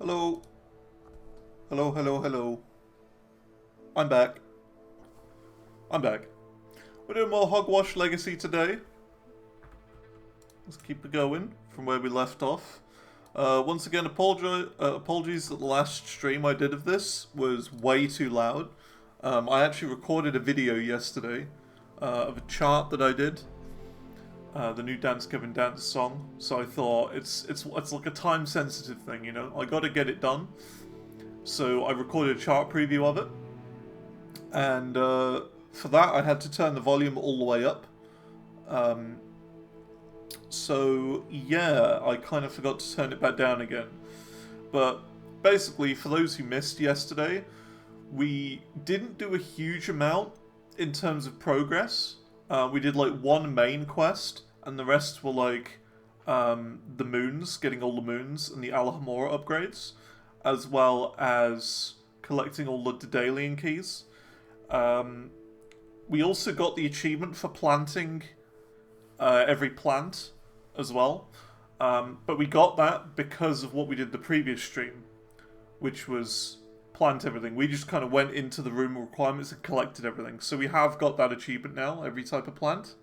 Hello. Hello, hello, hello. I'm back. I'm back. We're doing more Hogwarts Legacy today. Let's keep it going from where we left off. Once again, apologies that the last stream I did of this was way too loud. I actually recorded a video yesterday of a chart that I did. The new Dance Kevin Dance song. So I thought it's like a time sensitive thing, you know. I got to get it done. So I recorded a chart preview of it, and for that I had to turn the volume all the way up. So yeah, I kind of forgot to turn it back down again. But basically, for those who missed yesterday, we didn't do a huge amount in terms of progress. We did like one main quest, and the rest were like the moons, getting all the moons and the Alhamora upgrades, as well as collecting all the Daedalian keys. We also got the achievement for planting every plant as well, but we got that because of what we did the previous stream, which was plant everything. We just kind of went into the room requirements and collected everything. So we have got that achievement now, every type of plant.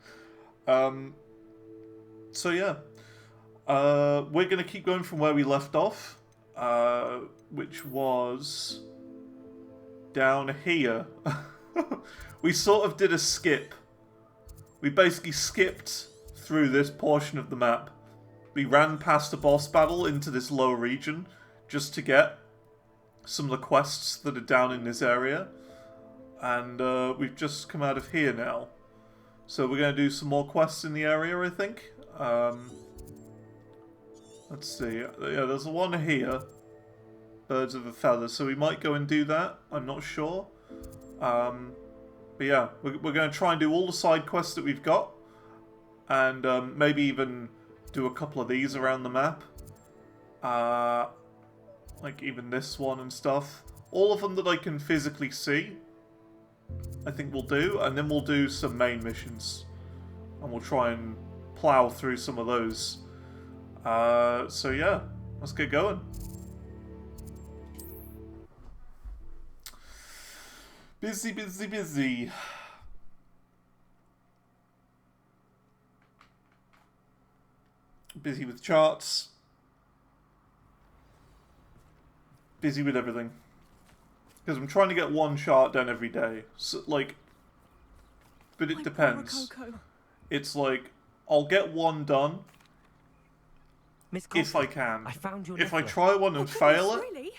So yeah, we're going to keep going from where we left off, which was down here. We sort of did a skip. We basically skipped through this portion of the map. We ran past a boss battle into this lower region just to get some of the quests that are down in this area. And we've just come out of here now. So we're going to do some more quests in the area, I think. Let's see. Yeah, there's one here. Birds of a feather. So we might go and do that. I'm not sure. But yeah, we're going to try and do all the side quests that we've got. And maybe even do a couple of these around the map. Like even this one and stuff. All of them that I can physically see, I think we'll do. And then we'll do some main missions. And we'll try and plow through some of those. So yeah, let's get going. Busy, busy, busy. Busy with charts. Busy with everything. Because I'm trying to get one chart done every day. So, like, but it depends. It's like, I'll get one done if I can. If I try one and fail it, really?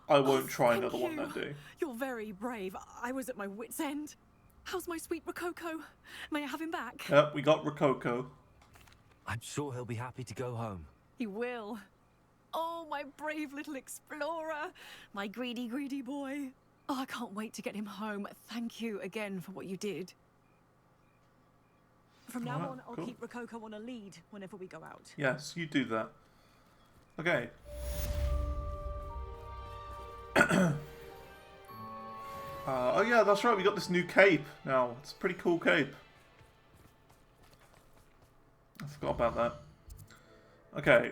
I won't try another one that day. You're very brave. I was at my wit's end. How's my sweet Rococo? May I have him back? Yep, we got Rococo. I'm sure he'll be happy to go home. He will. Oh, my brave little explorer. My greedy, greedy boy. Oh, I can't wait to get him home. Thank you again for what you did. From now on, I'll keep Rococo on a lead whenever we go out. Yes, you do that. Okay. Oh yeah, that's right, we got this new cape now. It's a pretty cool cape. I forgot about that. Okay,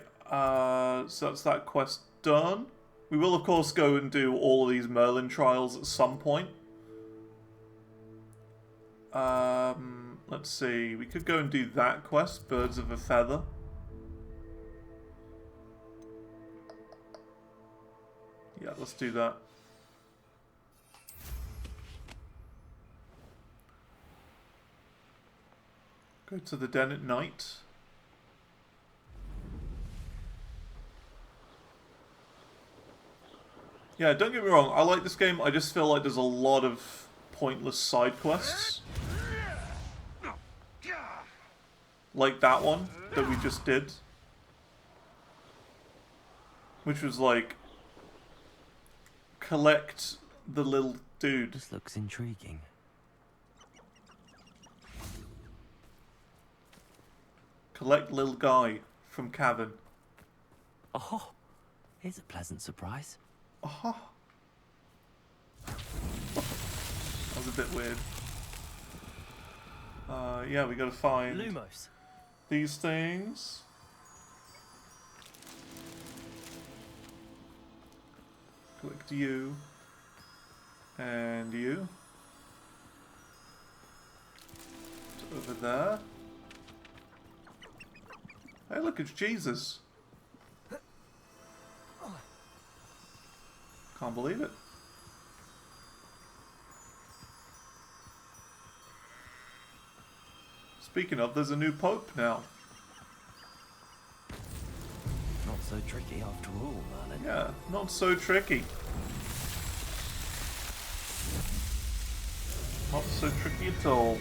so that's that quest done. We will of course go and do all of these Merlin trials at some point. Let's see, we could go and do that quest, Birds of a Feather. Yeah, let's do that. Go to the den at night. Yeah, don't get me wrong, I like this game, I just feel like there's a lot of pointless side quests. Like that one that we just did. Which was like, collect the little dude. This looks intriguing. Collect little guy from Cavern. Oh, here's a pleasant surprise. Oh. That was a bit weird. Yeah, we gotta find Lumos. These things. Collect you. And you. It's over there. Hey, look, it's Jesus. Can't believe it. Speaking of, there's a new pope now. Not so tricky after all, Merlin. Yeah, not so tricky. Not so tricky at all.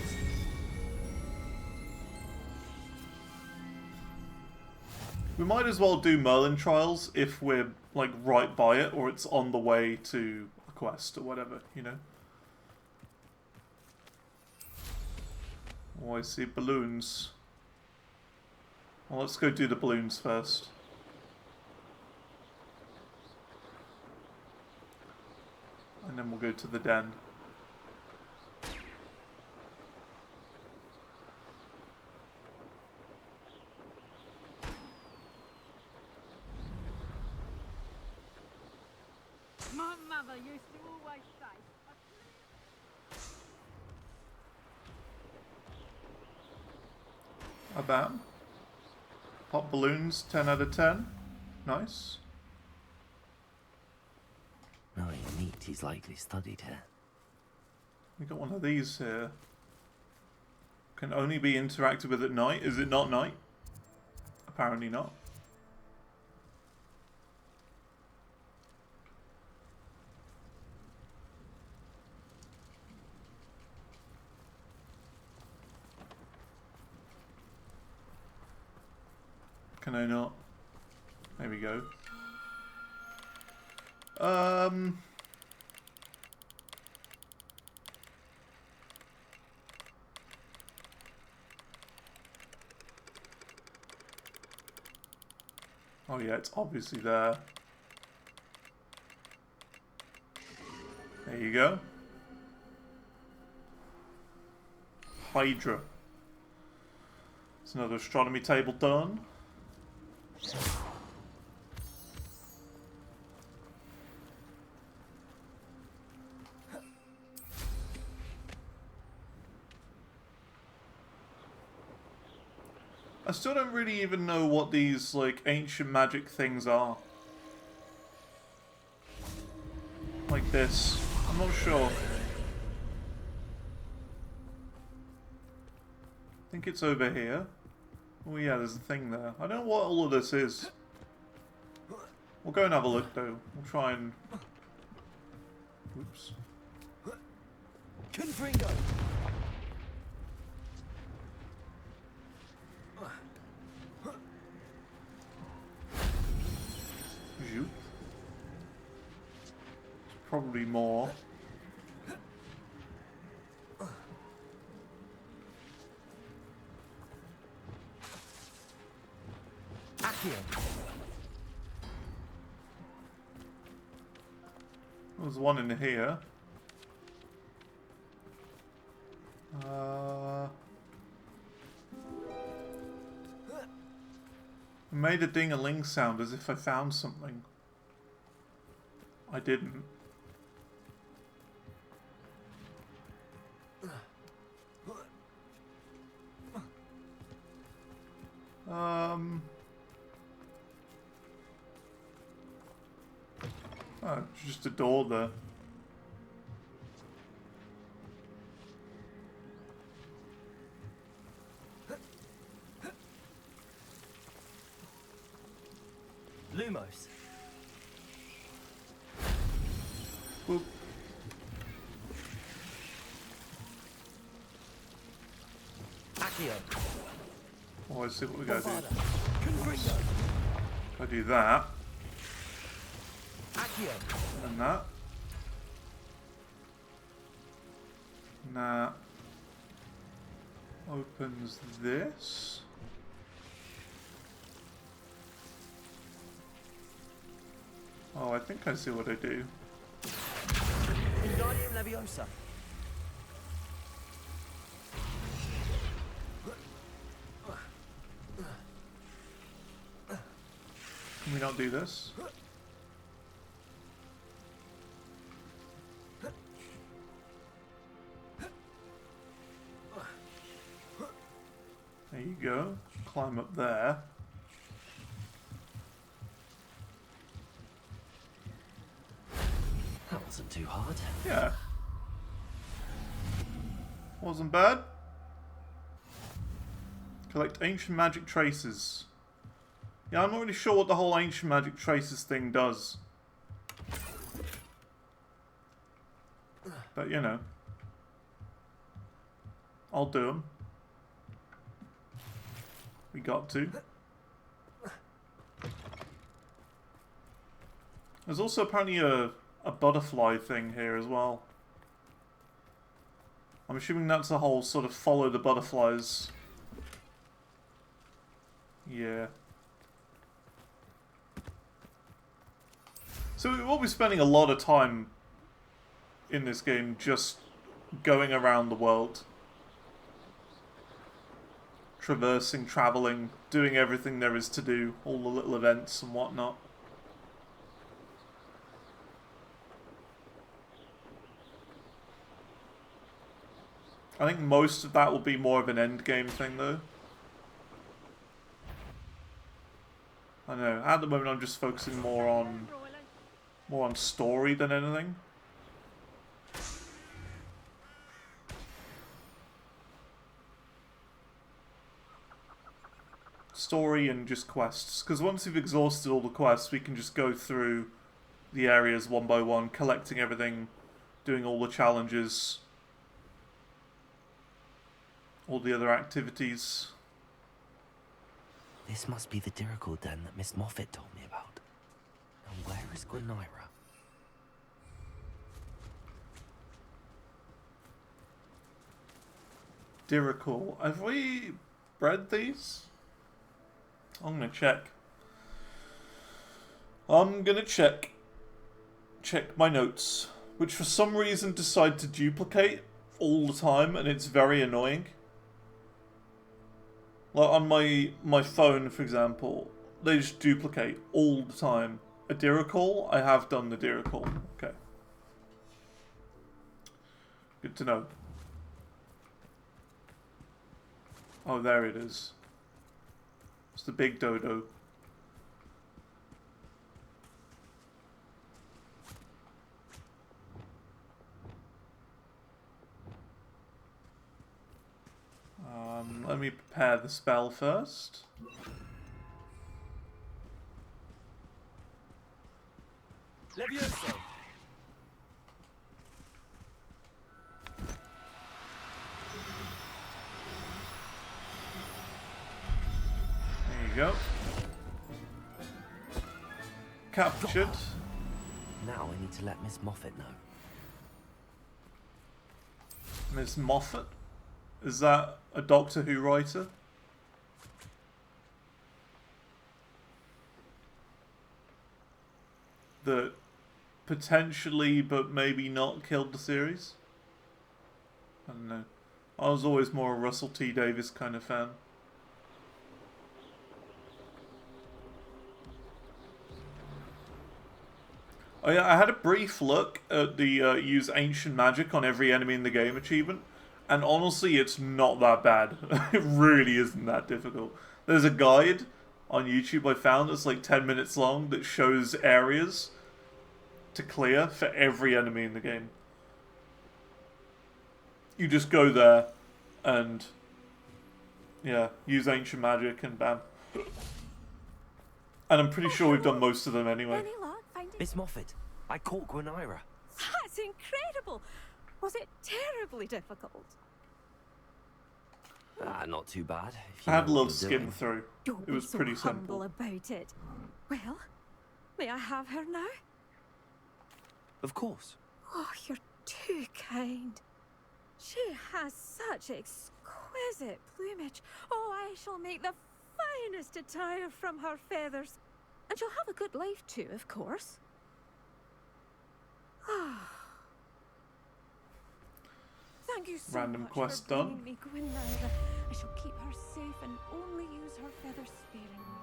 We might as well do Merlin trials if we're, like, right by it, or it's on the way to a quest, or whatever, you know? Oh, I see balloons. Well, let's go do the balloons first. And then we'll go to the den. My mother used to always say. A bam. Pop balloons, 10 out of 10. Nice. Knowing neat, he's likely studied here. We got one of these here. Can only be interacted with at night. Is it not night? Apparently not. Can I not? There we go. Oh yeah, it's obviously there. There you go. Hydra. It's another astronomy table done. I still don't really even know what these, like, ancient magic things are. Like this. I'm not sure. I think it's over here. Oh yeah, there's a thing there. I don't know what all of this is. We'll go and have a look, though. We'll try and... Oops. Confringo! Zoop. Probably more. There's one in here. I made a ding-a-ling sound as if I found something. I didn't. Oh, just a door there. Lumos. Boop. Accio. Oh, I see what we gotta do. Confringo. Gotta do that. Accio. And that. And that opens this. Oh, I think I see what I do. Wingardium Leviosa. Can we not do this? we go. Climb up there. That wasn't too hard. Yeah. Wasn't bad. Collect ancient magic traces. Yeah, I'm not really sure what the whole ancient magic traces thing does. But, you know. I'll do them. We got to. There's also apparently a butterfly thing here as well. I'm assuming that's the whole sort of follow the butterflies. Yeah. So we will be spending a lot of time in this game just going around the world. Traversing, travelling, doing everything there is to do, all the little events and whatnot. I think most of that will be more of an end game thing though. I know, at the moment I'm just focusing more on story than anything. Story and just quests, because once we've exhausted all the quests we can just go through the areas one by one, collecting everything, doing all the challenges, all the other activities. This must be the Dirical den that Miss Moffat told me about. And where is Gwenira? Dirical. Have we bred these? I'm gonna check. I'm gonna check. Check my notes, which for some reason decide to duplicate all the time, and it's very annoying. Like on my phone, for example, they just duplicate all the time. A Dirical, I have done the Dirical. Okay. Good to know. Oh, there it is. It's the big dodo. Let me prepare the spell first. Levioso! There you go. Captured. Now I need to let Miss Moffat know. Miss Moffat? Is that a Doctor Who writer? That potentially, but maybe not, killed the series? I don't know. I was always more a Russell T Davies kind of fan. Oh yeah, I had a brief look at the use ancient magic on every enemy in the game achievement, and honestly it's not that bad. It really isn't that difficult. There's a guide on YouTube I found that's like 10 minutes long that shows areas to clear for every enemy in the game. You just go there and yeah, use ancient magic and bam. And I'm pretty sure we've done most of them anyway. Any luck finding? Miss Moffat, I caught Gwenira. That's incredible. Was it terribly difficult? Not too bad. If I you had a know what little you're skim doing. through. Don't It was be so pretty humble simple. about it. Well, may I have her now? Of course. Oh, you're too kind. She has such exquisite plumage. Oh, I shall make the finest attire from her feathers. And she'll have a good life too, of course. Thank you so Random much quest for bringing done. me Gwenira. I shall keep her safe and only use her feathers sparingly.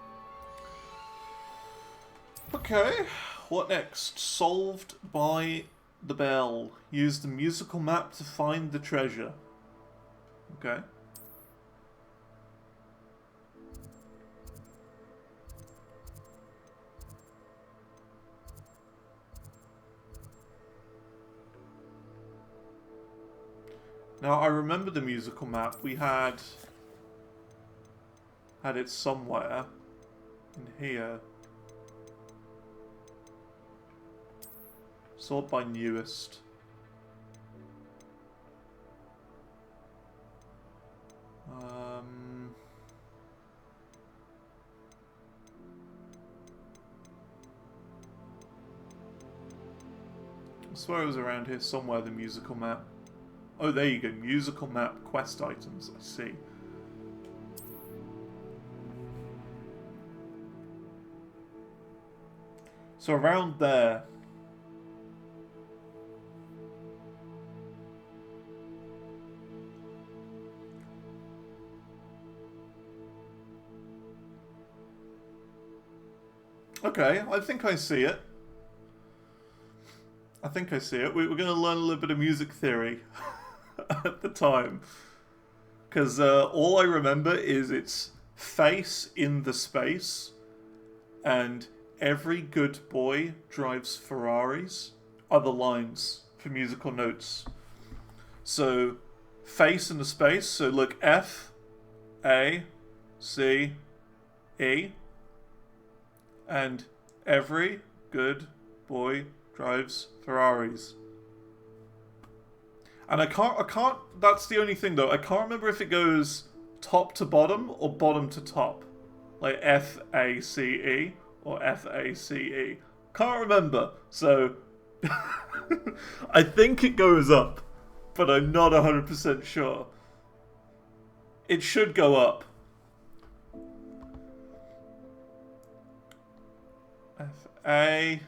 Okay, what next? Solved by the bell. Use the musical map to find the treasure. Okay. Now, I remember the musical map. We had it somewhere in here. Sort by newest. I swear it was around here somewhere, the musical map. Oh, there you go. Musical map quest items. I see. So around there. Okay, I think I see it. I think I see it. We're going to learn a little bit of music theory at the time. Because all I remember is it's face in the space and every good boy drives Ferraris are the lines for musical notes. So, face in the space. So look, F, A, C, E. And every good boy drives Ferraris. And I can't, that's the only thing though, I can't remember if it goes top to bottom or bottom to top. Like F-A-C-E or F-A-C-E. Can't remember, so I think it goes up, but I'm not 100% sure. It should go up. F-A...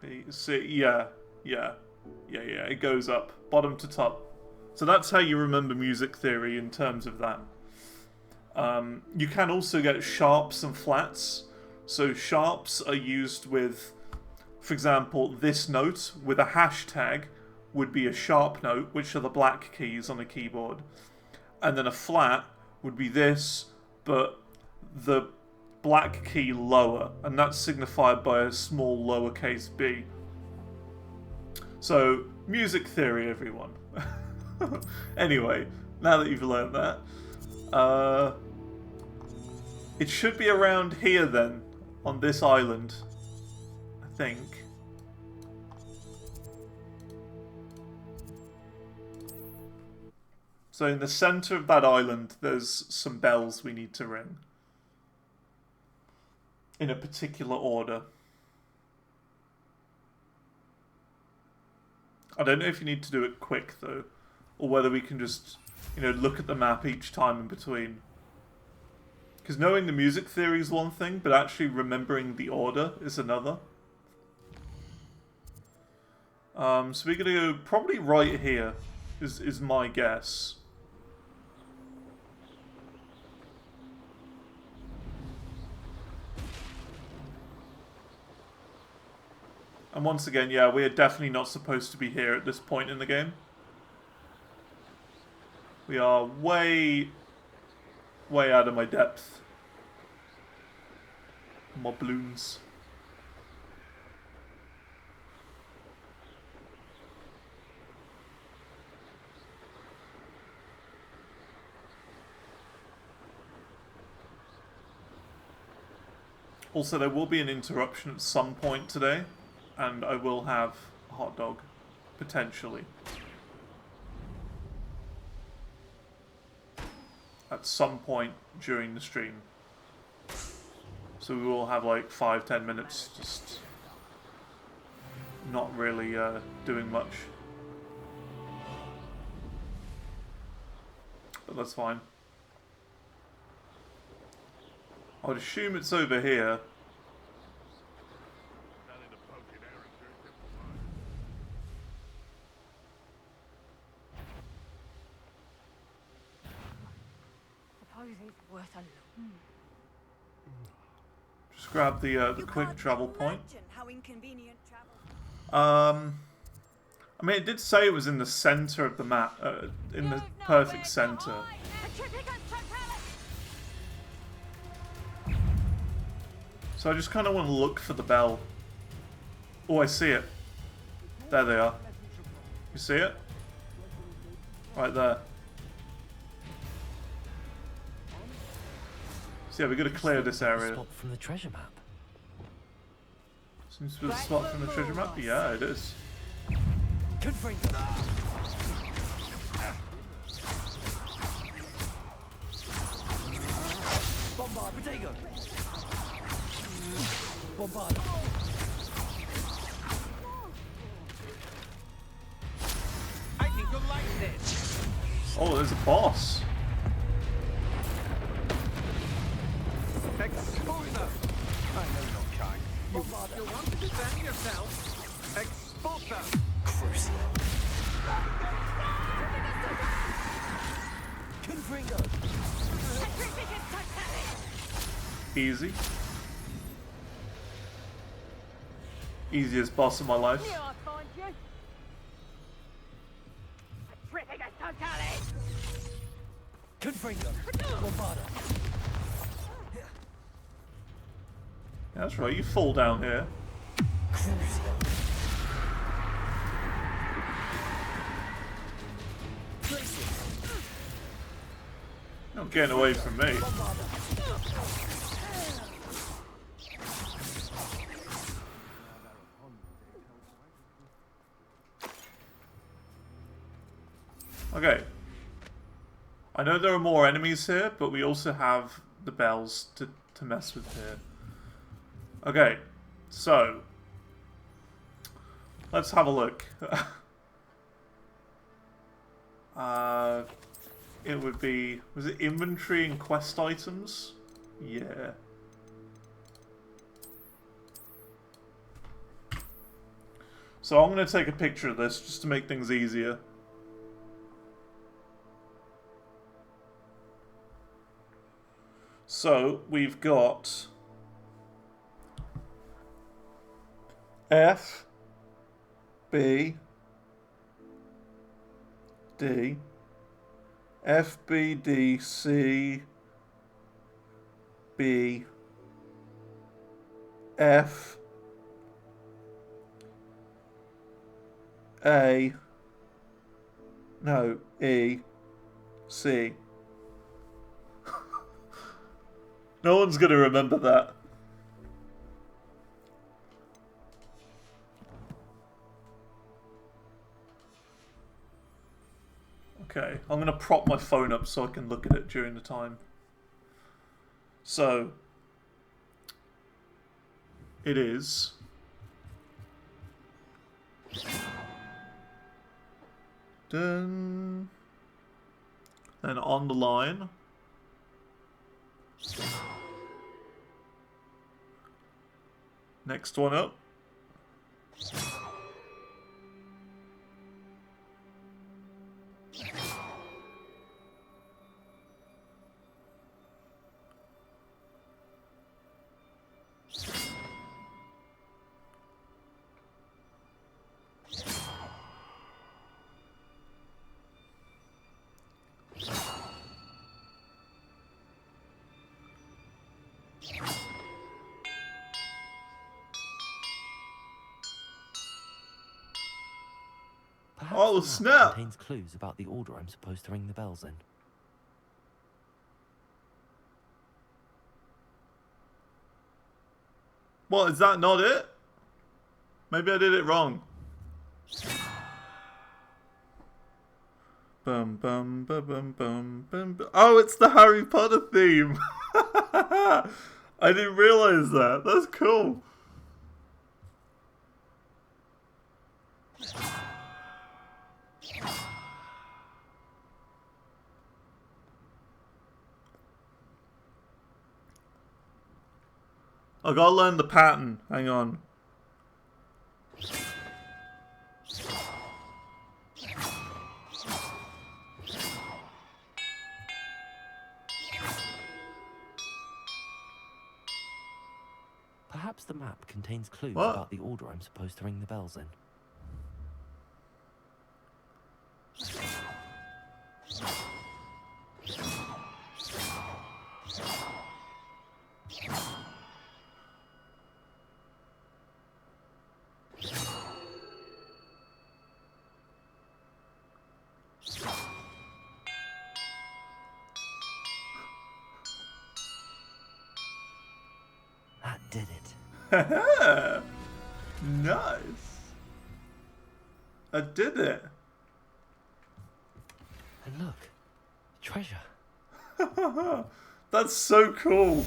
B, C, yeah, it goes up, bottom to top. So that's how you remember music theory in terms of that. You can also get sharps and flats. So sharps are used with, for example, this note with a hashtag would be a sharp note, which are the black keys on a keyboard. And then a flat would be this, but the black key lower, and that's signified by a small lowercase b. So, music theory, everyone. Anyway, now that you've learned that, it should be around here then, on this island, I think. So in the center of that island, there's some bells we need to ring. In a particular order. I don't know if you need to do it quick though, or whether we can just, you know, look at the map each time in between. Because knowing the music theory is one thing, but actually remembering the order is another. So we're gonna go probably right here, is my guess. And once again, yeah, we are definitely not supposed to be here at this point in the game. We are way out of my depth. My balloons. Also, there will be an interruption at some point today. And I will have a hot dog, potentially. At some point during the stream. So we will have like 5-10 minutes just not really doing much. But that's fine. I would assume it's over here. Just grab the quick travel point. I mean, it did say it was in the center of the map, in the perfect center. So I just kind of want to look for the bell. Oh, I see it. There they are. You see it? Right there. So yeah, we're gonna clear this area. Spot from the treasure map. Seems to be the spot from the treasure map. Yeah, it is. Confringo. Bombard, potato. Bombard. I think you'll like this. Oh, there's a boss. Exposure. I know your kind. You want to defend yourself? Exposure. Crucial. Confringo. Easy. Easiest boss of my life. Confringo. Bombarda. Yeah, that's right, you fall down here. Crucial. You're not getting away from me. Okay. I know there are more enemies here, but we also have the bells to mess with here. Okay, so let's have a look. It would be, was it inventory and quest items? Yeah. So I'm going to take a picture of this just to make things easier. So we've got F, B, D, F, B, D, C, B, F, A, no, E, C. No one's going to remember that. Okay, I'm going to prop my phone up so I can look at it during the time. So, it is dun, then on the line. Next one up. Perhaps Oh, the map snap! contains clues about the order I'm supposed to ring the bells in. What, is that not it? Maybe I did it wrong. Bum bum bum bum bum bum. Oh, it's the Harry Potter theme. I didn't realize that. That's cool. I gotta learn the pattern. Hang on. Perhaps the map contains clues What? about the order I'm supposed to ring the bells in. Nice. I did it. And look, treasure. That's so cool.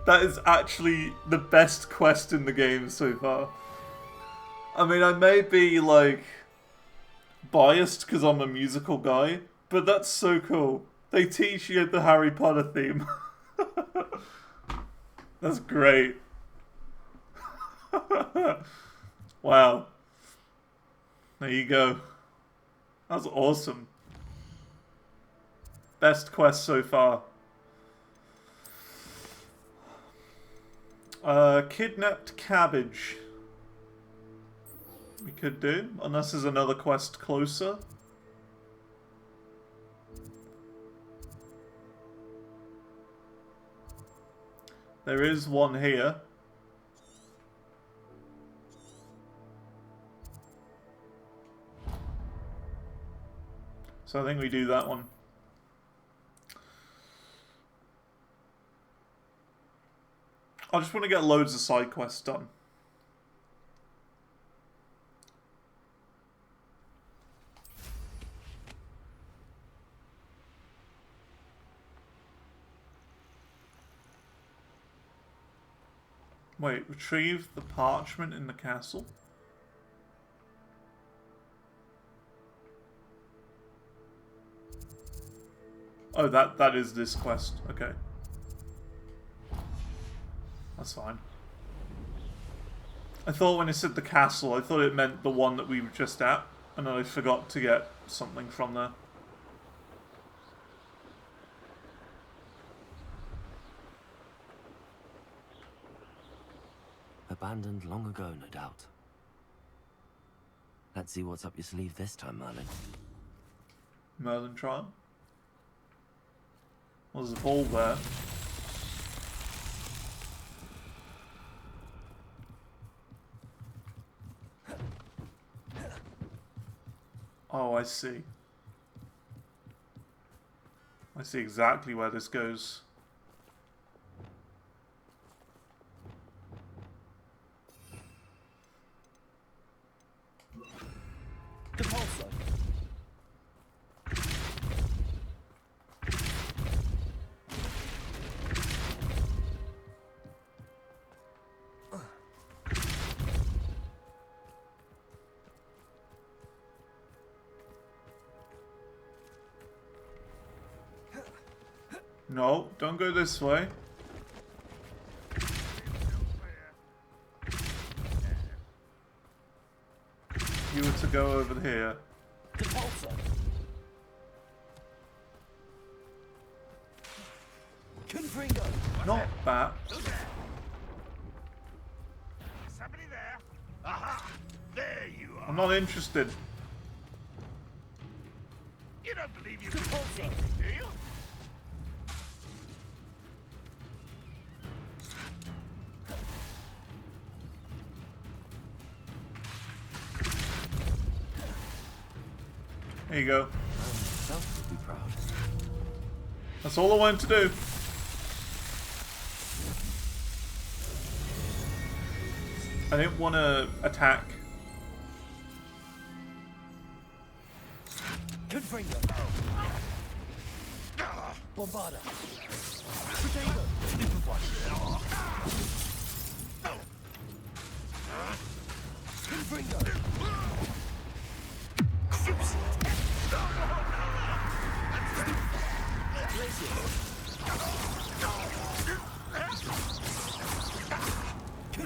That is actually the best quest in the game so far. I mean, I may be, like, biased because I'm a musical guy, but that's so cool. They teach you the Harry Potter theme. That's great. Wow. There you go. That's awesome. Best quest so far. Kidnapped cabbage. We could do, unless there's another quest closer. There is one here. So I think we do that one. I just want to get loads of side quests done. Wait, retrieve the parchment in the castle? Oh, that is this quest. Okay. That's fine. I thought when it said the castle, I thought it meant the one that we were just at, and then I forgot to get something from there. Abandoned long ago, no doubt. Let's see what's up your sleeve this time, Merlin. Merlin trial? Well, there's a ball there. Oh, I see. I see exactly where this goes. The pulsar. No, don't go this way. You were to go over here. The pulsar. Confringo. Not that. Somebody there. Aha! There you are. I'm not interested. You don't believe you The can pulsar. see me, do you? There you go. Myself would be proud. That's all I wanted to do. I didn't want to attack. Confringo. Bombarda. Potato. Confringo.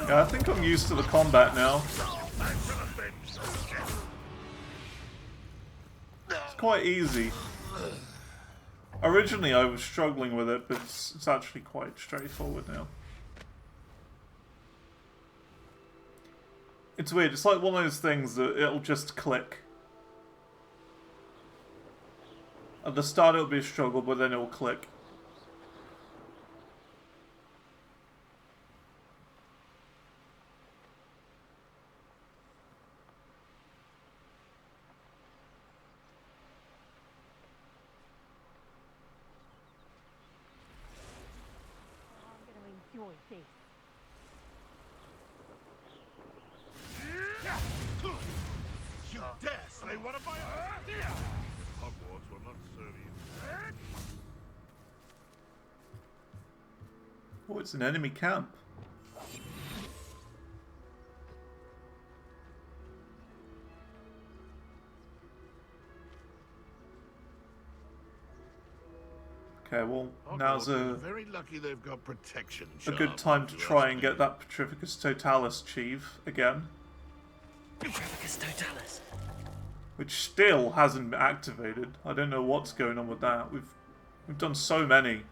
Yeah, I think I'm used to the combat now. It's quite easy. Originally I was struggling with it, but it's actually quite straightforward now. It's weird, it's like one of those things that it'll just click. At the start it'll be a struggle, but then it'll click. I'm going to enjoy this. They want to buy Hogwarts will not serve you. Oh, it's an enemy camp. Okay, well, now's Hogwarts is very lucky they've got protection. a good time to try and get that Petrificus Totalis Chief again. Petrificus Totalis. Which still hasn't been activated. I don't know what's going on with that. We've done so many.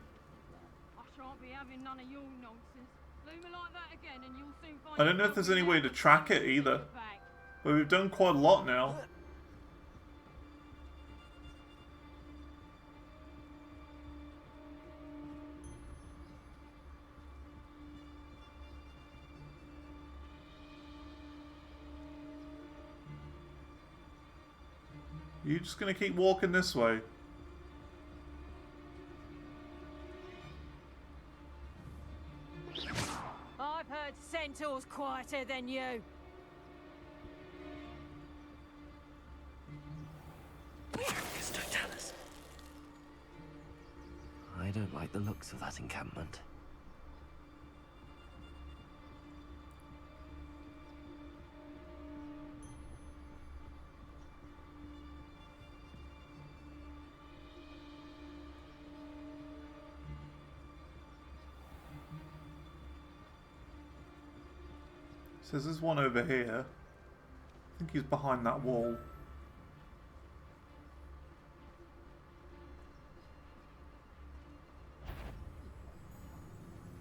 I shan't be having none of your nonsense. Leave me like that again and you'll soon find I don't know if there's any way to track it either. But we've done quite a lot now. Are you just gonna keep walking this way? I've heard Centaur's quieter than you. Petrificus Totalis. I don't like the looks of that encampment. So there's one over here. I think he's behind that wall.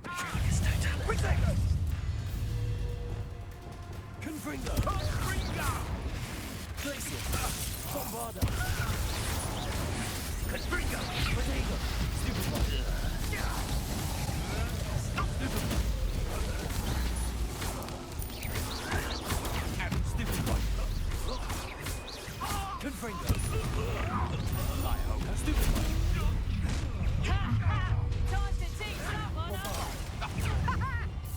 Petrificus Totalis. Confringo. Glacius. Bombarda. Confringo. Potato. Stupid one. Stupid one. Stupid one. Confringo. I hope. Stupid one. Time to teach that one up.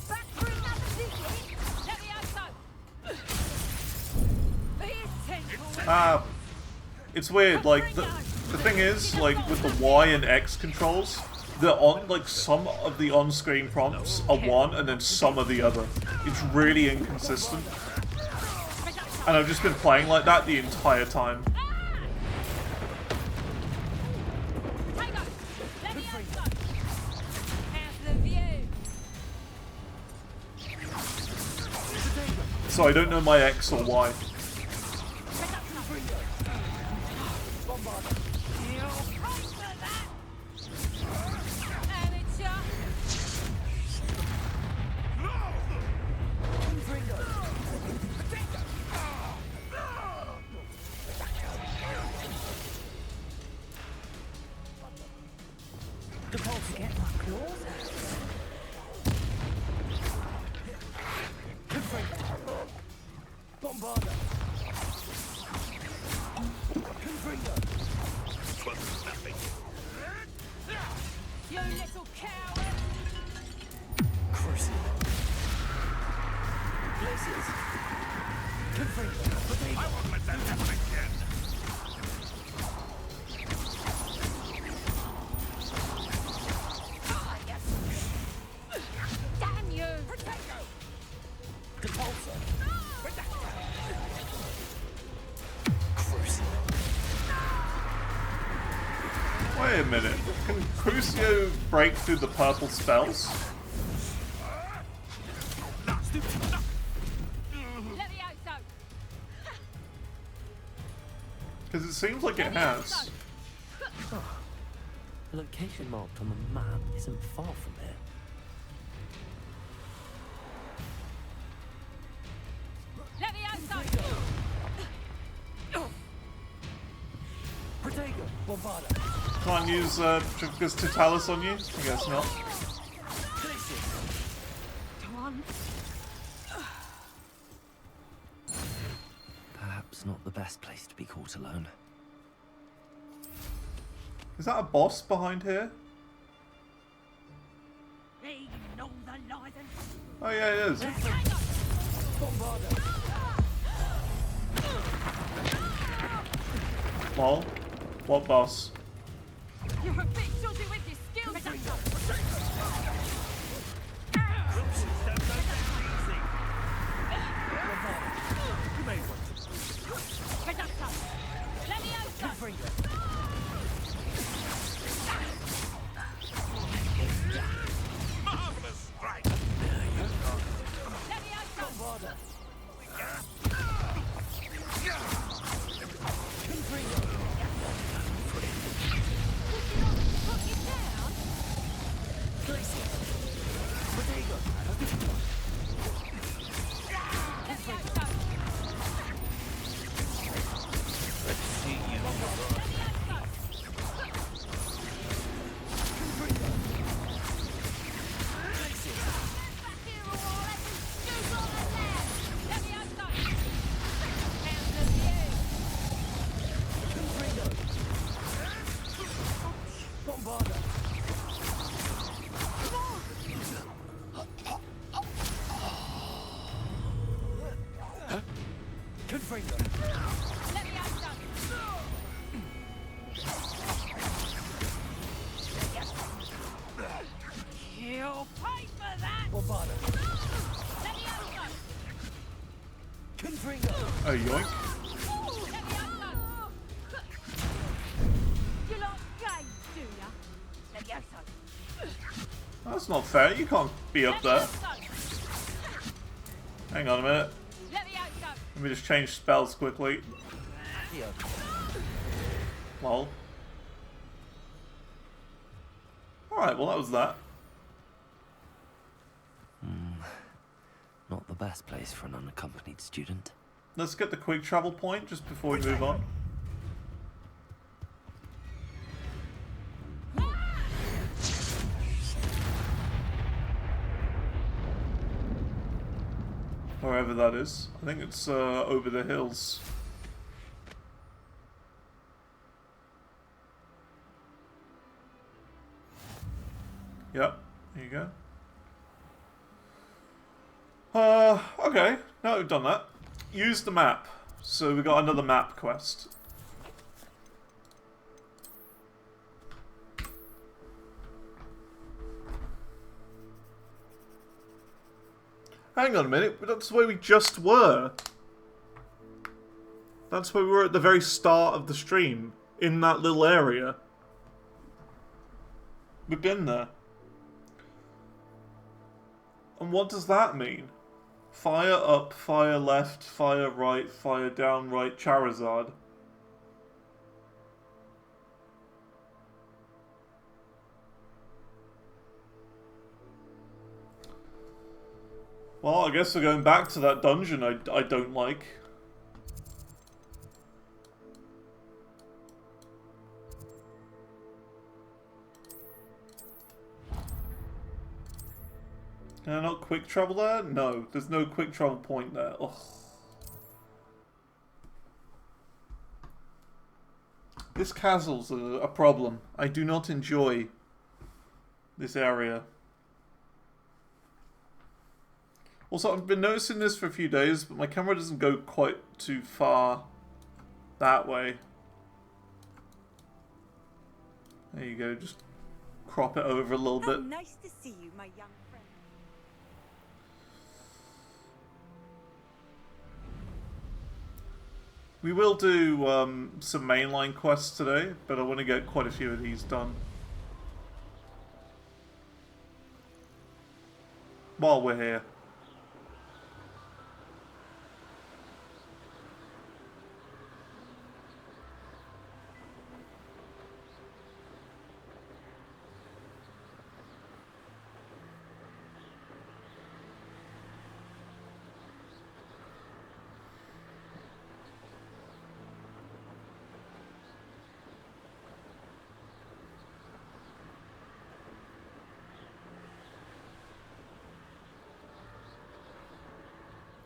Back through another secret. Let me out so. Here's Centaur. Ah, it's weird. Like the thing is, like with the Y and X controls, some of the on-screen prompts are one, and then some are the other. It's really inconsistent, and I've just been playing like that the entire time. Potato. Let me out so. How's the view? So I don't know my X or Y. You little coward! Crucial. Glacius. Confringo. I won't let that happen again. Damn you! Depulsor. Crucial. Wait a minute. Can Crucio break through the purple spells? Let me out so. Because it seems like it has. The location marked on the map isn't far from here. Let me out so. Protego. Bombarda. Can't use Petrificus Totalis on you? I guess not. Come on. Perhaps not the best place to be caught alone. Is that a boss behind here? They know the lies and Oh yeah, it is. Bombarda. Well, what boss? You're a bit dodgy with your skills, Doctor. You may want to. Doctor. Leviosa. Marvelous strike! Leviosa. Put you down. Leviosa. Let's see you. You'll pay for that! Oh, yoink. You like games, do ya? Leviosa. That's not fair. You can't be up there. Hang on a minute. Leviosa. Let me just change spells quickly. Well. Alright, well that was that. Not the best place for an unaccompanied student. Let's get the quick travel point just before we move on. Wherever that is. I think it's over the hills. Yep, there you go. Okay, now that we've done that, use the map. So we got another map quest. Hang on a minute, that's where we just were. That's where we were at the very start of the stream, in that little area. We've been there. And what does that mean? Fire up, fire left, fire right, fire down right, Charizard. Well, I guess we're going back to that dungeon I don't like. Can I not quick travel there? No, there's no quick travel point there. Ugh. This castle's a problem. I do not enjoy this area. Also, I've been noticing this for a few days, but my camera doesn't go quite too far that way. There you go, just crop it over a little bit. Nice to see you, my young friend. We will do some mainline quests today, but I want to get quite a few of these done. While we're here.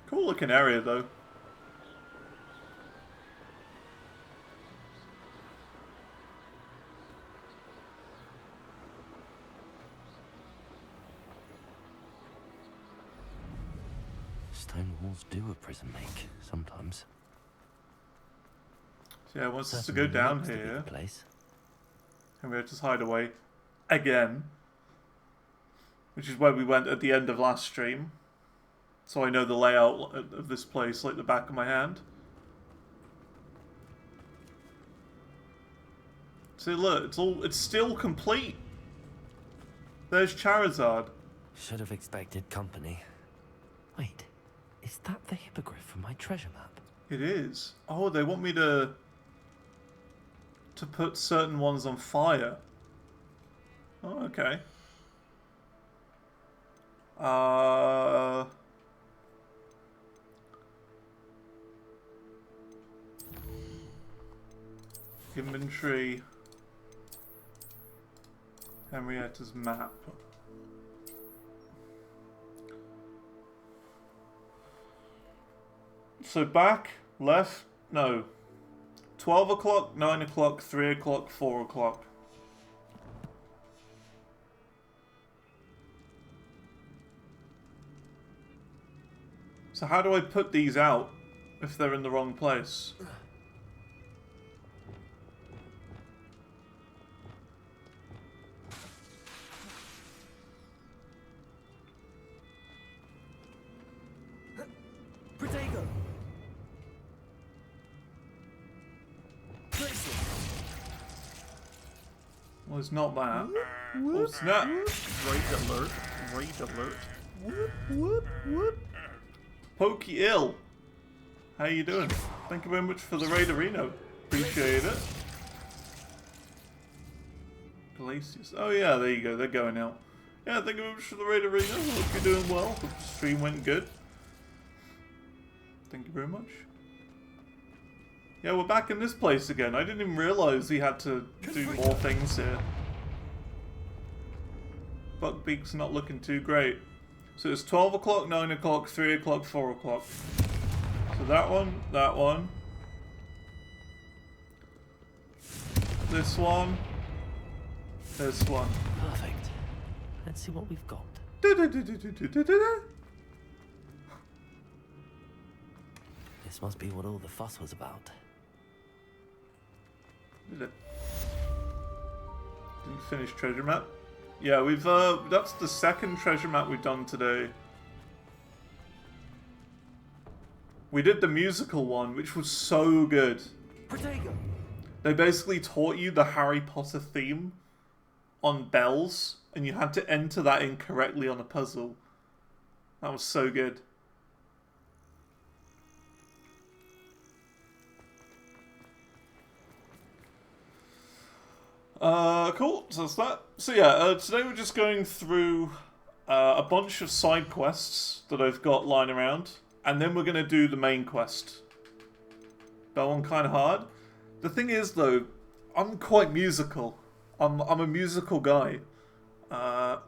Cool looking area though. Stone walls do a prison make, sometimes. So yeah, it wants us to Certainly go down looks to be the here. place. And we have to hide away again. Which is where we went at the end of last stream. So I know the layout of this place like the back of my hand. See, look, it's still complete. There's Charizard. Should have expected company. Wait, is that the hippogriff from my treasure map? It is. Oh, they want me to put certain ones on fire. Oh, okay. Inventory. Henrietta's map. So back, left, no. 12 o'clock, 9 o'clock, 3 o'clock, 4 o'clock. So how do I put these out if they're in the wrong place? Protego! Well, it's not that. Oh, snap! Raid alert. Raid alert. Pokey Ill! How you doing? Thank you very much for the raid arena. Appreciate it. Glacius. Oh yeah, there you go. They're going out. Yeah, thank you very much for the raid arena. Hope you're doing well. Hope the stream went good. Thank you very much. Yeah, we're back in this place again. I didn't even realise he had to do more things here. Buckbeak's not looking too great. So it's 12 o'clock, 9 o'clock, 3 o'clock, 4 o'clock. So that one, this one, this one. Perfect. Let's see what we've got. This must be what all the fuss was about. Didn't finish treasure map. Yeah, we've that's the second treasure map we've done today. We did the musical one, which was so good. Protego! They basically taught you the Harry Potter theme on bells, and you had to enter that incorrectly on a puzzle. That was so good. Cool, so that's that. So yeah, today we're just going through a bunch of side quests that I've got lying around, and then we're going to do the main quest. That one kind of hard. The thing is though, I'm quite musical. I'm a musical guy.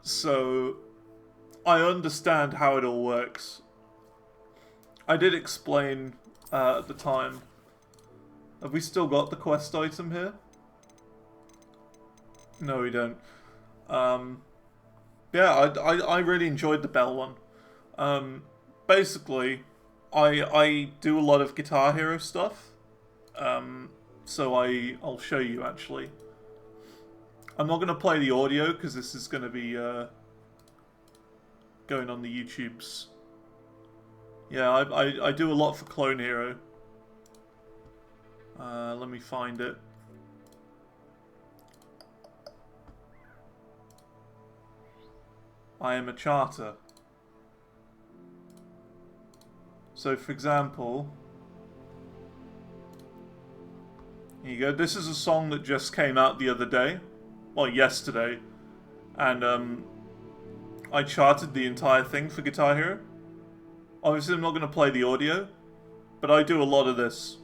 So I understand how it all works. I did explain at the time. Have we still got the quest item here? No, we don't. Yeah, I really enjoyed the bell one. Basically, I do a lot of Guitar Hero stuff. So I'll show you actually. I'm not going to play the audio because this is going to be going on the YouTubes. Yeah, I do a lot for Clone Hero. Let me find it. I am a charter. So, for example, here you go. This is a song that just came out the other day. Well, yesterday. And, I charted the entire thing for Guitar Hero. Obviously, I'm not going to play the audio, but I do a lot of this.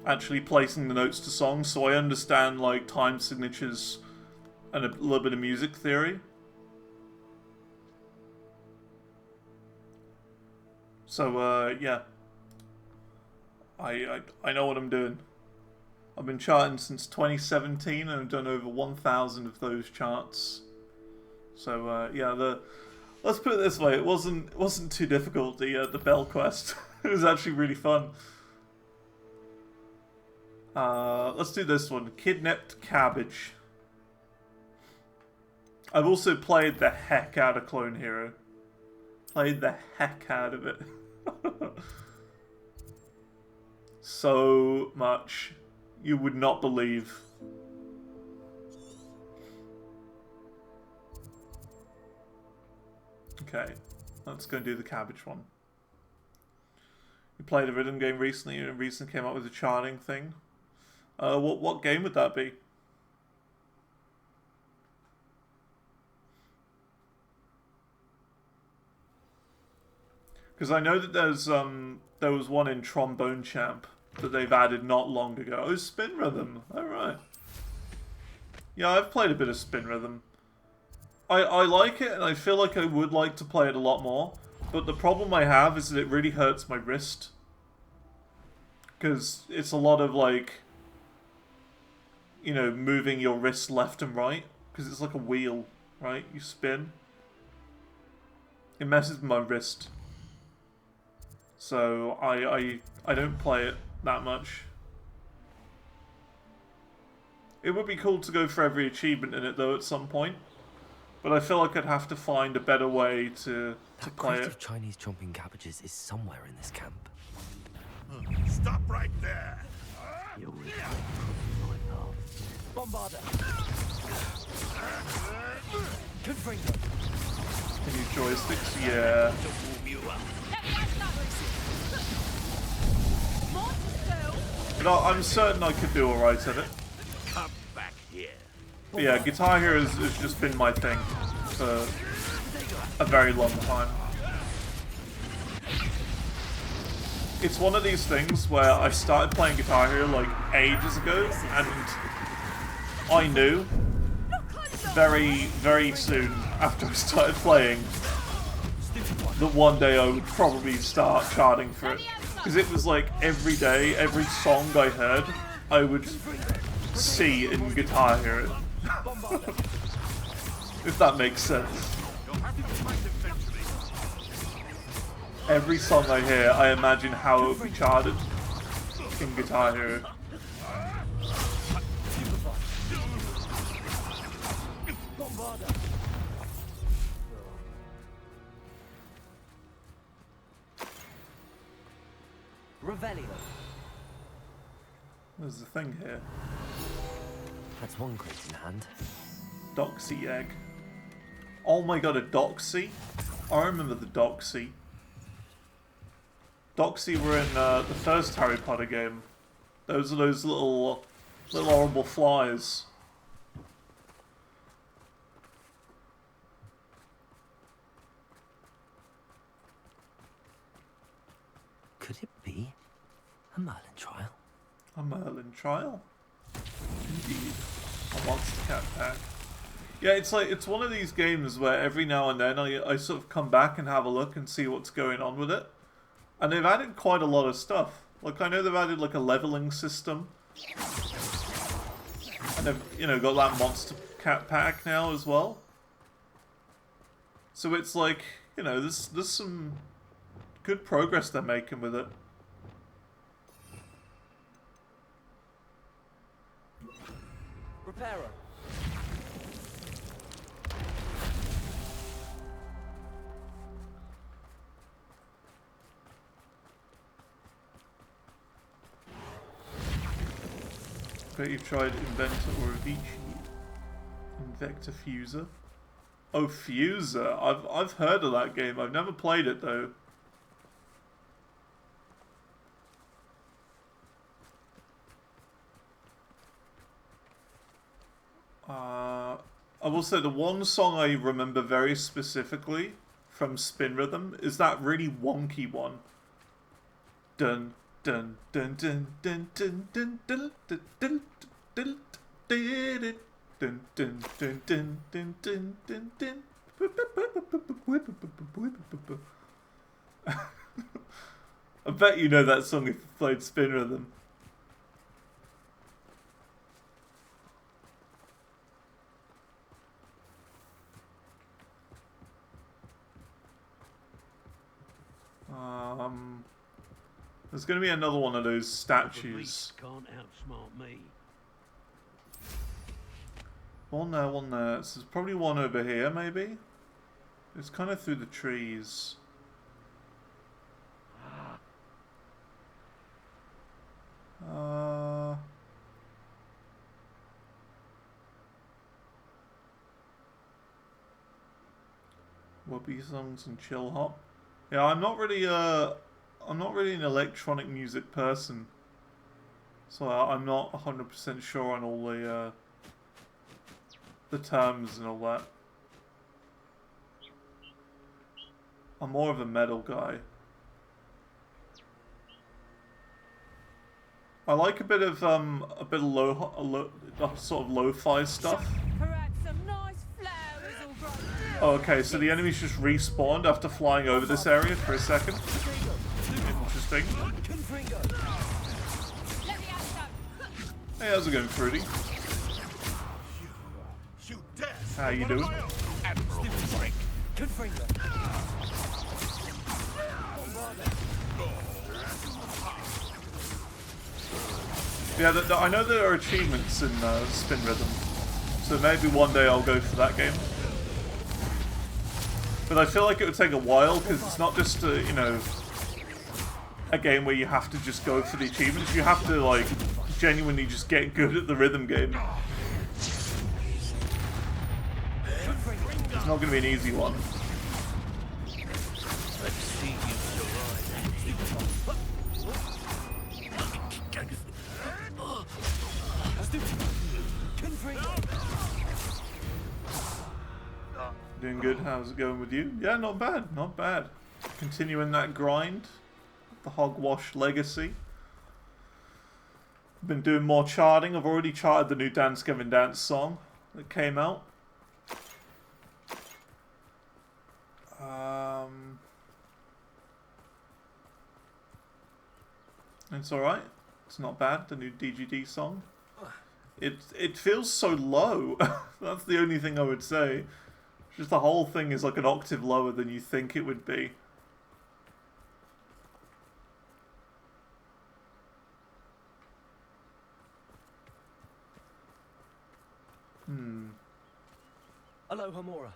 Actually placing the notes to songs, so I understand, like, time signatures and a little bit of music theory. So, yeah. I know what I'm doing. I've been charting since 2017 and I've done over 1,000 of those charts. So, yeah, let's put it this way: it wasn't too difficult. The bell quest. It was actually really fun. Let's do this one. Kidnapped Cabbage. I've also played the heck out of Clone Hero. Played the heck out of it. So much. You would not believe. Okay, let's go and do the cabbage one. You played a rhythm game recently and recently came up with a charting thing. What game would that be? Because I know that there was one in Trombone Champ that they've added not long ago. Oh, Spin Rhythm. Alright. Yeah, I've played a bit of Spin Rhythm. I like it, and I feel like I would like to play it a lot more. But the problem I have is that it really hurts my wrist. Because it's a lot of, like, you know, moving your wrist left and right. Because it's like a wheel, right? You spin. It messes with my wrist. So I don't play it that much. It would be cool to go for every achievement in it though at some point. But I feel like I'd have to find a better way to play crate it. of Chinese chomping cabbages is somewhere in this camp. Stop right there! You're really my path. Bombarder. Confringo. Can you joysticks? Yeah. But I'm certain I could do alright at it. Come back here. But yeah, Guitar Hero has just been my thing for a very long time. It's one of these things where I started playing Guitar Hero like ages ago, and I knew very, very soon after I started playing that one day I would probably start charting for it. Because it was like every day, every song I heard, I would see in Guitar Hero. If that makes sense. Every song I hear, I imagine how it would be charted in Guitar Hero. Revelio. There's a thing here. That's one crate in hand. Doxy egg. Oh my god, a Doxy? I remember the Doxy. Doxy were in the first Harry Potter game. Those are those little horrible flies. Could it be a Merlin trial? A Merlin trial? Indeed. A monster cat pack. Yeah, it's one of these games where every now and then I sort of come back and have a look and see what's going on with it. And they've added quite a lot of stuff. Like, I know they've added like a leveling system. And they've, you know, got that monster cat pack now as well. So it's like, you know, there's some good progress they're making with it. Reparo. Bet you've tried Inventor or Avicii. Invector Fuser. Oh, Fuser. I've heard of that game. I've never played it though. I will say the one song I remember very specifically from Spin Rhythm is that really wonky one. Dun dun dun dun dun dun dun dun dun dun dun dun dun dun dun dun dun dun dun dun. I bet you know that song if you played Spin Rhythm. There's going to be another one of those The statues. beast can't outsmart me. One there, one there. So there's probably one over here, maybe? It's kind of through the trees. Whoopee songs and chill hop. Yeah, I'm not really an electronic music person, so I'm not 100% sure on all the terms and all that. I'm more of a metal guy. I like a bit of sort of lo-fi stuff. Perhaps some nice flowers will grow. Oh, okay, so the enemies just respawned after flying over this area for a second. Interesting. Let me out some. Hey, how's it going, Fruity? You dare! How you doing? Admirable break. Yeah, I know there are achievements in Spin Rhythm, so maybe one day I'll go for that game. But I feel like it would take a while, because it's not just, you know, a game where you have to just go for the achievements. You have to, like, genuinely just get good at the rhythm game. It's not going to be an easy one. Let's see you Doing good. How's it going with you? Yeah, not bad. Not bad. Continuing that grind. The Hogwarts Legacy. Been doing more charting. I've already charted the new Dance Gavin Dance song that came out. It's alright. It's not bad, the new DGD song. It feels so low. That's the only thing I would say. Just the whole thing is like an octave lower than you think it would be. Hello, Hamura.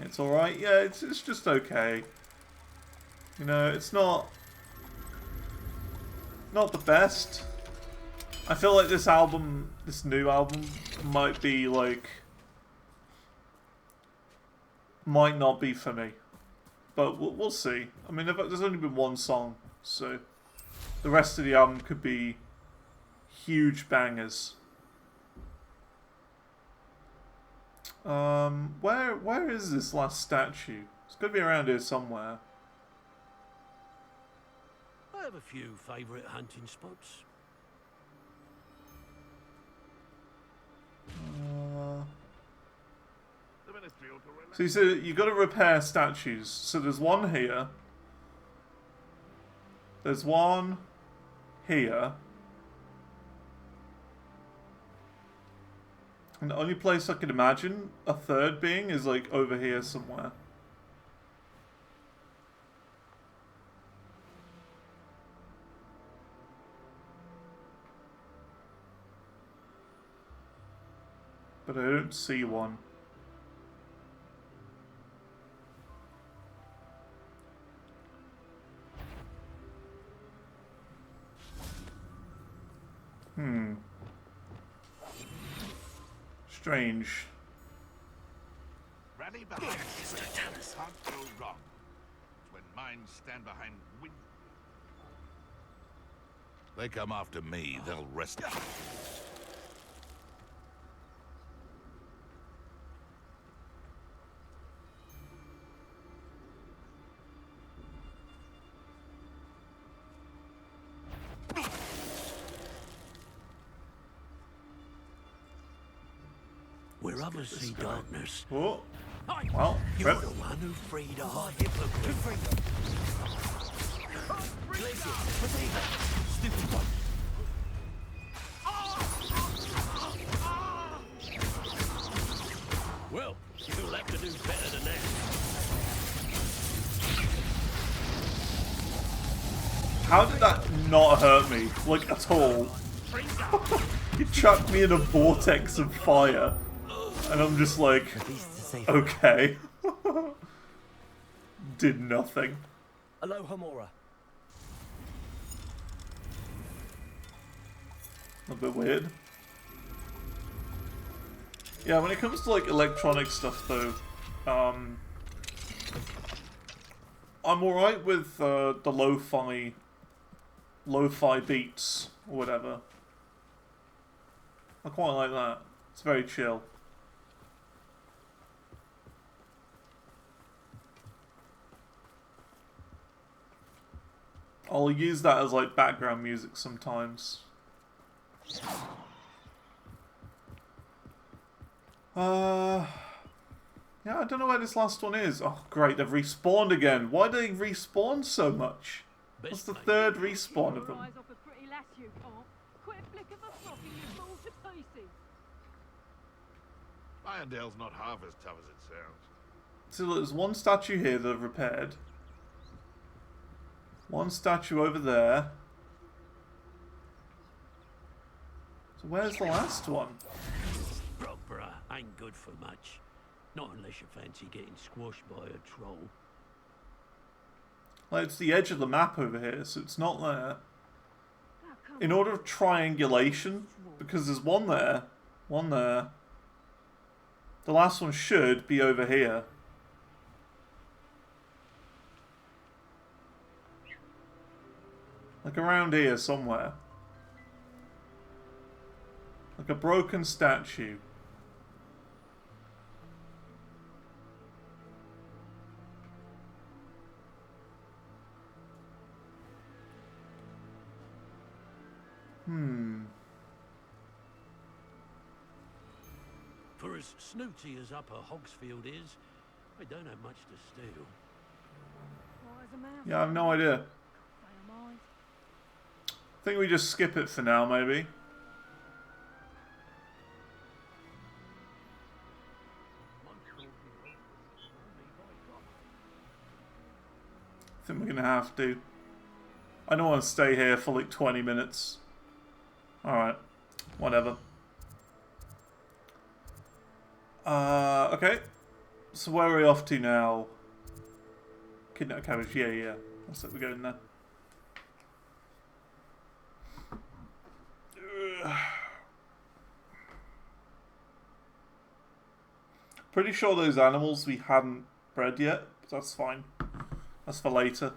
It's alright. Yeah, it's just okay. You know, it's not the best. I feel like this album, this new album, might be like, might not be for me, but we'll see. I mean, there's only been one song, so the rest of the album could be huge bangers. Where is this last statue? It's got to be around here somewhere. I have a few favourite hunting spots. The Ministry ought to relax. So you said you got to repair statues. So there's one here. There's one here. And the only place I could imagine a third being is like over here somewhere. But I don't see one. Strange. Rally behind you. Can't go wrong. When minds stand behind wind. They come after me, they'll rest. Where others see darkness, Oh, well, you're the one who freed our hippogriff. Stupid one. Well, you'll have to do better How did that not hurt me? Like, at all? He chucked me in a vortex of fire. And I'm just like, okay. Did nothing. Aloha Mora. A bit weird. Yeah, when it comes to like electronic stuff though, I'm alright with the lo-fi beats or whatever. I quite like that. It's very chill. I'll use that as like background music sometimes. Yeah, I don't know where this last one is. Oh, great, they've respawned again. Why do they respawn so much? That's the third respawn of them. Irondale's not half as tough as it sounds. So there's one statue here that I've repaired. One statue over there. So where's the last one? Rockborough ain't good for much. Not unless you fancy getting squashed by a troll. Like, it's the edge of the map over here, so it's not there. In order of triangulation, because there's one there, one there. The last one should be over here. Like around here somewhere. Like a broken statue. For as snooty as Upper Hogsfield is, I don't have much to steal. Yeah, I have no idea. I think we just skip it for now, maybe. I think we're gonna have to. I don't want to stay here for like 20 minutes. Alright. Whatever. Okay. So where are we off to now? Kidnap cabbage, yeah. Looks like we're going there. Pretty sure those animals we hadn't bred yet, but that's fine. That's for later.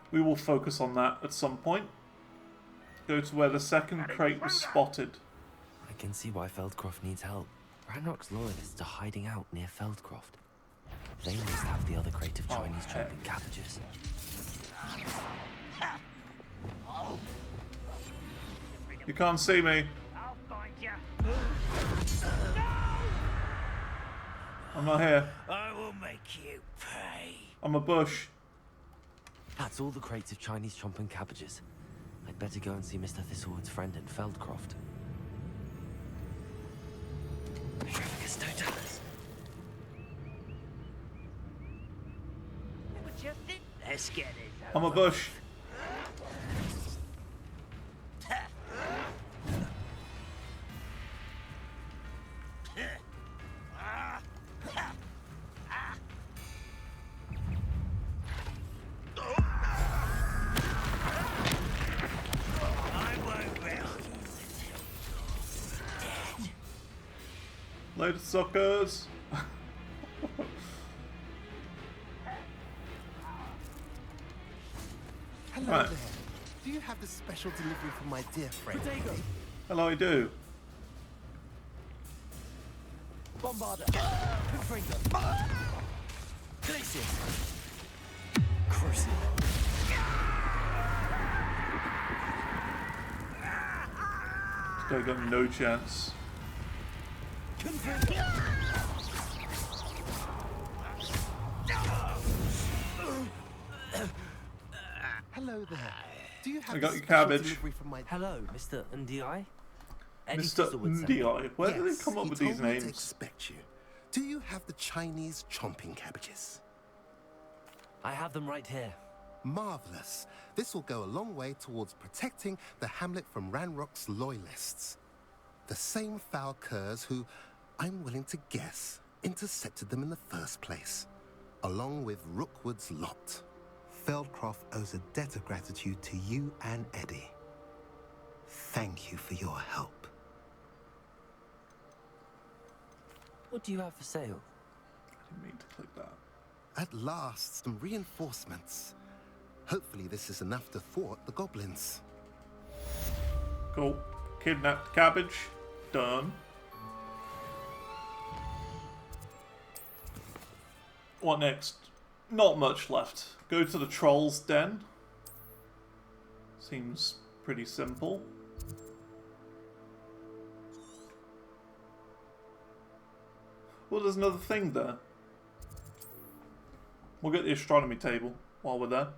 We will focus on that at some point. Go to where the second crate was spotted. I can see why Feldcroft needs help. Ranrock's loyalists are hiding out near Feldcroft. They must have the other crate of Chinese chopping cabbages. You can't see me. I'll find you. I'm not here. I will make you pay. I'm a bush. That's all the crates of Chinese chomping cabbages. I'd better go and see Mr. Thistlewood's friend in Feldcroft. Let's get it. I'm a bush. Later, suckers. Hello Right. there. Do you have the special delivery for my dear friend? Hello, I do. Bombarder! Confringo! Glacius! Crucible! This guy got no chance. Hello there. Do you have I got the your special cabbage. delivery for my Hello, Mr. Ndi. Mr. Ndi. Where do they come up he with told these me to names? expect you. Do you have the Chinese chomping cabbages? I have them right here. Marvelous. This will go a long way towards protecting the hamlet from Ranrock's loyalists. The same foul curs who, I'm willing to guess, intercepted them in the first place, along with Rookwood's lot. Feldcroft owes a debt of gratitude to you and Eddie. Thank you for your help. What do you have for sale? I didn't mean to click that. At last, some reinforcements. Hopefully this is enough to thwart the goblins. Cool. Kidnapped cabbage. Done. What next? Not much left. Go to the Troll's Den. Seems pretty simple. Well, there's another thing there. We'll get the astronomy table while we're there.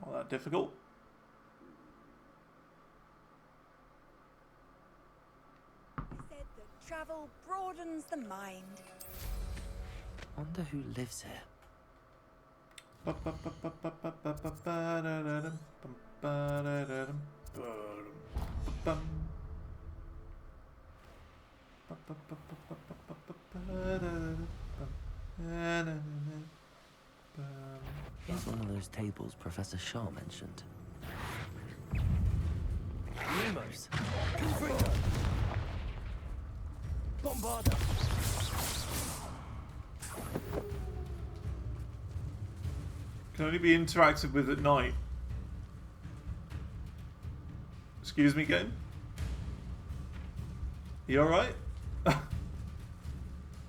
Not that difficult. They said that travel broadens the mind. Wonder who lives here. Here's one of those tables Professor Shaw mentioned. Lumos. Confringo. Bombarda. Can only be interacted with at night. Excuse me, game? You alright?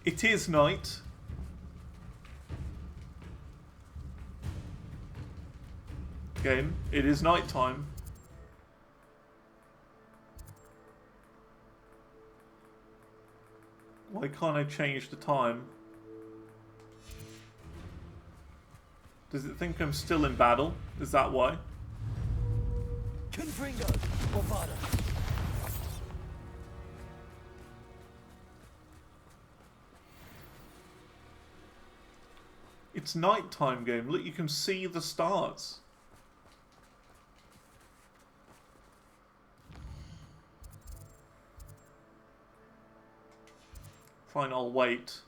It is night. Game, it is night time. Why can't I change the time? Does it think I'm still in battle? Is that why? Confringo. Bombarda. It's nighttime, game. Look, you can see the stars. Fine, I'll wait.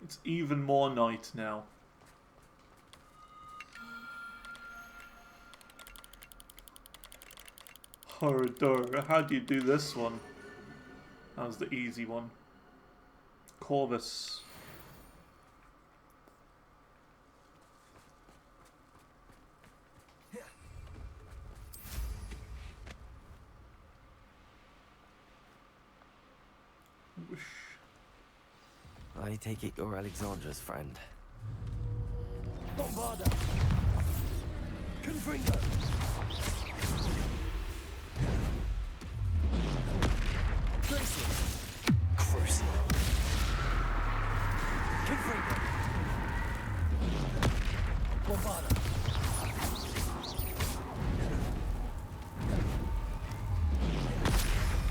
It's even more night now. Horridor. How do you do this one? That was the easy one. Corvus. Whoosh. I take it you're Alexandra's friend. Bombarda. Confringo. Crucial. Confringo. Bombarda.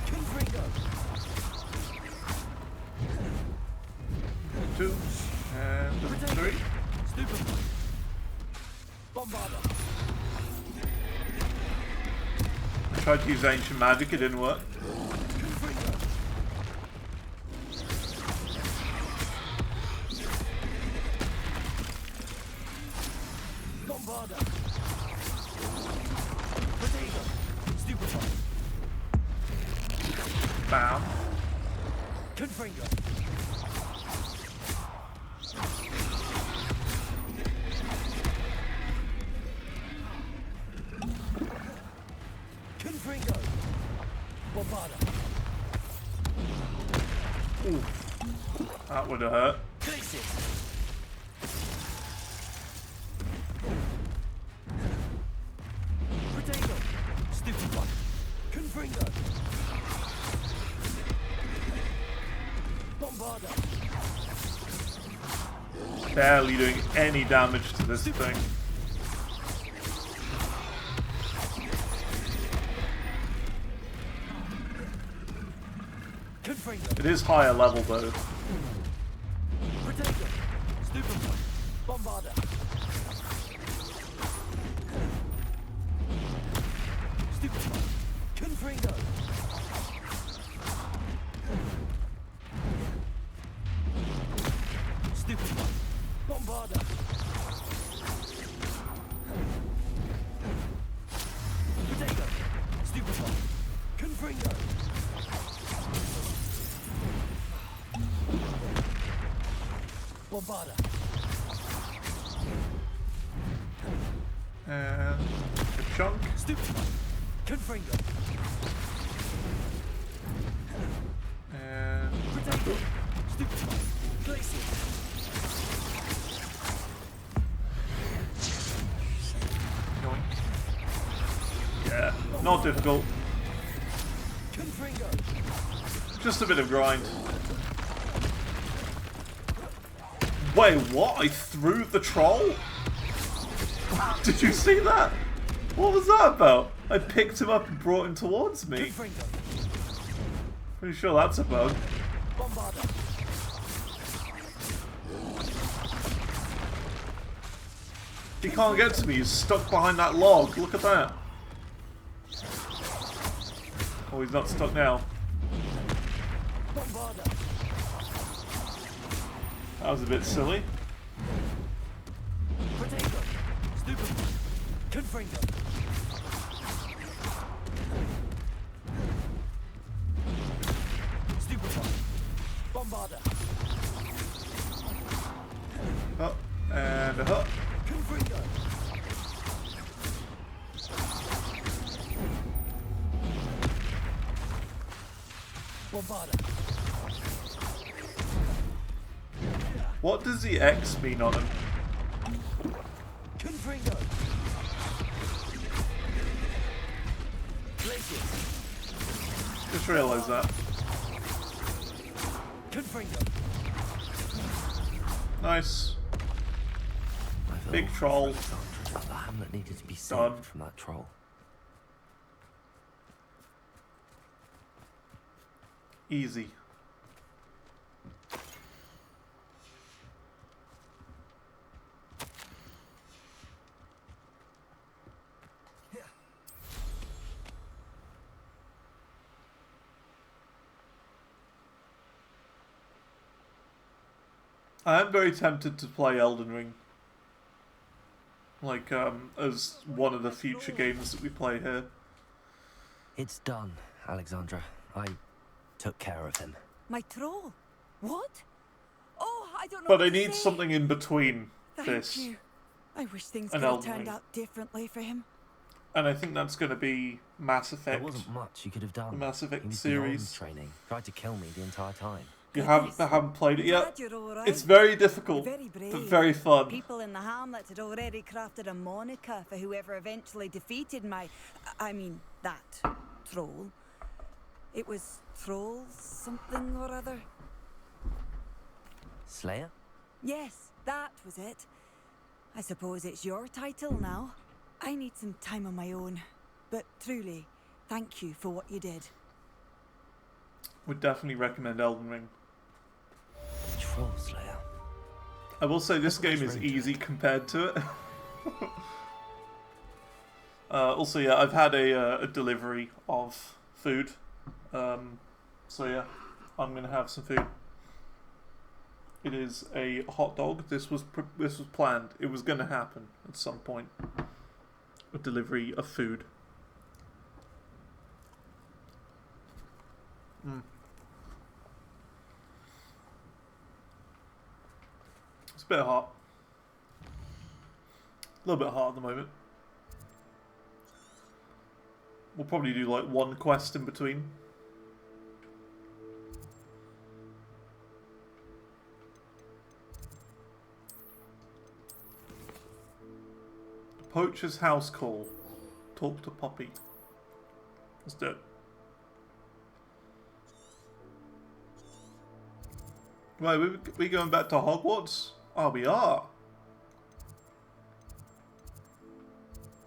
Confringo. 2 and 3. Stupefy. Bombarda. I tried to use ancient magic, it didn't work. Confringo. Bombarda. Potato. Stupefy. Bam. Confringo. Confringo. Bombarda. Ooh. That would have hurt. Glacius. Potato. Stupefy. Confringo. Bombarda. Barely doing any damage to this thing. It is higher level though. Protego. Stupefy. Bombarder. Stupefy. Confringo. Stupefy. Bombarder. Protego. Stupefy. Confringo. Bombarder. And a chunk. Stupefy. Confringo. And Protego. Stupefy. Glacier. yeah, not difficult. Confringo. Just a bit of grind. Wait, what? I threw the troll? Did you see that? What was that about? I picked him up and brought him towards me. Confringo. Pretty sure that's a bug. Bombarder. He can't get to me, he's stuck behind that log. Look at that. Oh, he's not stuck now. Bombarder. That was a bit silly. Protego. Stupefy. Confringo. Stupefy. Bombarder. Oh, and a hook. Confringo. Bombarder. What does the X mean on him? Confringo. Glacier. Just realised that. Confringo. Nice. I felt Big awful troll. for Alexandra, but the hamlet needed to be saved Done. from that troll. Easy. I am very tempted to play Elden Ring. Like, as one of the future games that we play here. It's done, Alexandra. I took care of him. My troll? What? Oh, I don't know. But what I to need say. something in between Thank this. you. I wish things and could have Elden turned Ring. out differently for him. And I think that's going to be Mass There Effect. wasn't much you could have done. The Mass Effect he was series. beyond training. Tried to kill me the entire time. You haven't played it yet? Glad you're all right. It's very difficult, Very brave. but very fun. People in the hamlet had already crafted a moniker for whoever eventually defeated I mean, that troll. It was Troll something or other. Slayer? Yes, that was it. I suppose it's your title now. I need some time on my own. But truly, thank you for what you did. Would definitely recommend Elden Ring. Troll Slayer. I will say this That's a game nice is ring to easy compared to it. Also, yeah, I've had a delivery of food. So yeah, I'm gonna have some food. It is a hot dog. This was planned. It was gonna happen at some point. A delivery of food. It's a bit hot. A little bit hot at the moment. We'll probably do like one quest in between. Poacher's house call. Talk to Poppy. Let's do it. Right, we going back to Hogwarts? Oh, we are.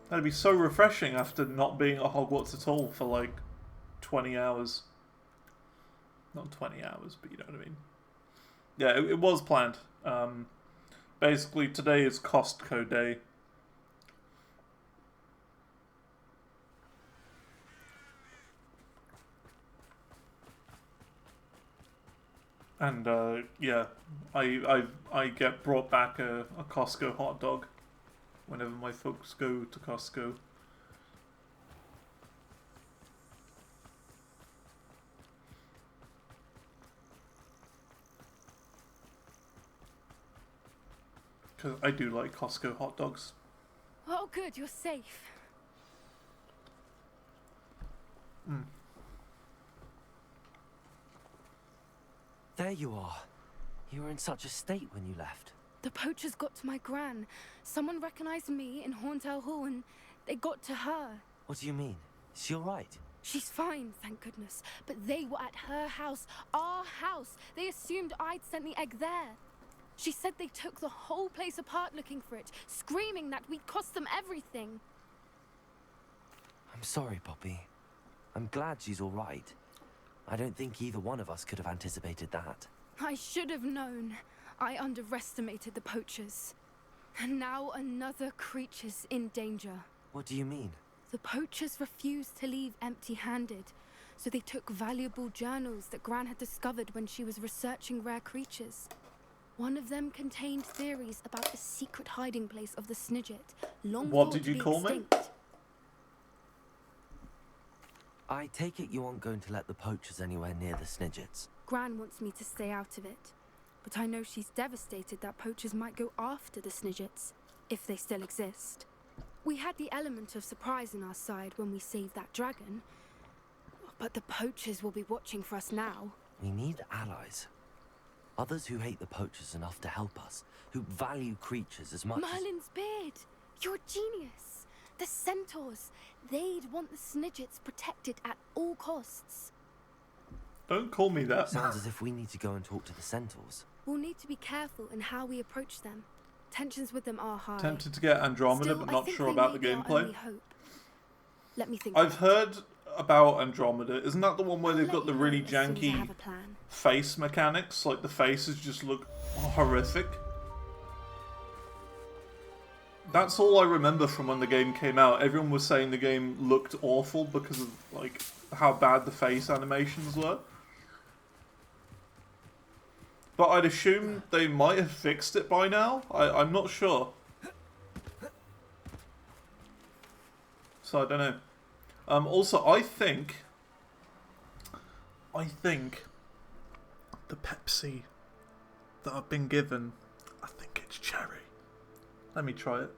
That'd be so refreshing after not being at Hogwarts at all for like 20 hours. not 20 hours, but you know what I mean. Yeah, it was planned. Basically, today is Costco Day. And yeah, I get brought back a Costco hot dog whenever my folks go to Costco. Because I do like Costco hot dogs. Oh, good, you're safe. There you are. You were in such a state when you left. The poachers got to my gran. Someone recognized me in Horntail Hall and they got to her. What do you mean? Is she alright? She's fine, thank goodness. But they were at her house, our house. They assumed I'd sent the egg there. She said they took the whole place apart looking for it, screaming that we'd cost them everything. I'm sorry, Poppy. I'm glad she's alright. I don't think either one of us could have anticipated that. I should have known. I underestimated the poachers. And now another creature's in danger. What do you mean? The poachers refused to leave empty-handed, so they took valuable journals that Gran had discovered when she was researching rare creatures. One of them contained theories about the secret hiding place of the Snidget, long What thought did to you be call me? extinct. I take it you aren't going to let the poachers anywhere near the Snidgets. Gran wants me to stay out of it, but I know she's devastated that poachers might go after the Snidgets, if they still exist. We had the element of surprise on our side when we saved that dragon, but the poachers will be watching for us now. We need allies. Others who hate the poachers enough to help us, who value creatures as much Merlin's beard! You're a genius! The centaurs! They'd want the Snidgets protected at all costs. Don't call me that. Sounds as if we need to go and talk to the centaurs. We'll need to be careful in how we approach them. Tensions with them are high. Tempted to get Andromeda, Still, but I not think sure they about may the be our gameplay. only hope. Let me think. I've heard about Andromeda. Isn't that the one where I'll they've let got the you really know as soon as I janky have a plan. face mechanics? Like the faces just look horrific. That's all I remember from when the game came out. Everyone was saying the game looked awful because of like how bad the face animations were. But I'd assume they might have fixed it by now. I'm not sure. So I don't know. Also, I think the Pepsi that I've been given, I think it's cherry. Let me try it.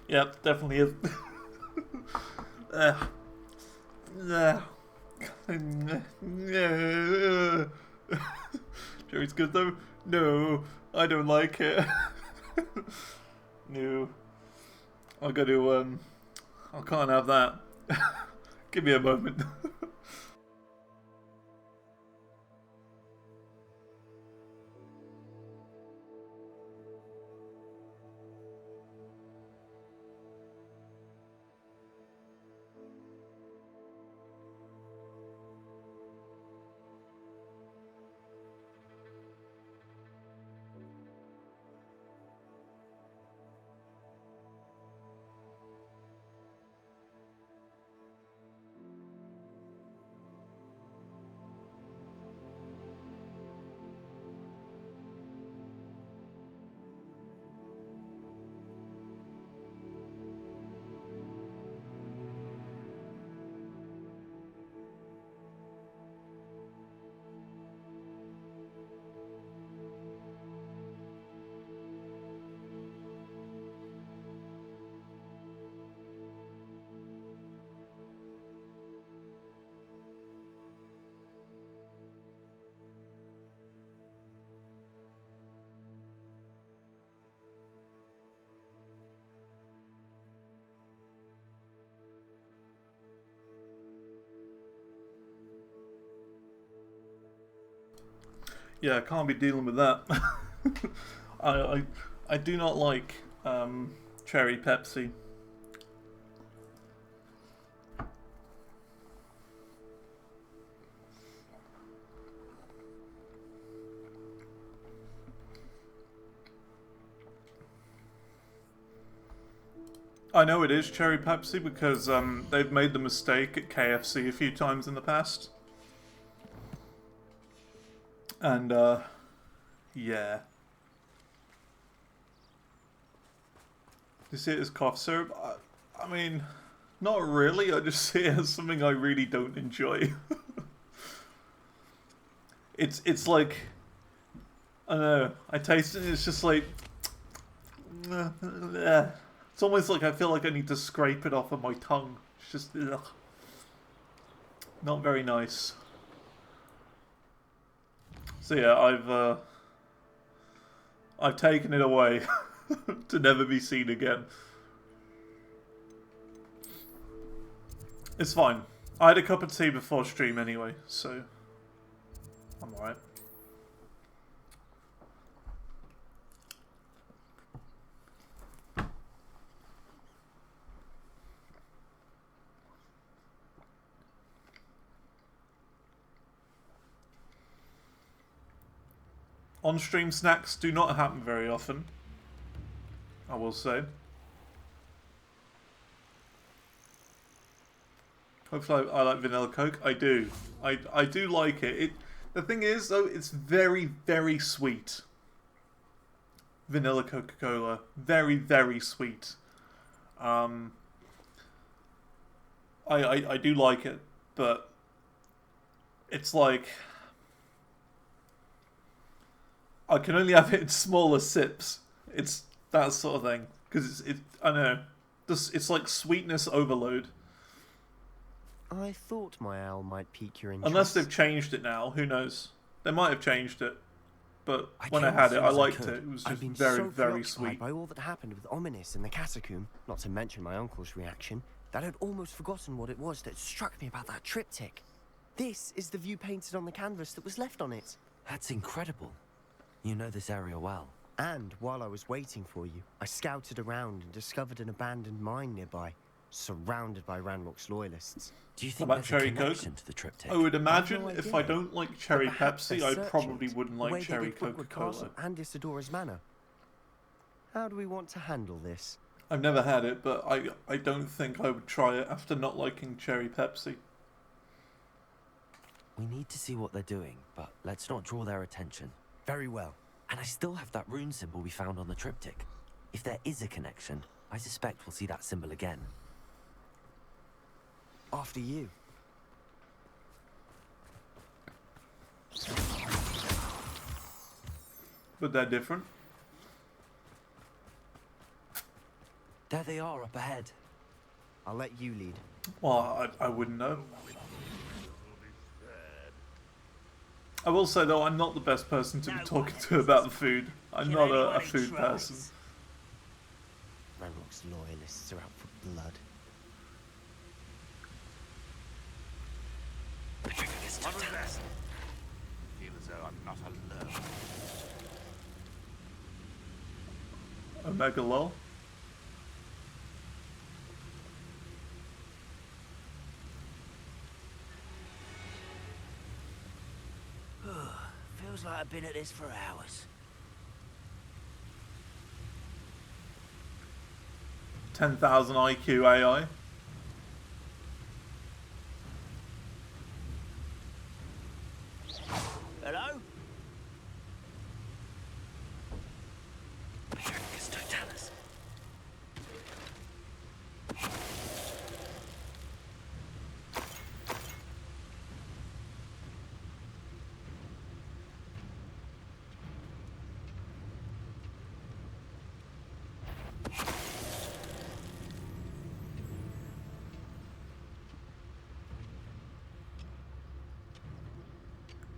Yep, definitely is. Cherry's good though? No, I don't like it. No. I can't have that. Give me a moment. Yeah, I can't be dealing with that. I do not like cherry Pepsi. I know it is Cherry Pepsi because they've made the mistake at KFC a few times in the past. And, yeah. Do you see it as cough syrup? I mean, not really. I just see it as something I really don't enjoy. It's like, I don't know. I taste it and it's just like, it's almost like I feel like I need to scrape it off of my tongue. It's just, ugh. Not very nice. So yeah, I've taken it away to never be seen again. It's fine. I had a cup of tea before stream anyway, so I'm alright. On-stream snacks do not happen very often, I will say. Hopefully I like vanilla Coke. I do. I do like it. The thing is, though, it's very, very sweet. Vanilla Coca-Cola. Very, very sweet. I do like it, but it's like I can only have it in smaller sips. It's that sort of thing because I don't know. It's like sweetness overload. I thought my owl might pique your interest. Unless they've changed it now, who knows? They might have changed it, but when I had it, I liked it. It was just very, very sweet. By all that happened with Ominous in the catacomb, not to mention my uncle's reaction, that I'd almost forgotten what it was that struck me about that triptych. This is the view painted on the canvas that was left on it. That's incredible. You know this area well. And while I was waiting for you, I scouted around and discovered an abandoned mine nearby, surrounded by Ranrock's loyalists. Do you think about there's Cherry a Coke? connection to the triptych? I would imagine no if idea. I don't like Cherry But perhaps Pepsi, they're I searching probably it, wouldn't the way like they Cherry did Brookwood Coca-Cola. Castle and Isidora's Manor. How do we want to handle this? I've never had it, but I don't think I would try it after not liking Cherry Pepsi. We need to see what they're doing, but let's not draw their attention. Very well. And I still have that rune symbol we found on the triptych. If there is a connection, I suspect we'll see that symbol again. After you. But they're different. There they are up ahead. I'll let you lead. Well, I wouldn't know. I will say, though, I'm not the best person to be talking to about the food. I'm not a food person. Ranrock's loyalists are out for blood. What was that? I feel as though I'm not alone. Omega lol. Feels like I've been at this for hours. 10,000 IQ AI. Hello?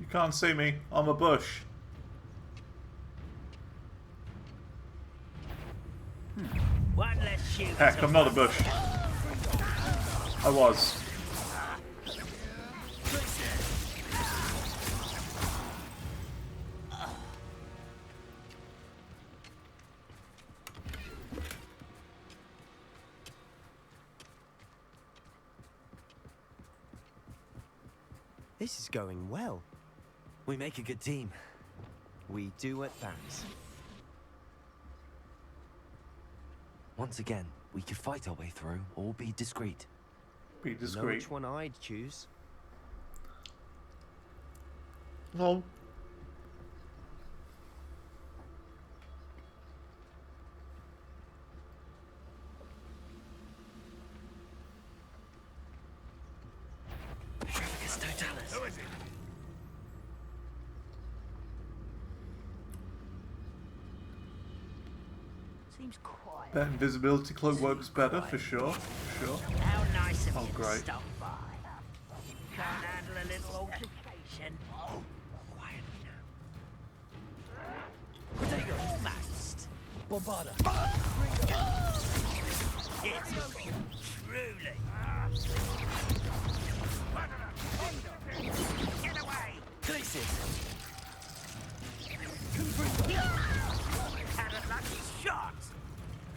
You can't see me. I'm a bush. One less shoot. Heck, I'm not a bush. I was. This is going well. We make a good team. We do at that. Once again, We could fight our way through, or be discreet. Be You know discreet. which one I'd choose. No. Who is it? Seems quiet. That invisibility cloak works better, for sure. For sure. How nice of Oh, you to great. stop by. Can't handle a little altercation. Quietly now. Protego, must. Bombarda. It's truly. Get away! Glacis! Had a lucky shot!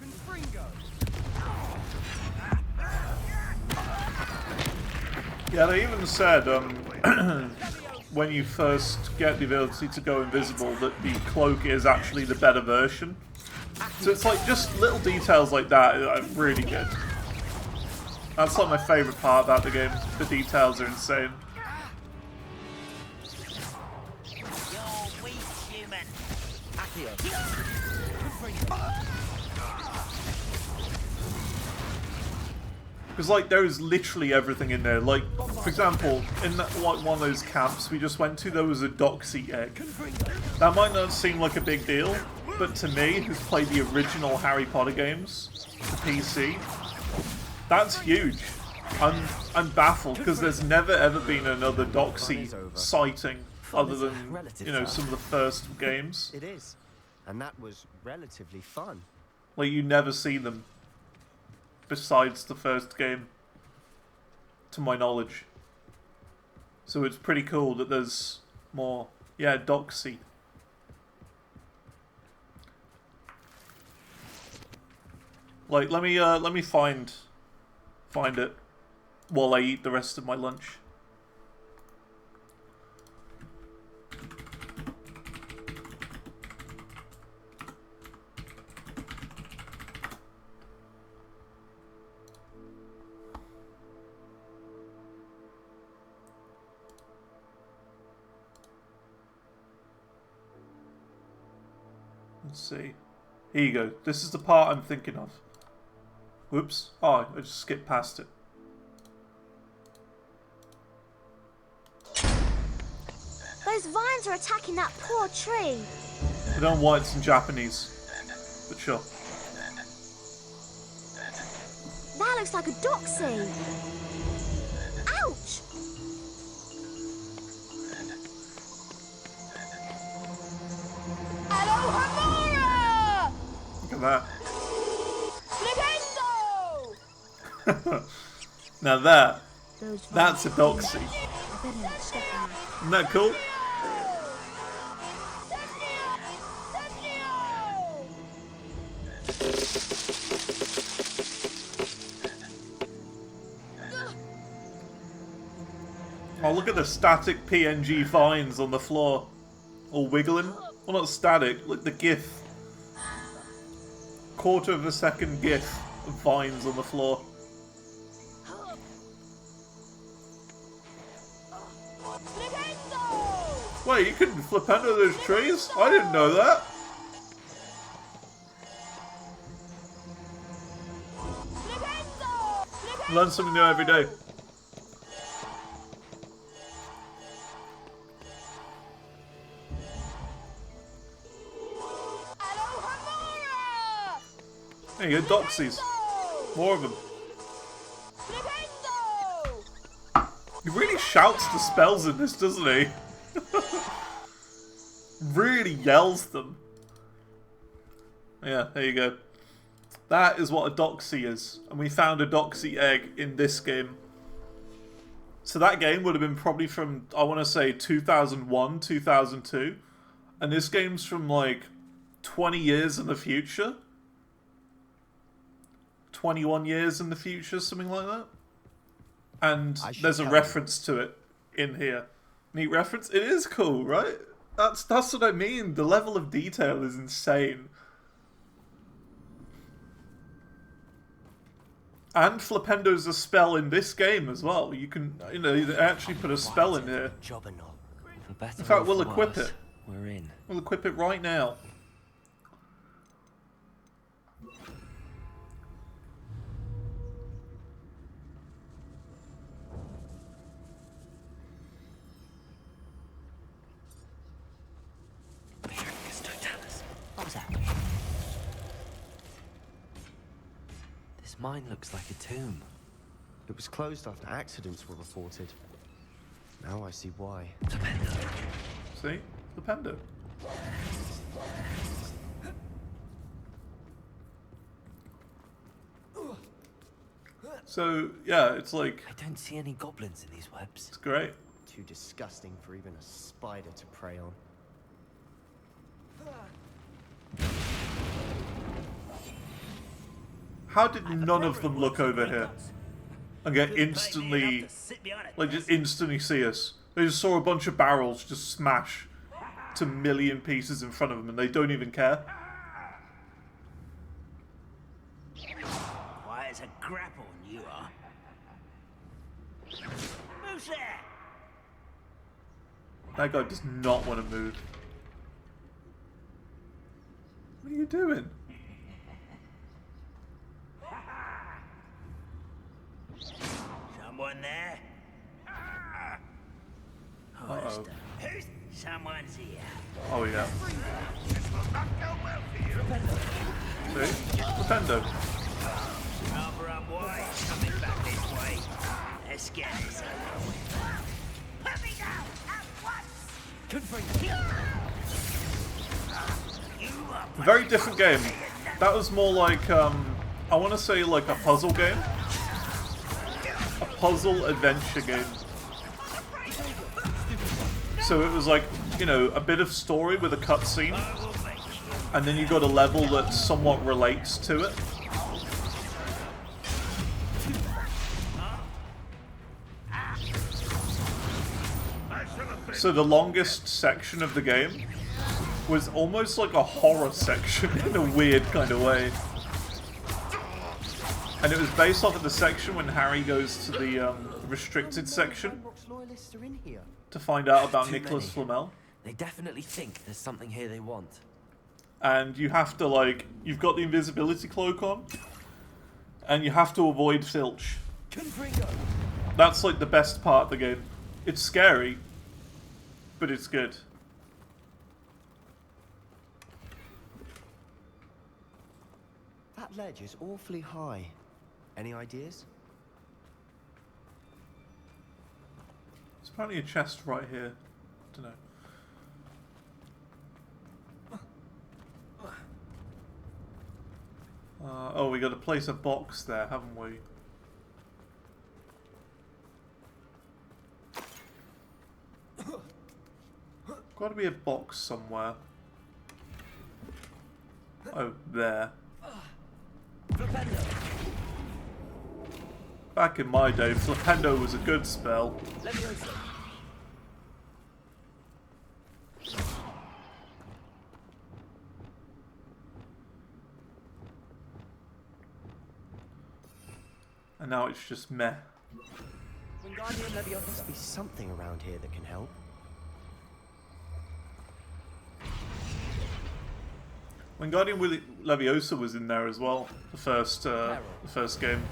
Confringo! Yeah, they even said when you first get the ability to go invisible that the cloak is actually the better version. So it's like just little details like that are really good. That's like my favourite part about the game. The details are insane. You're weak, human. Accio! Because like there is literally everything in there. Like, for example, in that, like one of those camps we just went to, there was a Doxy egg. That might not seem like a big deal, but to me, who's played the original Harry Potter games, the PC, that's huge. I'm baffled because there's never ever been another Doxy sighting other than, you know, some of the first games. It is. And that was relatively fun. Like you never see them besides the first game, to my knowledge. So it's pretty cool that there's more. Yeah, Doxy. Like, let me find it while I eat the rest of my lunch. Let's see. Here you go. This is the part I'm thinking of. Whoops. Oh, I just skipped past it. Those vines are attacking that poor tree. I don't know why it's in Japanese, but sure. That looks like a doxy. Ouch! Look at that. Now that's a Doxy. Isn't that cool? Oh, look at the static PNG vines on the floor. All wiggling. Well, not static, like the GIF. Quarter of a second GIF of vines on the floor. Wait, you couldn't flip under those trees? I didn't know that. Learn something new every day. There you go, Doxies. More of them. He really shouts the spells in this, doesn't he? Really yells them. Yeah, there you go. That is what a Doxy is. And we found a Doxy egg in this game. So that game would have been probably from, I want to say, 2001, 2002. And this game's from like 20 years in the future. 21 years in the future, something like that. And there's a reference to it in here. Neat reference. It is cool, right? That's what I mean. The level of detail is insane. And Flipendo's a spell in this game as well. You can, you know, they actually put a spell in here. For better In fact, or we'll for equip worse, it. We're in. We'll equip it right now. What was that? This mine looks like a tomb. It was closed after accidents were reported. Now I see why. See? Flipendo. So, yeah, it's like... I don't see any goblins in these webs. It's great. Too disgusting for even a spider to prey on. How did none of them look over here and get instantly, like, just instantly see us? They just saw a bunch of barrels just smash to a million pieces in front of them and they don't even care. Quiet as a grapple, you are. Who's there? That guy does not want to move. What are you doing? Someone there? Uh-oh. Who's someone's here? Oh, yeah. See? Flipendo. Rather up wide, coming back this way. Let's get this over with. Put me down at once! Very different game. That was more like, I want to say like a puzzle game. A puzzle adventure game. So it was like, you know, a bit of story with a cutscene. And then you got a level that somewhat relates to it. So the longest section of the game was almost like a horror section in a weird kind of way. And it was based off of the section when Harry goes to the restricted section to find out about Nicholas Flamel. They definitely think there's something here they want. And you have to, like, you've got the invisibility cloak on, and you have to avoid Filch. That's like the best part of the game. It's scary, but it's good. That ledge is awfully high. Any ideas? There's apparently a chest right here. Don't know. Oh, we got to place a box there, haven't we? Got to be a box somewhere. Oh, there. Back in my day, Flipendo was a good spell. And now it's just meh. There must be something around here that can help. Wingardium Leviosa was in there as well. The first game.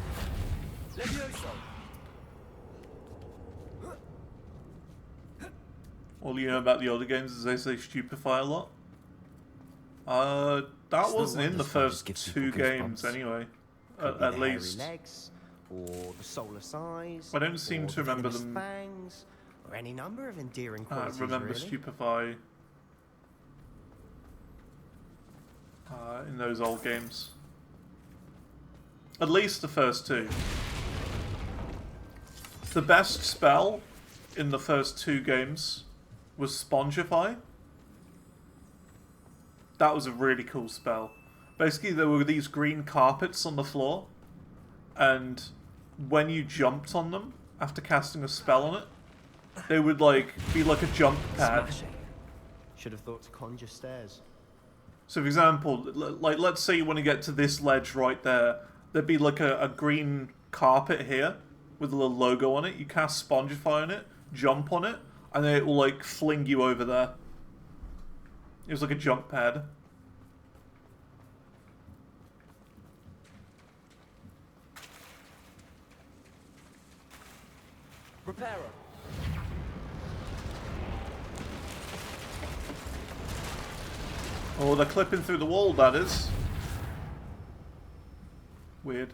All you know about the other games is they say stupefy a lot. That wasn't in the first two games anyway. At least. Legs, or the solar size. I don't seem to remember venomous them. Fangs, or any number of endearing I qualities. remember really. stupefy in those old games. At least the first two. The best spell in the first two games was Spongify. That was a really cool spell. Basically, there were these green carpets on the floor, and when you jumped on them after casting a spell on it, they would like be like a jump pad. Should have thought to conjure stairs. So, for example, like let's say you want to get to this ledge right there, there'd be like a green carpet here with a little logo on it. You cast Spongify on it, jump on it, and then it will like fling you over there. It was like a jump pad. Repairer. Oh, they're clipping through the wall, that is. Weird.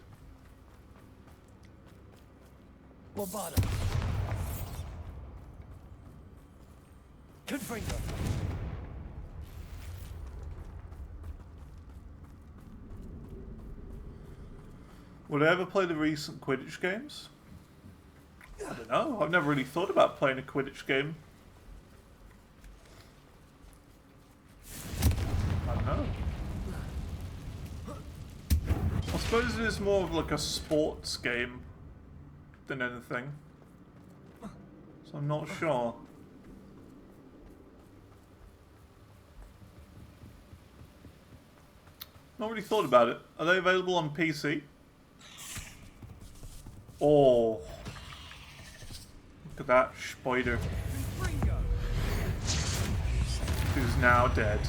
Bombarda. Confringo. Would I ever play the recent Quidditch games? I don't know. I've never really thought about playing a Quidditch game. I don't know. I suppose it is more of like a sports game than anything. So I'm not sure. Not really thought about it. Are they available on PC? Oh. Look at that spider. Who's now dead.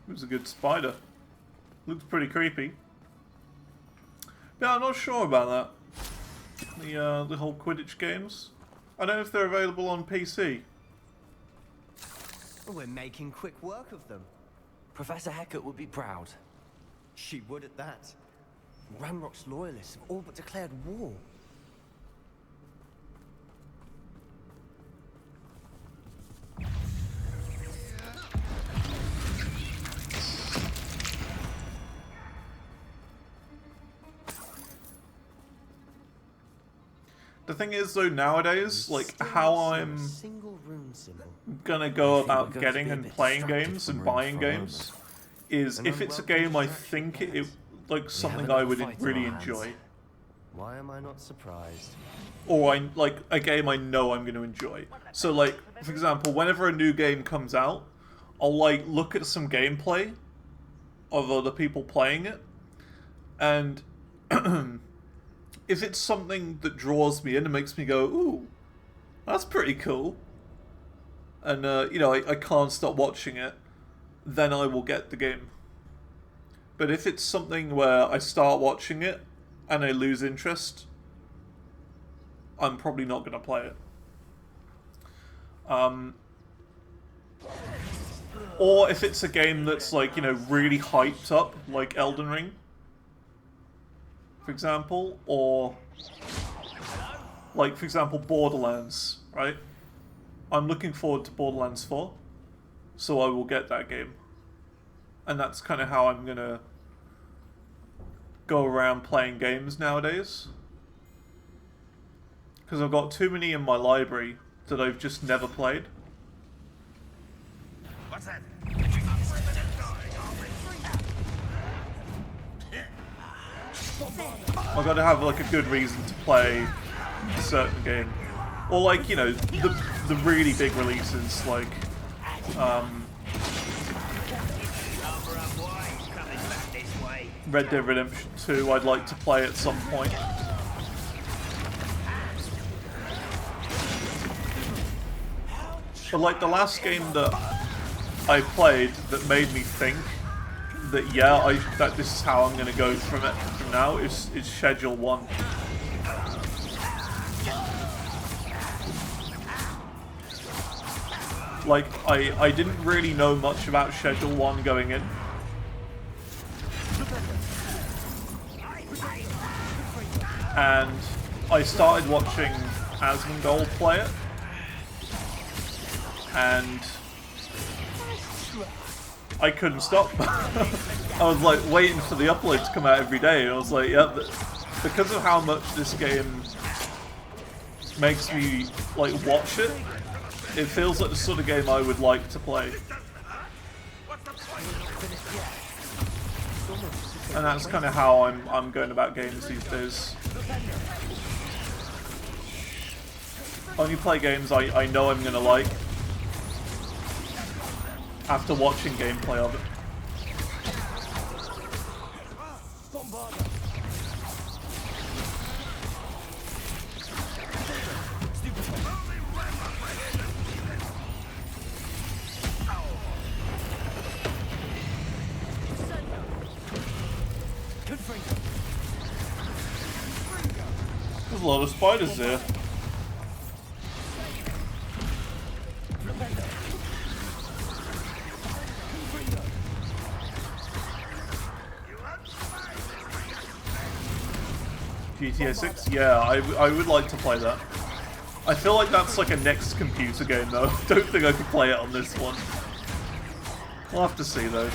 It was a good spider. Looks pretty creepy. Yeah, I'm not sure about that. The whole Quidditch games. I don't know if they're available on PC. We're making quick work of them. Professor Hecat would be proud. She would at that. Ranrock's loyalists have all but declared war. The thing is, though, nowadays, like, how I'm single rune symbol. gonna go about getting and playing games and buying games is if it's a game I think it like something I would really enjoy. Why am I not surprised? Or like a game I know I'm gonna enjoy. So like, for example, whenever a new game comes out, I'll like look at some gameplay of other people playing it, and if it's something that draws me in and makes me go, ooh, that's pretty cool, and you know, I can't stop watching it, then I will get the game. But if it's something where I start watching it and I lose interest, I'm probably not going to play it. Or if it's a game that's like, you know, really hyped up, like Elden Ring, for example, or like, for example, Borderlands, right? I'm looking forward to Borderlands 4, so I will get that game. And that's kind of how I'm going to go around playing games nowadays. Because I've got too many in my library that I've just never played. What's that? I've got to have like a good reason to play a certain game. Or like, you know, the really big releases like Red Dead Redemption 2 I'd like to play at some point. But like the last game that I played that made me think that yeah, that this is how I'm gonna go from now is Schedule 1. Like I didn't really know much about Schedule 1 going in. And I started watching Asmongold play it. And I couldn't stop. I was like waiting for the upload to come out every day, and I was like, yeah, because of how much this game makes me like watch it, it feels like the sort of game I would like to play. And that's kind of how I'm going about games these days. only play games I know I'm gonna like after watching gameplay of it. There's a lot of spiders there. GTA 6? Yeah, I would like to play that. I feel like that's like a next computer game though. I don't think I could play it on this one. We'll have to see though.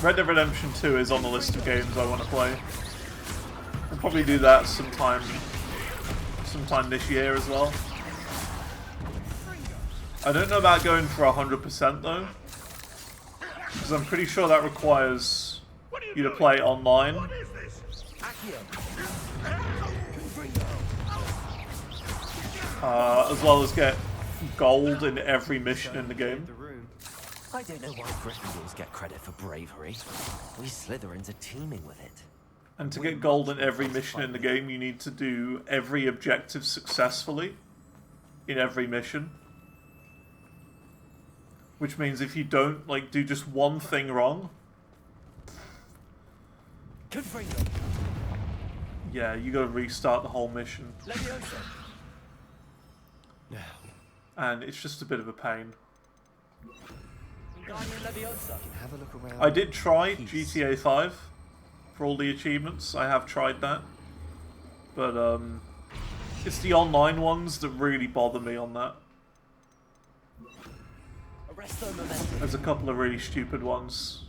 Red Dead Redemption 2 is on the list of games I want to play. I'll probably do that sometime this year as well. I don't know about going for 100% though, because I'm pretty sure that requires you to play online. As well as get gold in every mission in the game. I don't know why Gryffindors get credit for bravery. We Slytherins are teeming with it. And to get gold in every mission in the game, you need to do every objective successfully in every mission. Which means if you don't, like, do just one thing wrong, yeah, you gotta restart the whole mission. And it's just a bit of a pain. I did try GTA 5 for all the achievements. I have tried that. But, it's the online ones that really bother me on that. There's a couple of really stupid ones.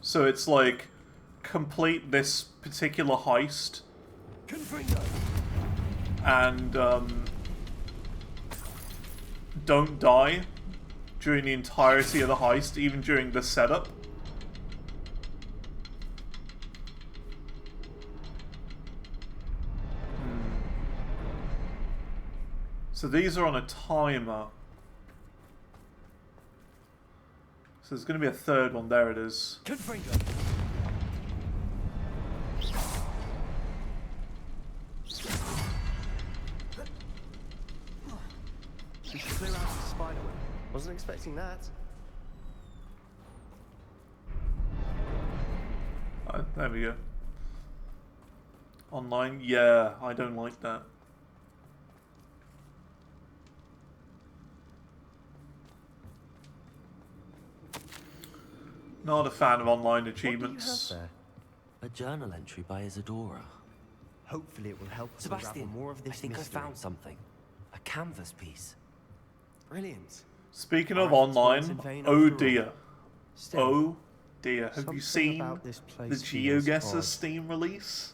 So it's like, complete this particular heist. And, don't die during the entirety of the heist, even during the setup. So these are on a timer. So there's going to be a third one. There it is. We should clear out the spider web. Wasn't expecting that. There we go. Online? Yeah, I don't like that. Not a fan of online achievements. What do you have there? A journal entry by Isadora. Hopefully it will help us Sebastian, unravel more of this I think mystery. I found something. A canvas piece. Brilliant. Speaking of online, oh dear. Oh dear. Have you seen the GeoGuessr Steam release?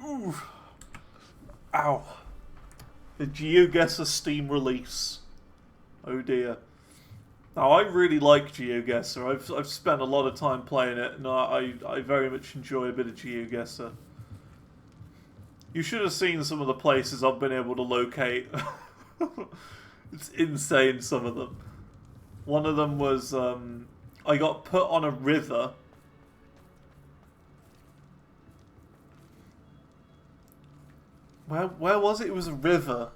Ooh. Ow. The GeoGuessr Steam release. Oh dear. Now, I really like GeoGuessr. I've spent a lot of time playing it, and I very much enjoy a bit of GeoGuessr. You should have seen some of the places I've been able to locate. It's insane, some of them. One of them was, I got put on a river. Where was it? It was a river.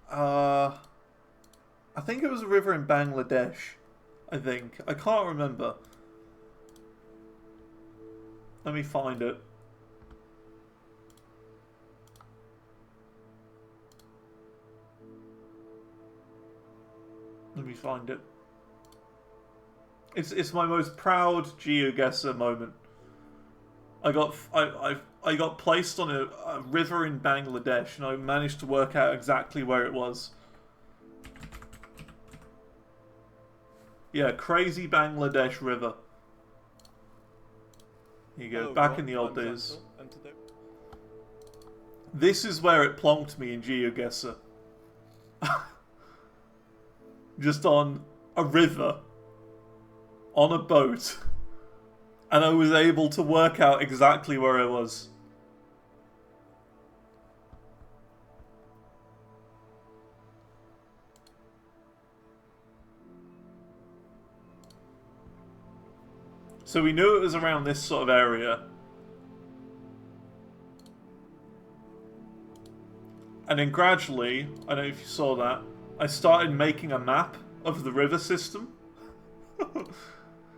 I think it was a river in Bangladesh. I think. I can't remember. Let me find it. Let me find it. It's my most proud GeoGuessr moment. I got placed on a river in Bangladesh, and I managed to work out exactly where it was. Yeah, crazy Bangladesh river. Here you go, back in the old days. This is where it plonked me in GeoGuessr. just on a river, on a boat, and I was able to work out exactly where I was. So we knew it was around this sort of area. And then gradually, I don't know if you saw that, I started making a map of the river system.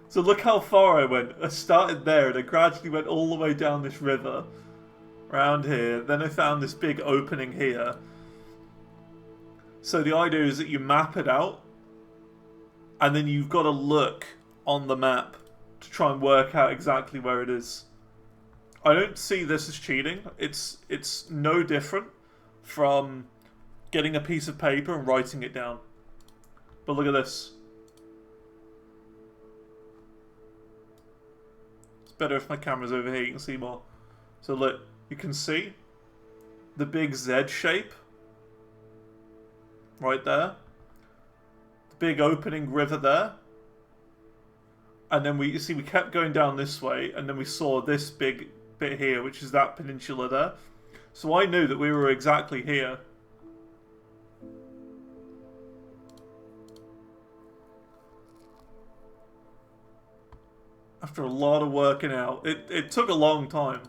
So look how far I went. I started there and I gradually went all the way down this river. Around here. Then I found this big opening here. So the idea is that you map it out. And then you've got to look on the map to try and work out exactly where it is. I don't see this as cheating. It's no different from getting a piece of paper and writing it down. But look at this. It's better if my camera's over here, you can see more. So look, you can see the big Z shape right there. The big opening river there. And then we kept going down this way, and then we saw this big bit here, which is that peninsula there. So I knew that we were exactly here. After a lot of working out. It took a long time.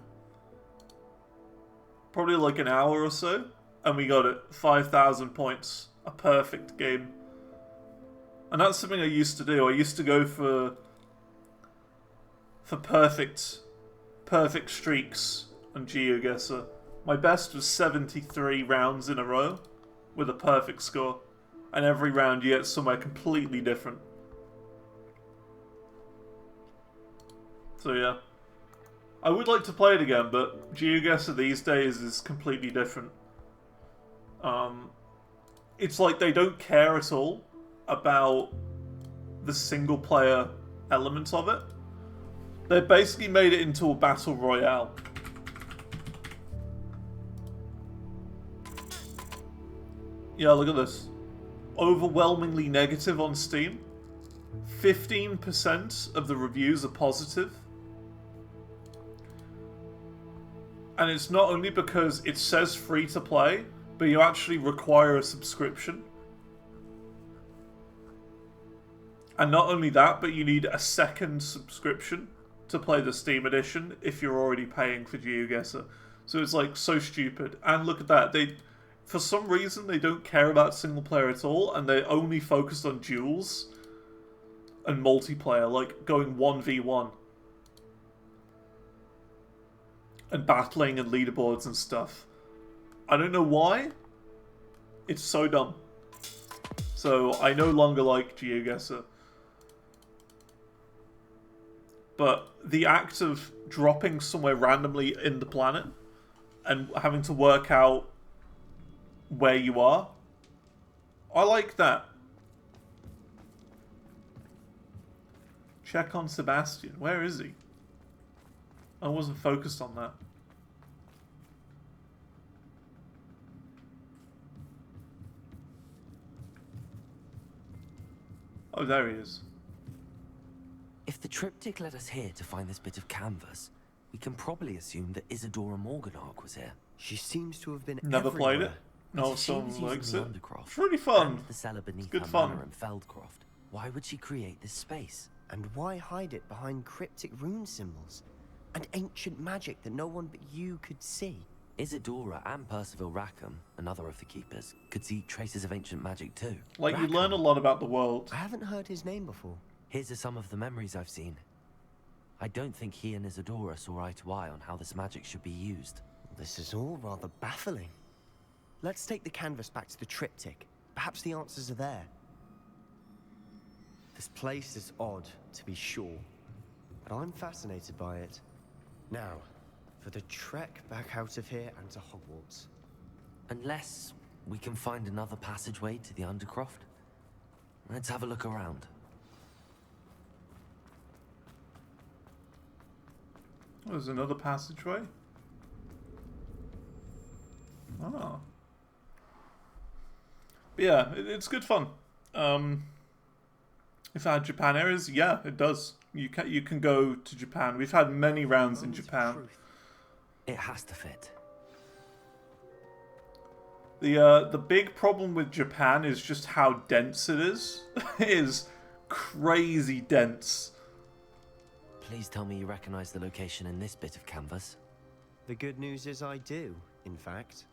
Probably like an hour or so. And we got it. 5,000 points. A perfect game. And that's something I used to do. I used to go for perfect streaks on GeoGuessr. My best was 73 rounds in a row with a perfect score. And every round you get somewhere completely different. So yeah. I would like to play it again, but GeoGuessr these days is completely different. It's like they don't care at all about the single player elements of it. They basically made it into a battle royale. Yeah, look at this. Overwhelmingly negative on Steam. 15% of the reviews are positive. And it's not only because it says free to play, but you actually require a subscription. And not only that, but you need a second subscription to play the Steam edition if you're already paying for GeoGuessr. So it's like so stupid. And look at that, for some reason they don't care about single player at all, and they're only focused on duels and multiplayer, like going 1v1 and battling and leaderboards and stuff. I don't know why. It's so dumb. So I no longer like GeoGuessr. But the act of dropping somewhere randomly in the planet and having to work out where you are, I like that. Check on Sebastian. Where is he? I wasn't focused on that. Oh, there he is. If the triptych led us here to find this bit of canvas, we can probably assume that Isadora Morganach was here. She seems to have been Never played it. No, someone likes it. It's really fun. The cellar beneath good her fun. manor in Feldcroft. Why would she create this space? And why hide it behind cryptic rune symbols? And ancient magic that no one but you could see? Isadora and Percival Rackham, another of the keepers, could see traces of ancient magic too. Like, you learn a lot about the world. I haven't heard his name before. Here's some of the memories I've seen. I don't think he and Isadora saw eye to eye on how this magic should be used. This is all rather baffling. Let's take the canvas back to the triptych. Perhaps the answers are there. This place is odd, to be sure, but I'm fascinated by it. Now, for the trek back out of here and to Hogwarts. Unless we can find another passageway to the Undercroft. Let's have a look around. Oh, there's another passageway? Oh. But yeah, it's good fun. If it had Japan areas, yeah, it does. You can go to Japan. We've had many rounds in Japan. It has to fit. The big problem with Japan is just how dense it is. It is crazy dense. Please tell me you recognize the location in this bit of canvas. The good news is I do, in fact.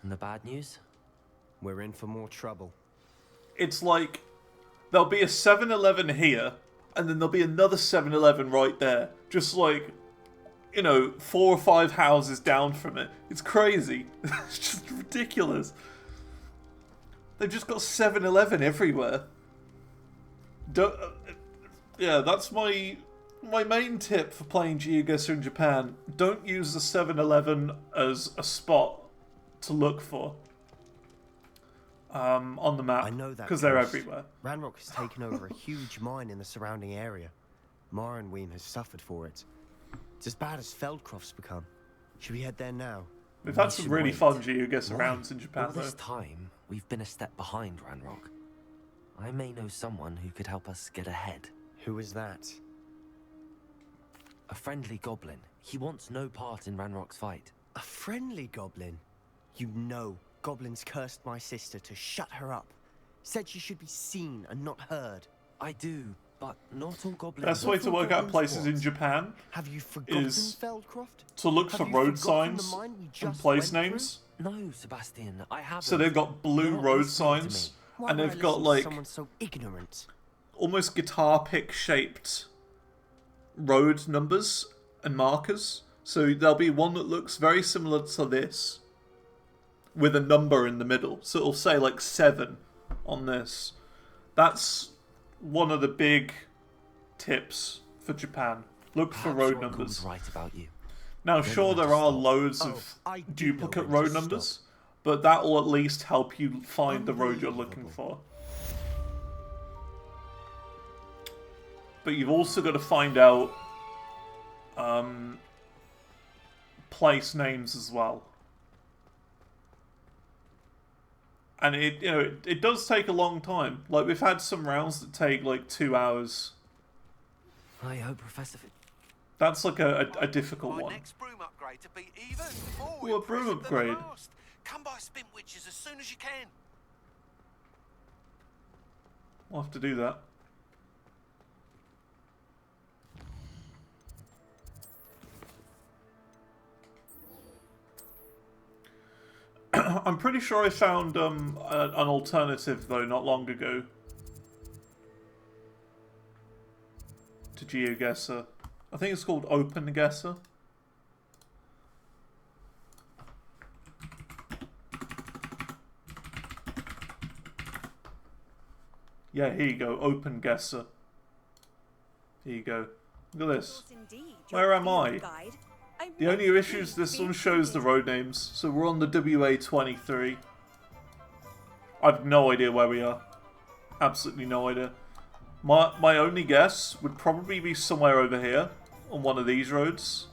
And the bad news? We're in for more trouble. It's like there'll be a 7-Eleven here, and then there'll be another 7-Eleven right there. Just like, you know, 4 or 5 houses down from it. It's crazy. It's just ridiculous. They've just got 7-Eleven everywhere. Yeah, that's my main tip for playing GeoGuessr in Japan. Don't use the 7-Eleven as a spot to look for on the map. I know that because they're coast. everywhere. Ranrock has taken over a huge mine in the surrounding area. Marenweem has suffered for it. It's as bad as Feldcroft's become. Should we head there now? We've had some really fun GeoGuessr rounds in Japan, All this time, we've been a step behind Ranrock. I may know someone who could help us get ahead. Who is that? A friendly goblin. He wants no part in Ranrock's fight. A friendly goblin? You know, goblins cursed my sister to shut her up. Said she should be seen and not heard. I do, but not all goblins... Best way to work out places in Japan Have you forgotten is Feldcroft? to look for road signs and place names. No, Sebastian, I haven't. So they've got blue road signs, and they've got like someone so ignorant? almost guitar pick shaped road numbers and markers. So there'll be one that looks very similar to this with a number in the middle. So it'll say like 7 on this. That's one of the big tips for Japan. Look for road numbers. Right about you. Now, sure, there are loads of duplicate road numbers, but that will at least help you find the road you're looking for. But you've also got to find out place names as well. And it does take a long time. Like, we've had some rounds that take like 2 hours. I hope Professor... That's like a difficult one. Next broom upgrade to be even more Ooh, a broom impressive than the upgrade. last. Come by Spin Witches as soon as you can. We'll have to do that. I'm pretty sure I found an alternative, though, not long ago to GeoGuessr. I think it's called OpenGuessr. Yeah, here you go, OpenGuessr. Here you go. Look at this. Where am I? The only issue is this one shows the road names, so we're on the WA23. I've no idea where we are. Absolutely no idea. My only guess would probably be somewhere over here, on one of these roads.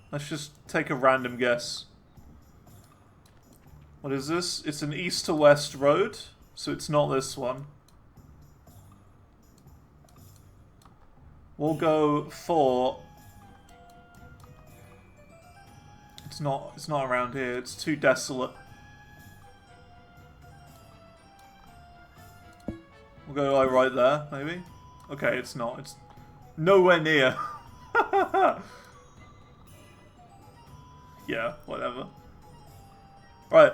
Let's just take a random guess. What is this? It's an east to west road, so it's not this one. We'll go for... It's not around here, it's too desolate. We'll go like right there, maybe? Okay, it's not. It's nowhere near. Yeah, whatever. Right.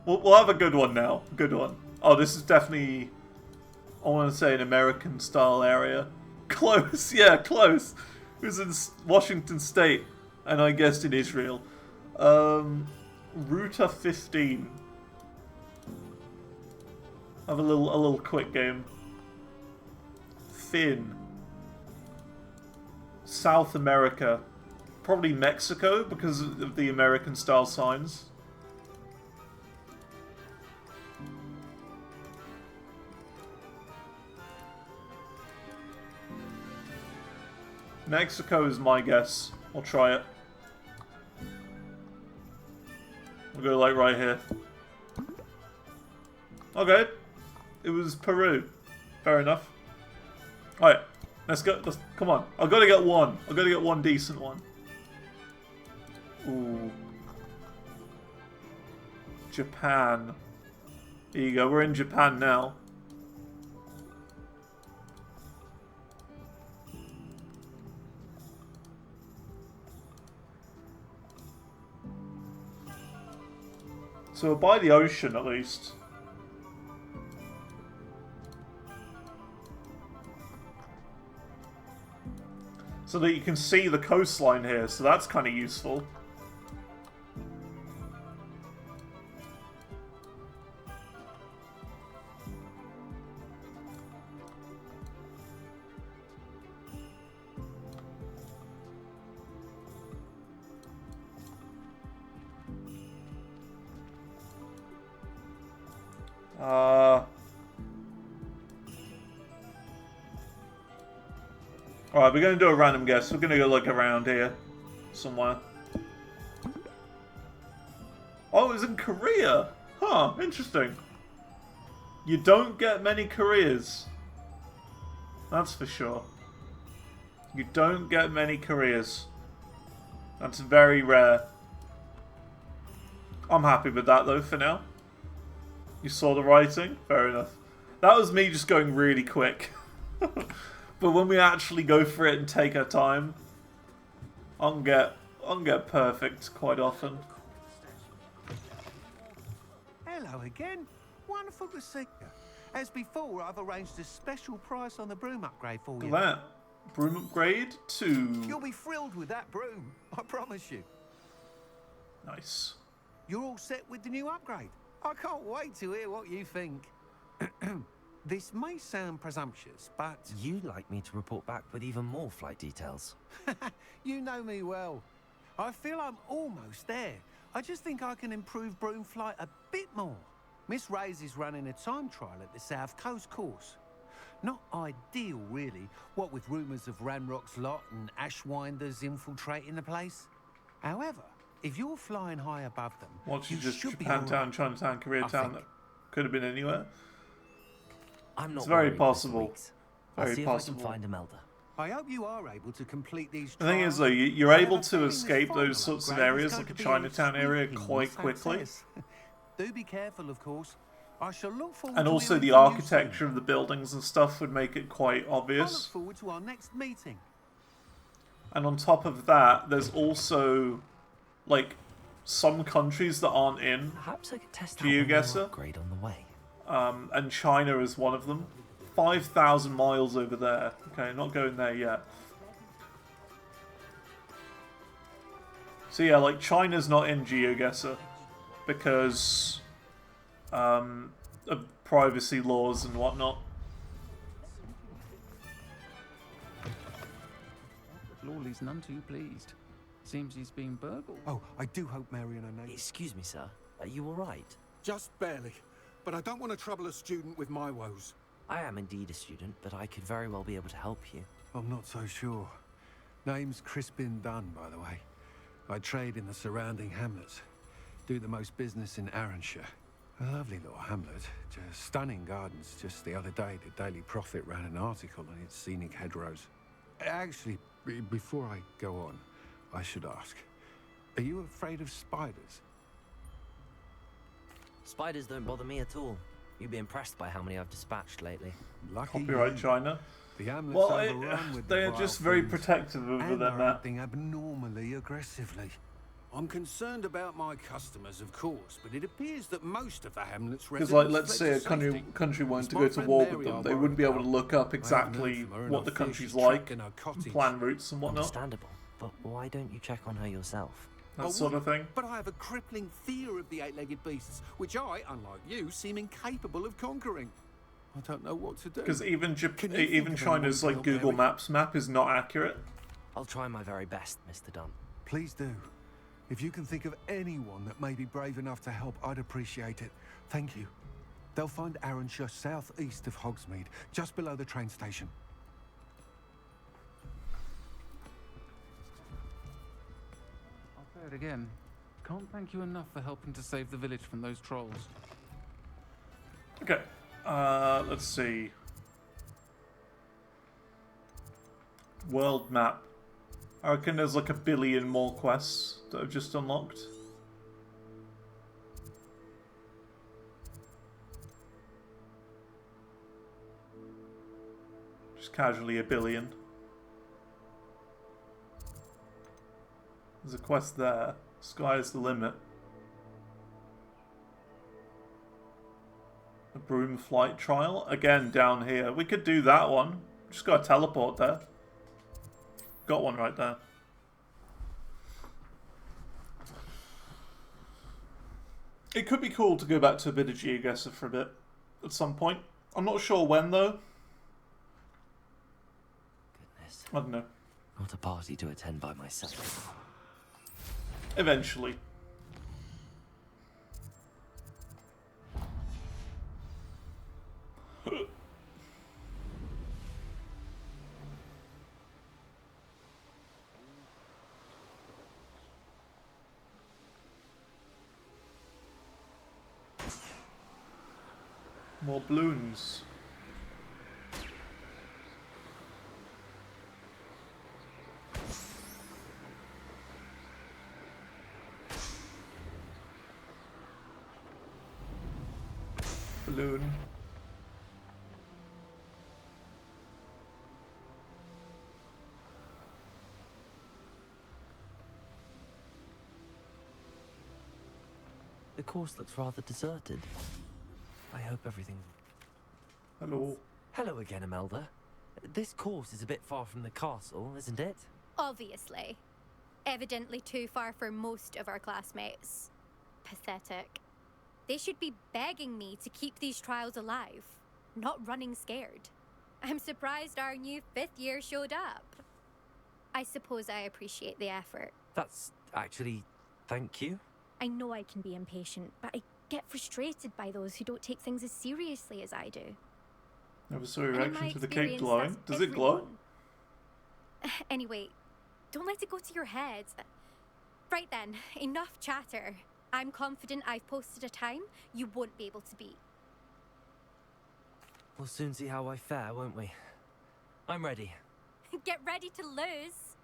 We'll have a good one now. Good one. Oh, this is definitely... I want to say an American style area. Close, yeah, close. It was in Washington State. And I guessed in Israel. Ruta 15. Have a little quick game. Finn. South America. Probably Mexico because of the American style signs. Mexico is my guess. I'll try it. We'll go like right here. Okay. It was Peru. Fair enough. Alright. Let's go. Come on. I've got to get one. I've got to get one decent one. Ooh. Japan. Here you go. We're in Japan now. So we're by the ocean, at least. So that you can see the coastline here, so that's kind of useful. Alright, we're going to do a random guess. We're going to go look around here. Somewhere. Oh, it was in Korea! Huh, interesting. You don't get many Koreas. That's for sure. You don't get many Koreas. That's very rare. I'm happy with that though for now. You saw the writing? Fair enough. That was me just going really quick. But when we actually go for it and take our time, I can get perfect quite often. Hello again. Wonderful to see you. As before, I've arranged a special price on the broom upgrade for you. Look at that. Broom upgrade to... You'll be thrilled with that broom, I promise you. Nice. You're all set with the new upgrade. I can't wait to hear what you think. This may sound presumptuous, but... You'd like me to report back with even more flight details. You know me well. I feel I'm almost there. I just think I can improve broom flight a bit more. Miss Ray's is running a time trial at the South Coast course. Not ideal, really, what with rumours of Ranrock's lot and Ashwinders infiltrating the place. However, if you're flying high above them, What's you just should be Japantown, right. Chinatown, Koreatown? That could have been anywhere. I'm not It's very worried, Mr. possible. Weeks. I'll Very see possible. if I can find Imelda. I hope you are able to complete these The thing is, though, trials. you're I have able a to feeling this escape final those sorts of upgrade is areas, going like a to be Chinatown area, sweeping quite quickly. success. Do be careful, of course. I shall look forward And to also hearing the from you architecture soon. of the buildings and stuff would make it quite I look obvious. forward to our next meeting. And on top of that, there's also, like, some countries that aren't in Perhaps I could test out my new GeoGuessr. upgrade on the way. And China is one of them. 5,000 miles over there. Okay, not going there yet. So yeah, like, China's not in GeoGuessr because of privacy laws and whatnot. Lawley's none too pleased. Seems he's been burgled. Oh, I do hope Mary and her neighbour... Excuse me, sir. Are you alright? Just barely. But I don't want to trouble a student with my woes. I am indeed a student, but I could very well be able to help you. I'm not so sure. Name's Crispin Dunn, by the way. I trade in the surrounding hamlets. Do the most business in Arranshire. A lovely little hamlet. Just stunning gardens. Just the other day, the Daily Prophet ran an article on its scenic hedgerows. Actually, before I go on, I should ask. Are you afraid of spiders? Spiders don't bother me at all. You'd be impressed by how many I've dispatched lately. Lucky Copyright you. China. The hamlet's Well, overrun with they the are vile just very things, protective over and them, are Matt. acting abnormally aggressively. I'm concerned about my customers, of course, but it appears that most of the hamlet's Because, residents like, let's fled say a to safety. country wanted It's to my go to friend war Mary with them, I'm they worried wouldn't be able to about. look up I haven't exactly heard from her in what a the fear country's she's like, trapped in her cottage. and plan routes and whatnot. Understandable, but why don't you check on her yourself? That sort of thing. But I have a crippling fear of the eight-legged beasts, which I, unlike you, seem incapable of conquering. I don't know what to do. Because even Can you think even of China's anyone like to help Google Mary? Maps map is not accurate. I'll try my very best, Mr. Dunn. Please do. If you can think of anyone that may be brave enough to help, I'd appreciate it. Thank you. They'll find Arranshire southeast of Hogsmeade, just below the train station. I'll say it again. Can't thank you enough for helping to save the village from those trolls. Okay. Let's see. World map. I reckon there's like 1 billion more quests that I've just unlocked. Just casually 1 billion. There's a quest there. Sky's the limit. A broom flight trial? Again, down here. We could do that one. Just gotta teleport there. Got one right there. It could be cool to go back to a bit of GeoGuessr for a bit. At some point. I'm not sure when, though. Goodness. I don't know. Not a party to attend by myself. Eventually. More balloons. Balloon. The course looks rather deserted. I hope everything... Hello. Hello again, Imelda. This course is a bit far from the castle, isn't it? Obviously. Evidently too far for most of our classmates. Pathetic. They should be begging me to keep these trials alive, not running scared. I'm surprised our new 5th year showed up. I suppose I appreciate the effort. That's actually... thank you. I know I can be impatient, but I get frustrated by those who don't take things as seriously as I do. Never saw a reaction to the cake experience, glowing. that's Does it glow? everyone. Anyway, don't let it go to your head. Right then, enough chatter. I'm confident I've posted a time you won't be able to beat. We'll soon see how I fare, won't we? I'm ready. Get ready to lose.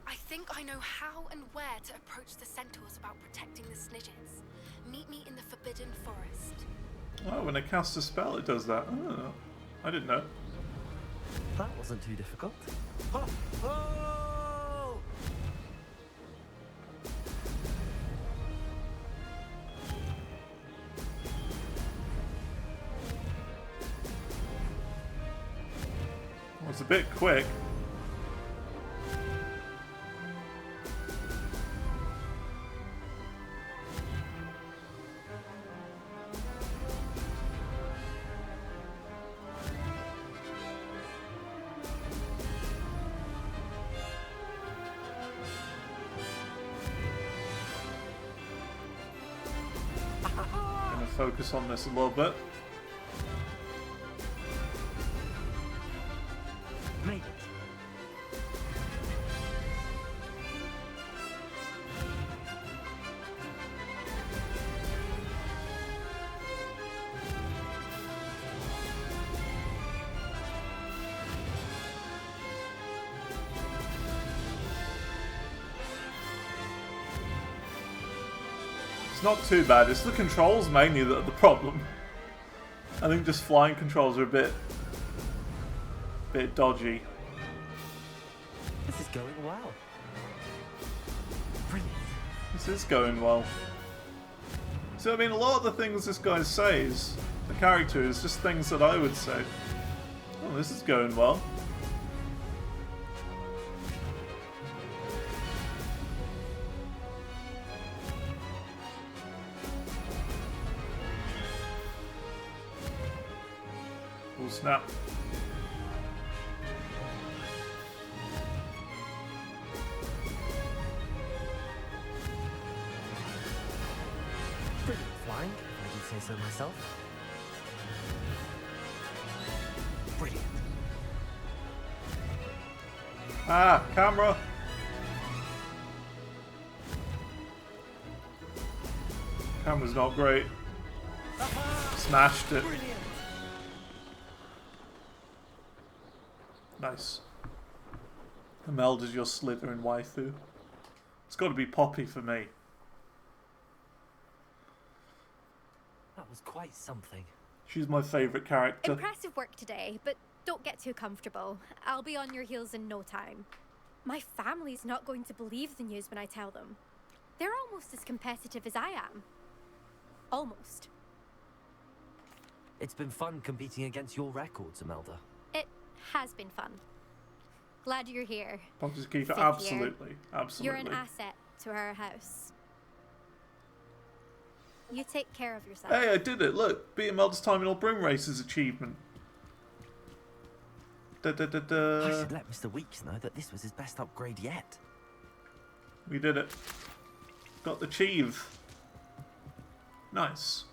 I think I know how and where to approach the centaurs about protecting the Snidgets. Meet me in the Forbidden Forest. Oh, when it casts a spell, it does that. Oh, I didn't know. That wasn't too difficult. Well, it's a bit quick. Focus on this a little bit. Made it. It's not too bad. It's the controls mainly that are the problem. I think just flying controls are a bit dodgy. This is going well. Brilliant. This is going well. So I mean, a lot of the things this guy says, the character, is just things that I would say. Oh, this is going well. Oh snap. Brilliant flying, if I do say so myself. Brilliant. Ah, camera. Camera's not great. Smashed it. Nice. Imelda's your Slytherin waifu. It's got to be Poppy for me. That was quite something. She's my favourite character. Impressive work today, but don't get too comfortable. I'll be on your heels in no time. My family's not going to believe the news when I tell them. They're almost as competitive as I am. Almost. It's been fun competing against your records, Imelda. It has been fun. Glad you're here. Poppy's keeper, Fifth year. absolutely. Absolutely. You're an asset to our house. You take care of yourself. Hey, I did it. Look, beat Imelda's time in all broom races achievement. I should let Mr. Weeks know that this was his best upgrade yet. We did it. Got the achieve. Nice.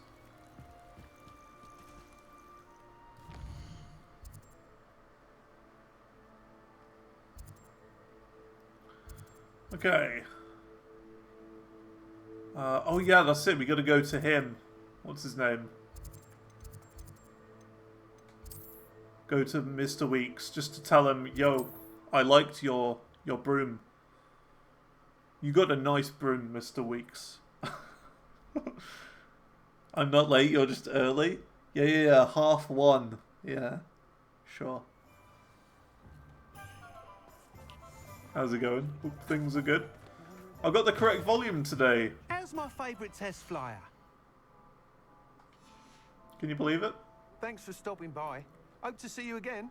Okay. Oh yeah, that's it. We got to go to him. What's his name? Go to Mr. Weeks just to tell him, yo, I liked your broom. You got a nice broom, Mr. Weeks. I'm not late. You're just early. Yeah. 1:30. Yeah. Sure. How's it going? Hope things are good. I got the correct volume today. How's my favourite test flyer? Can you believe it? Thanks for stopping by. Hope to see you again.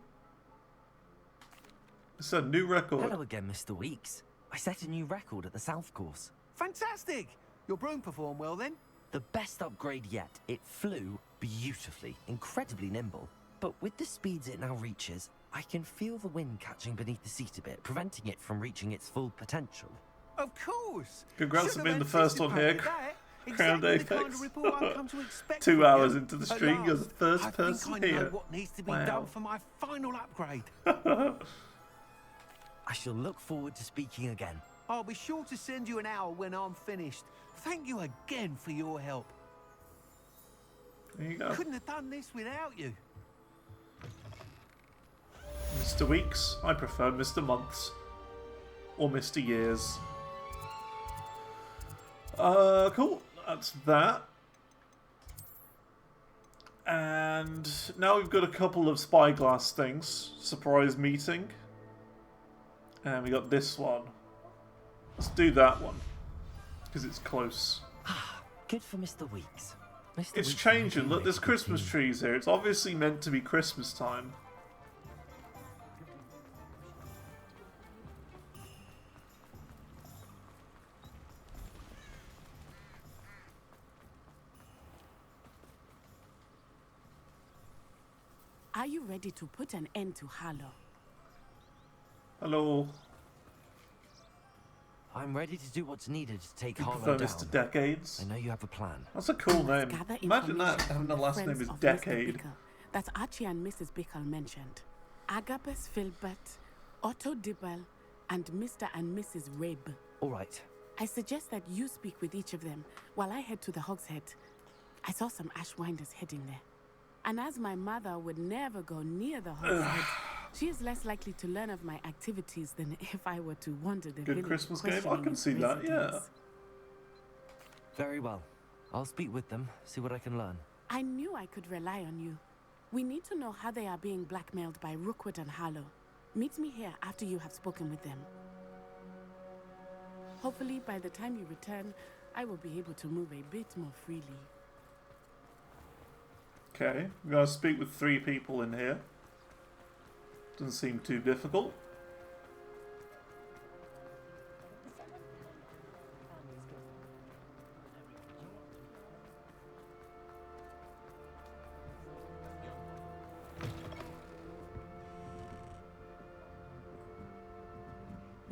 It's a new record. Hello again, Mr. Weeks. I set a new record at the South Course. Fantastic! Your broom performed well then? The best upgrade yet. It flew beautifully, incredibly nimble. But with the speeds it now reaches, I can feel the wind catching beneath the seat a bit, preventing it from reaching its full potential. Of course! Congrats on being the first one here. Crown Exactly Apex. the kind of report I've come to expect 2 from hours you. into the At stream, you're the last, first I person think I know here. what needs to be Wow. done for my final upgrade. I shall look forward to speaking again. I'll be sure to send you an hour when I'm finished. Thank you again for your help. There you go. Couldn't have done this without you. Mr. Weeks. I prefer Mr. Months. Or Mr. Years. Cool. That's that. And now we've got a couple of spyglass things. Surprise meeting. And we got this one. Let's do that one. Because it's close. Good for Mr. Weeks. Mr. It's Weeks changing. will Look, be there's ready Christmas to- trees here. It's obviously meant to be Christmas time. Are you ready to put an end to Hallow? Hello. I'm ready to do what's needed to take You Harlow prefer down. Mr. Decades? I know you have a plan. That's a cool name. Gather Imagine that, information having from the last name friends is of Mr. Decade. Bickle that Archie and Mrs. Bickle mentioned. Agabus Filbert, Otto Dibble, and Mr. and Mrs. Rabe. All right. I suggest that you speak with each of them while I head to the Hogshead. I saw some Ashwinders heading there. And as my mother would never go near the Hogshead, she is less likely to learn of my activities than if I were to wander the Good village Christmas game. I questioning can its see that, yeah. residents. Very well. I'll speak with them, see what I can learn. I knew I could rely on you. We need to know how they are being blackmailed by Rookwood and Hallow. Meet me here after you have spoken with them. Hopefully, by the time you return, I will be able to move a bit more freely. Okay, we're going to speak with 3 people in here. Doesn't seem too difficult.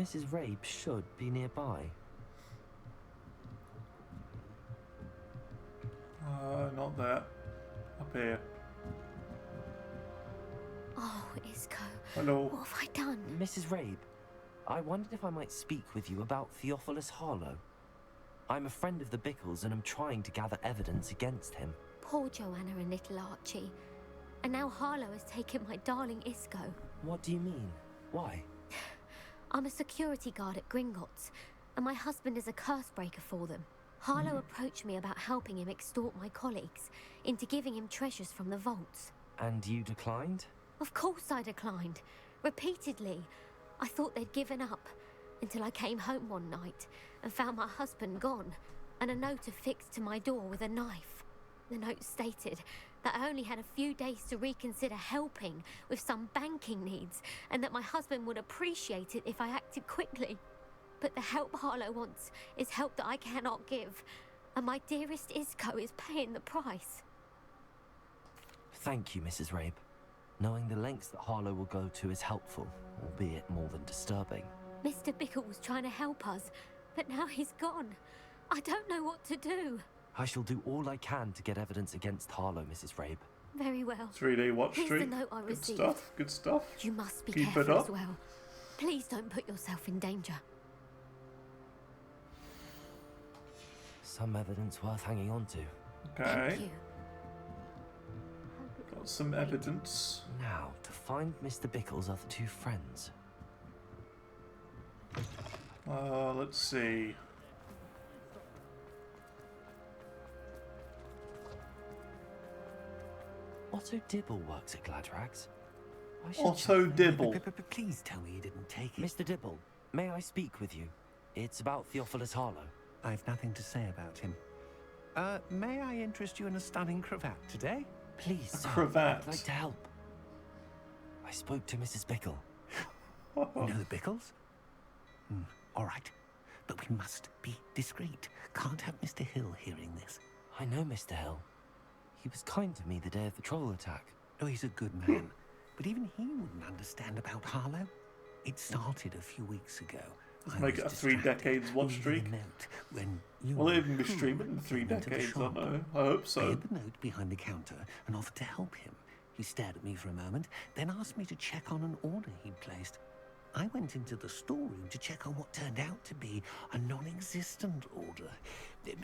Mrs. Rabe should be nearby. Not there. Up here. Oh, Isco. Hello. What have I done? Mrs. Rabe, I wondered if I might speak with you about Theophilus Harlow. I'm a friend of the Bickles and am trying to gather evidence against him. Poor Joanna and little Archie. And now Harlow has taken my darling Isco. What do you mean? Why? I'm a security guard at Gringotts, and my husband is a curse breaker for them. Harlow approached me about helping him extort my colleagues into giving him treasures from the vaults. And you declined? Of course I declined. Repeatedly. I thought they'd given up, until I came home one night and found my husband gone, and a note affixed to my door with a knife. The note stated that I only had a few days to reconsider helping with some banking needs, and that my husband would appreciate it if I acted quickly. But the help Harlow wants is help that I cannot give, and my dearest Isco is paying the price. Thank you, Mrs. Rabe. Knowing the lengths that Harlow will go to is helpful, albeit more than disturbing. Mr. Bickle was trying to help us, but now he's gone. I don't know what to do. I shall do all I can to get evidence against Harlow, Mrs. Rabe. Very well. 3-day watch Here's stream. the note I Good received. stuff. Good stuff. You must be Keep it careful up. as well. Please don't put yourself in danger. Some evidence worth hanging on to. Okay. Thank you. Got some evidence. Now, to find Mr. Bickle's other two friends. Let's see. Otto Dibble works at Gladrags. Otto Dibble. Please tell me you didn't take it. Mr. Dibble, may I speak with you? It's about Theophilus Harlow. I've nothing to say about him. May I interest you in a stunning cravat today? Please, sir. Cravat. I'd like to help. I spoke to Mrs. Bickle. You know the Bickles? All right. But we must be discreet. Can't have Mr. Hill hearing this. I know Mr. Hill. He was kind to me the day of the troll attack. Oh, he's a good man. But even he wouldn't understand about Harlow. It started a few weeks ago. Let's make it a 3 decades watch streak. Will they even be streaming in 3 decades? I don't know. I hope I so. hid the note behind the counter and offered to help him. He stared at me for a moment, then asked me to check on an order he'd placed. I went into the storeroom to check on what turned out to be a non-existent order.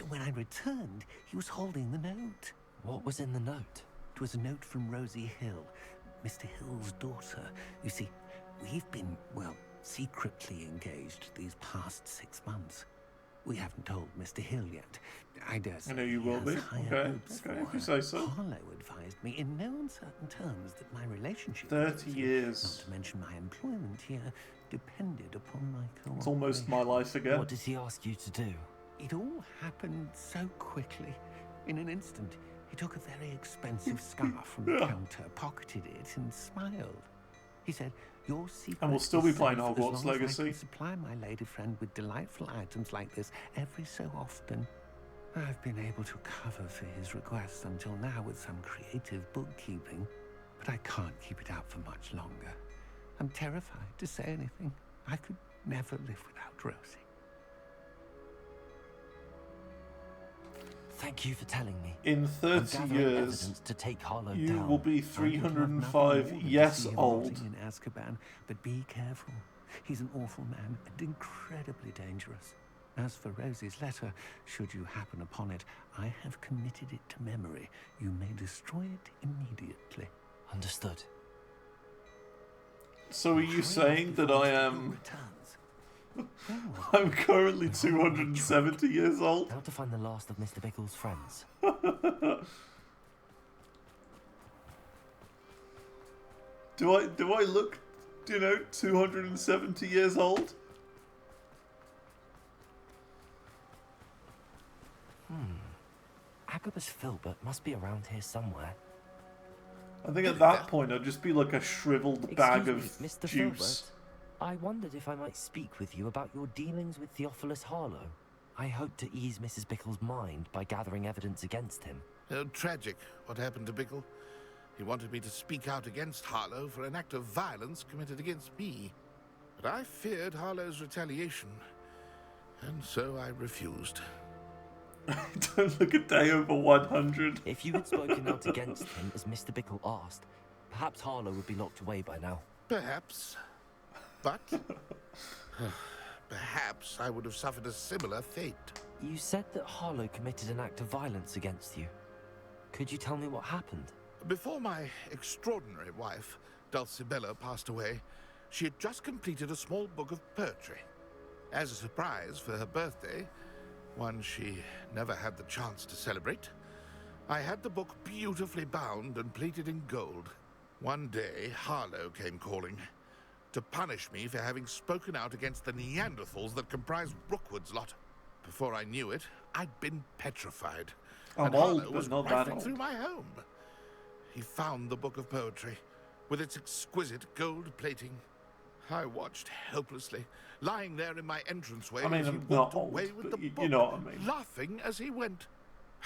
When I returned, he was holding the note. What was in the note? It was a note from Rosie Hill, Mr. Hill's daughter. You see, we've been, well, secretly engaged these past 6 months. We haven't told Mr. Hill yet. I dare say I know you will he be. has higher Okay, hopes okay, for if you her. say so. Harlow advised me in no uncertain terms that my relationship 30 with Rosie, years. not to mention my employment here, depended upon my cooperation. It's almost my life again. What does he ask you to do? It all happened so quickly. In an instant, he took a very expensive scarf from the counter, pocketed it, and smiled. He said, "Your secret And we'll still be is playing safe as Hogwarts long as I Legacy. can supply my lady friend with delightful items like this every so often." I've been able to cover for his requests until now with some creative bookkeeping, but I can't keep it out for much longer. I'm terrified to say anything. I could never live without Rosie. Thank you for telling me. In I'm 30 gathering years, evidence to take Harlow you down. will be I would love nothing 305 more than to yes see him old. rotting in Azkaban, but be careful. He's an awful man and incredibly dangerous. As for Rosie's letter, should you happen upon it, I have committed it to memory. You may destroy it immediately. Understood. So are you saying that I am... I'm currently 270 years old? How to find the last of Mr. Bickle's friends. Do I look, 270 years old? Agabus Filbert must be around here somewhere. I think at that point I'd just be like a shriveled bag of Excuse me, Mr. juice. Filbert. I wondered if I might speak with you about your dealings with Theophilus Harlow. I hope to ease Mrs. Bickle's mind by gathering evidence against him. Oh, tragic what happened to Bickle. He wanted me to speak out against Harlow for an act of violence committed against me. But I feared Harlow's retaliation, and so I refused. Don't look a day over 100. If you had spoken out against him as Mr. Bickle asked, perhaps Harlow would be locked away by now. Perhaps. But perhaps I would have suffered a similar fate. You said that Harlow committed an act of violence against you. Could you tell me what happened? Before my extraordinary wife, Dulcibella, passed away, she had just completed a small book of poetry. As a surprise for her birthday, one she never had the chance to celebrate, I had the book beautifully bound and plated in gold. One day, Harlow came calling to punish me for having spoken out against the Neanderthals that comprised Rookwood's lot. Before I knew it, I'd been petrified. I'm and old, Harlow but was not that rifling old. through my home. He found the book of poetry, with its exquisite gold plating. I watched helplessly, lying there in my entranceway I mean, as he I'm walked not old, away with but the you book, know what I mean. laughing as he went.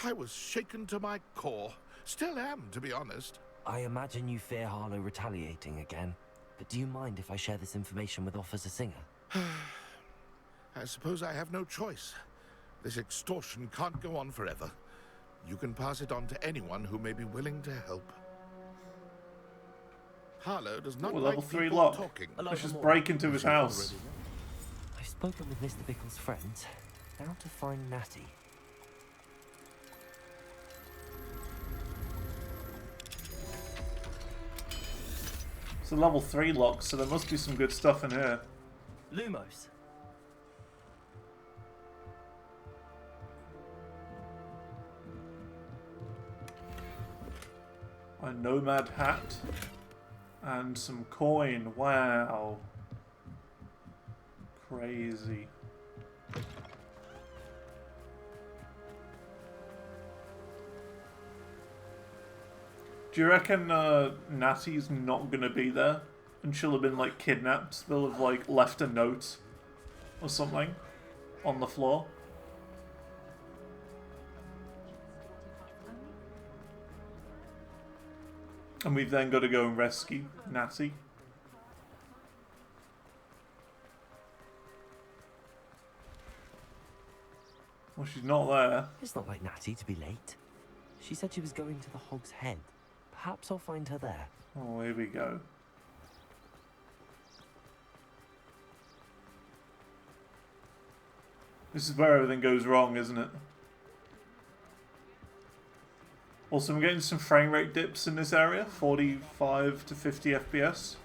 I was shaken to my core. Still am, to be honest. I imagine you fear Harlow retaliating again, but do you mind if I share this information with Officer Singer? I suppose I have no choice. This extortion can't go on forever. You can pass it on to anyone who may be willing to help. Harlow does not like level 3 people lock. talking. Let's just break into his house. I've spoken with Mr. Bickle's friends. Now to find Natty. It's a level 3 lock, so there must be some good stuff in here. Lumos. A nomad hat. And some coin. Wow. Crazy. Do you reckon Natty's not gonna be there? And she'll have been like kidnapped? They'll have like left a note or something on the floor? And we've then got to go and rescue Natty. Well, she's not there. It's not like Natty to be late. She said she was going to the Hog's Head. Perhaps I'll find her there. Oh, here we go. This is where everything goes wrong, isn't it? Also, I'm getting some frame rate dips in this area, 45 to 50 FPS.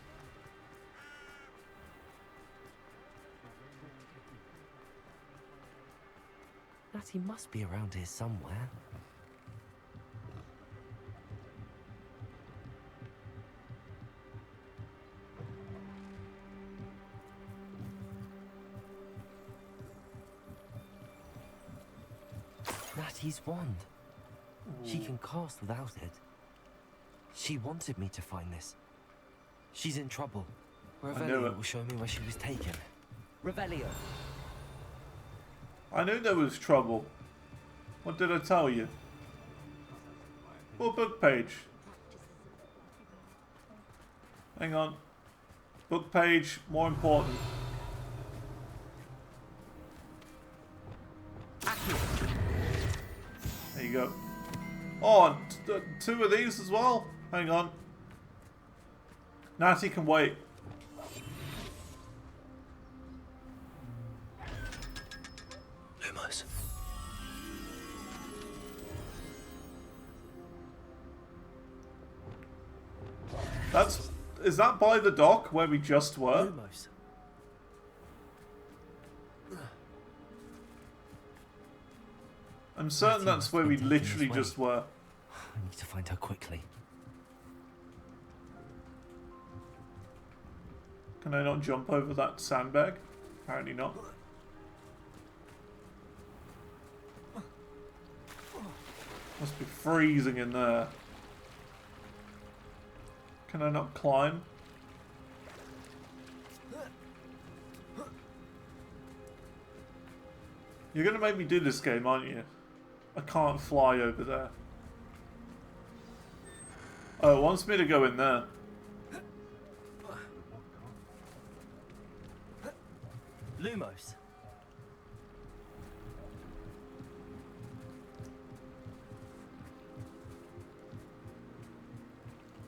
Natty must be around here somewhere. Natty's wand. She can cast without it. She wanted me to find this. She's in trouble. Revelio will show me where she was taken. Revelio. I knew there was trouble. What did I tell you? What book page? Hang on. Book page, more important. There you go. Oh, two of these as well? Hang on. Natty can wait. Lumos. Is that by the dock where we just were? Lumos. I'm certain that's where we literally just were. I need to find her quickly. Can I not jump over that sandbag? Apparently not. Must be freezing in there. Can I not climb? You're gonna make me do this game, aren't you? I can't fly over there. Oh, it wants me to go in there. Lumos.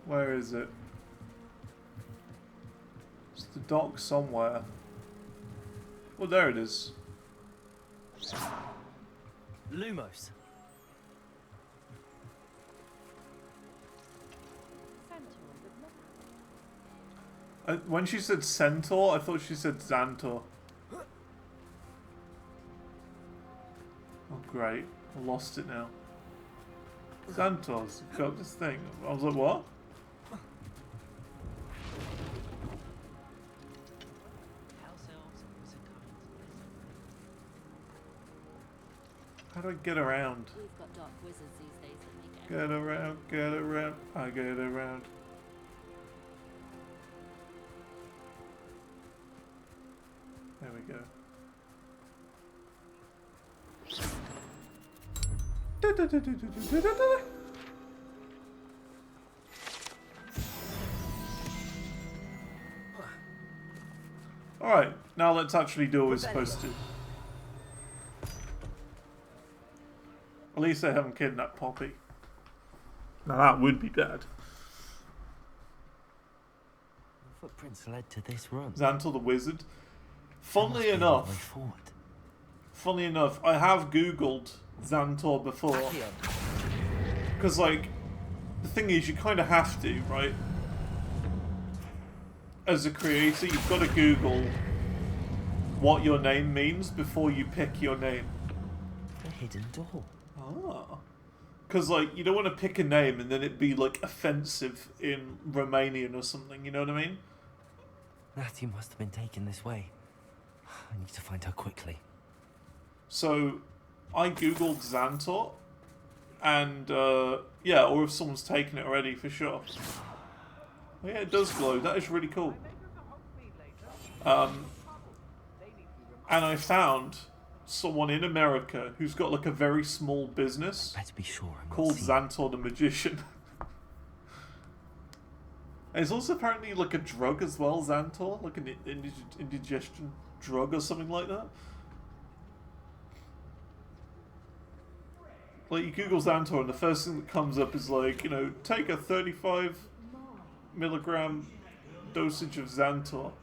Where is it? It's the dock somewhere. Well, there it is. Lumos. When she said centaur, I thought she said Xantor. Oh great, I lost it now. Xantor's got this thing. I was like, what? How do I get around? We've got dark wizards these days that make it. Get around, get around, I get around. There we go. Alright, now let's actually do what we're supposed to. At least they haven't kidnapped Poppy. Now that would be bad. The footprints led to this run. Xantor the Wizard. Funnily enough, I have Googled Xantor before. Because, like, the thing is, you kind of have to, right? As a creator, you've got to Google what your name means before you pick your name. A hidden door. Ah. Because, like, you don't want to pick a name and then it be, like, offensive in Romanian or something, you know what I mean? Natty must have been taken this way. I need to find her quickly. So, I googled Xantor, and, yeah, or if someone's taken it already, for sure. Oh, yeah, it does glow. That is really cool. And I found someone in America who's got, like, a very small business called Xantor the Magician. And it's also apparently, like, a drug as well, Xantor, like an indigestion drug or something like that. Like, you Google Xantor and the first thing that comes up is like, you know, take a 35 milligram dosage of Xantor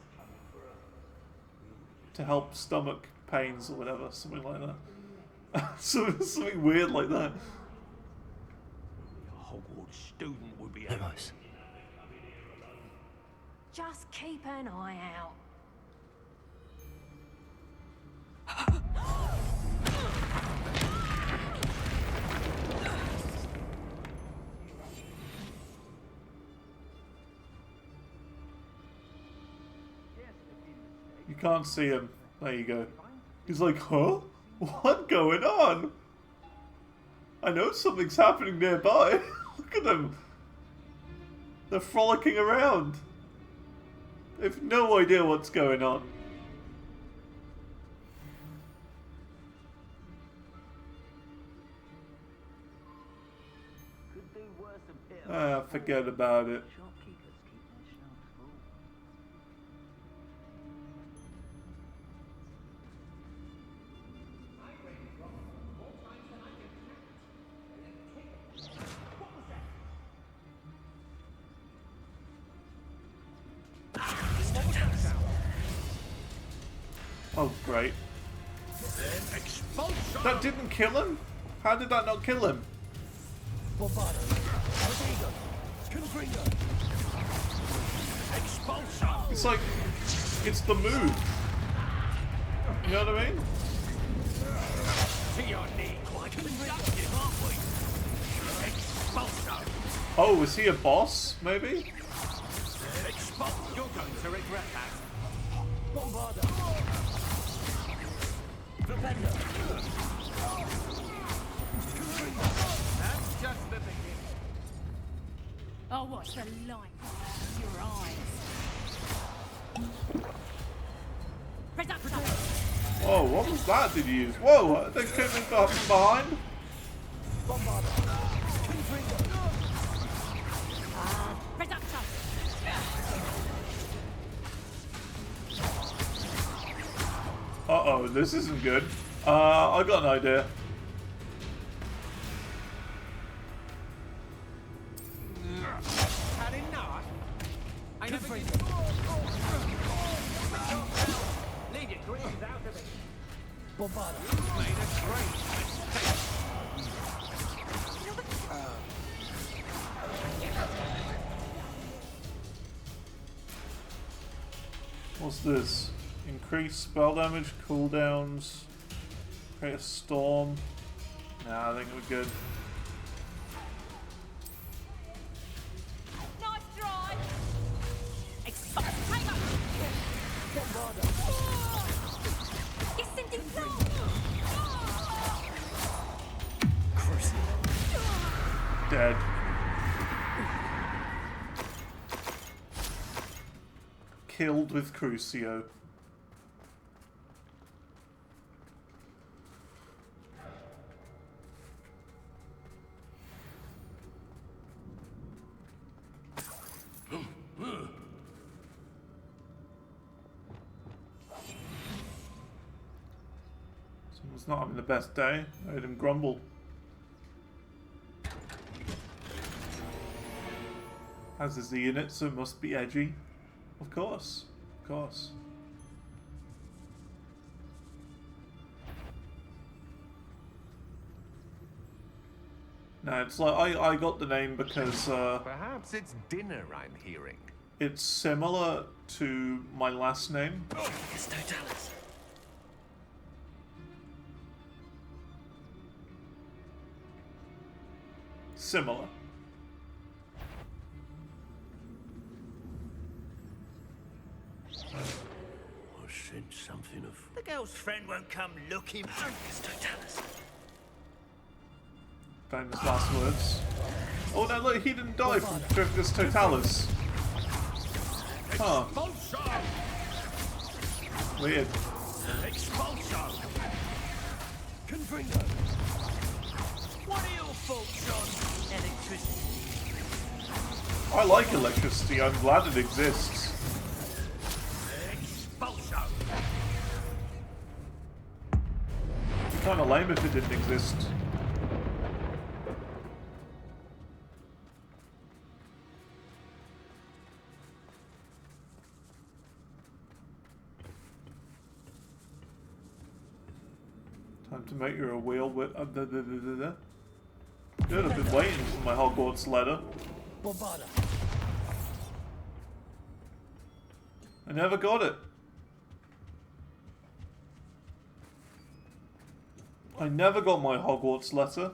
to help stomach pains or whatever, something like that. Something weird like that. A Hogwarts student would be Lumos. Just keep an eye out. You can't see him. There you go. He's like, huh? What going on? I know something's happening nearby. Look at them. They're frolicking around. They've no idea what's going on. Ah, forget about it. Oh, great. That didn't kill him? How did that not kill him? It's like, it's the move. You know what I mean? Oh, is he a boss, maybe? You're going to regret that. That's just the beginning. Oh, what's the light? Your eyes. Whoa, what was that did you use? Whoa, they came in from behind? Uh-oh, this isn't good. I got an idea. Had enough? I never did. Leave your greens out of it. Bombarda made a great mistake. What's this? Increase spell damage, cooldowns, create a storm. Nah, I think we're good. Nice drive. Dead. Killed with Crucio. Someone's not having the best day. I heard him grumble. As is the unit, so it must be edgy. Of course. Of course. No, it's like I got the name because perhaps it's dinner I'm hearing. It's similar to my last name. It's Totalis. Similar. I sense something of... The girl's friend won't come looking for It's Totalis. Famous last words. Oh no, look, he didn't die from Trifgus Totalis. Huh. Weird. Expulso! Confringo! What are your thoughts on electricity? I like electricity, I'm glad it exists. Expulso! It'd be kinda lame if it didn't exist. Time to make your wheel with. Good, I've been waiting for my Hogwarts letter. I never got it. I never got my Hogwarts letter.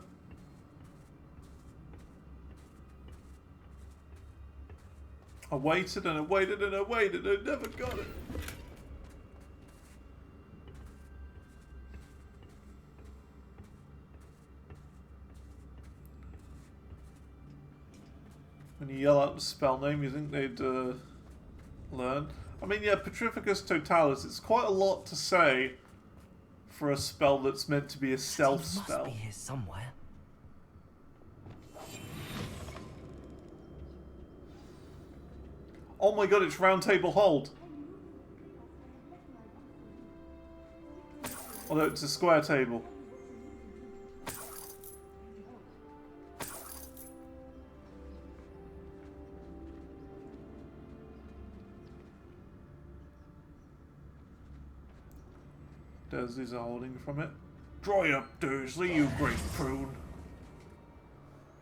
I waited and I waited and I waited and I never got it. When you yell out the spell name, you think they'd learn? I mean, yeah, Petrificus Totalis, it's quite a lot to say for a spell that's meant to be a stealth spell. Must be here somewhere. Oh my god, it's Round Table Hold. Although it's a square table. Dursley's holding from it. Dry up, Dursley, you great prune.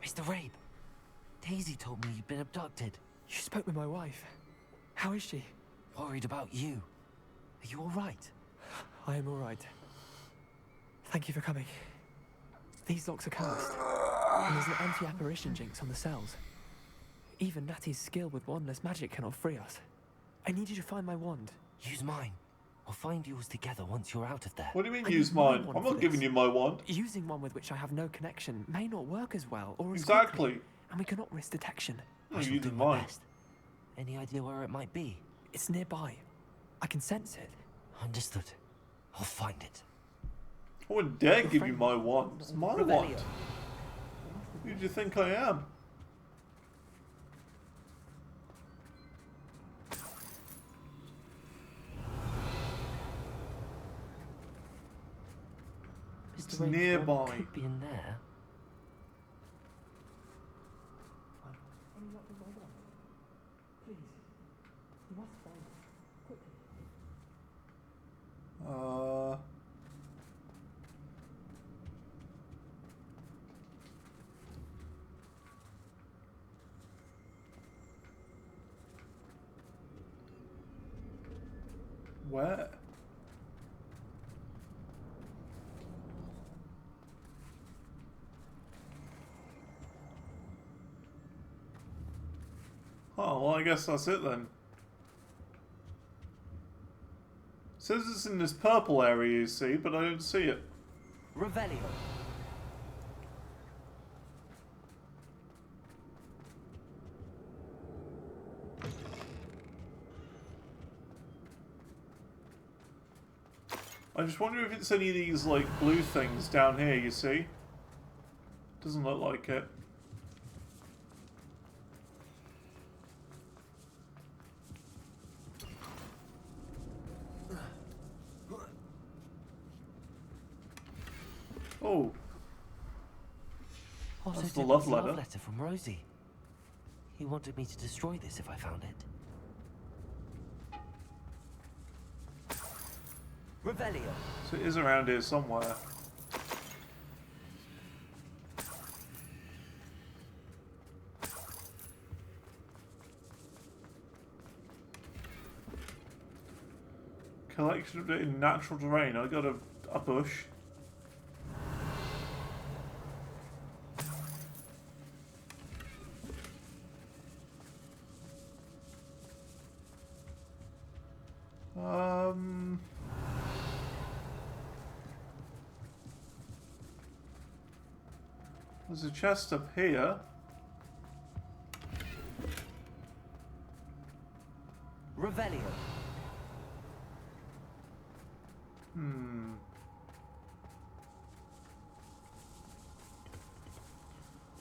Mr. Rabe, Daisy told me you'd been abducted. You spoke with my wife. How is she? Worried about you. Are you alright? I am alright. Thank you for coming. These locks are cursed, and there's an anti-apparition jinx on the cells. Even Natty's skill with wandless magic cannot free us. I need you to find my wand. Use mine. We'll find yours together once you're out of there. What do you mean use mine? I'm not giving you my wand. Using one with which I have no connection may not work as well or as Exactly. quickly, and we cannot risk detection. I shall do my best. Any idea where it might be? It's nearby. I can sense it. Understood. I'll find it. I wouldn't dare give you my wand. It's my wand. Who do you think I am? It's nearby. Could be in there. Where? Oh, well, I guess that's it then. It says it's in this purple area, you see, but I don't see it. Revelio. I just wonder if it's any of these, like, blue things down here, you see? Doesn't look like it. Oh. Also, That's the it love was a letter. from Rosie. He wanted me to destroy this if I found it. Revelio. So it is around here somewhere. Collection of it in natural terrain. I got a bush. There's a chest up here. Revelio.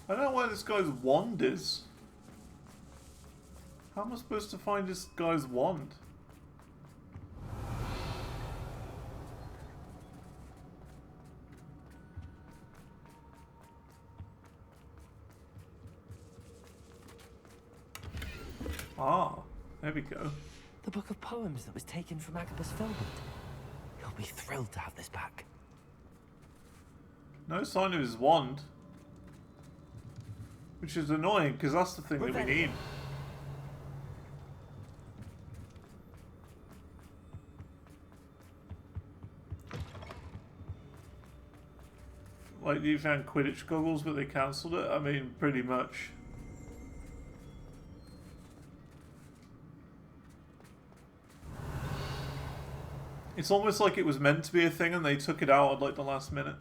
I don't know where this guy's wand is. How am I supposed to find this guy's wand? Ah, there we go. The book of poems that was taken from Agabus Filbert. He'll be thrilled to have this back. No sign of his wand. Which is annoying, because that's the thing that we need. Like, you found Quidditch goggles, but they cancelled it? I mean, pretty much. It's almost like it was meant to be a thing and they took it out at, like, the last minute.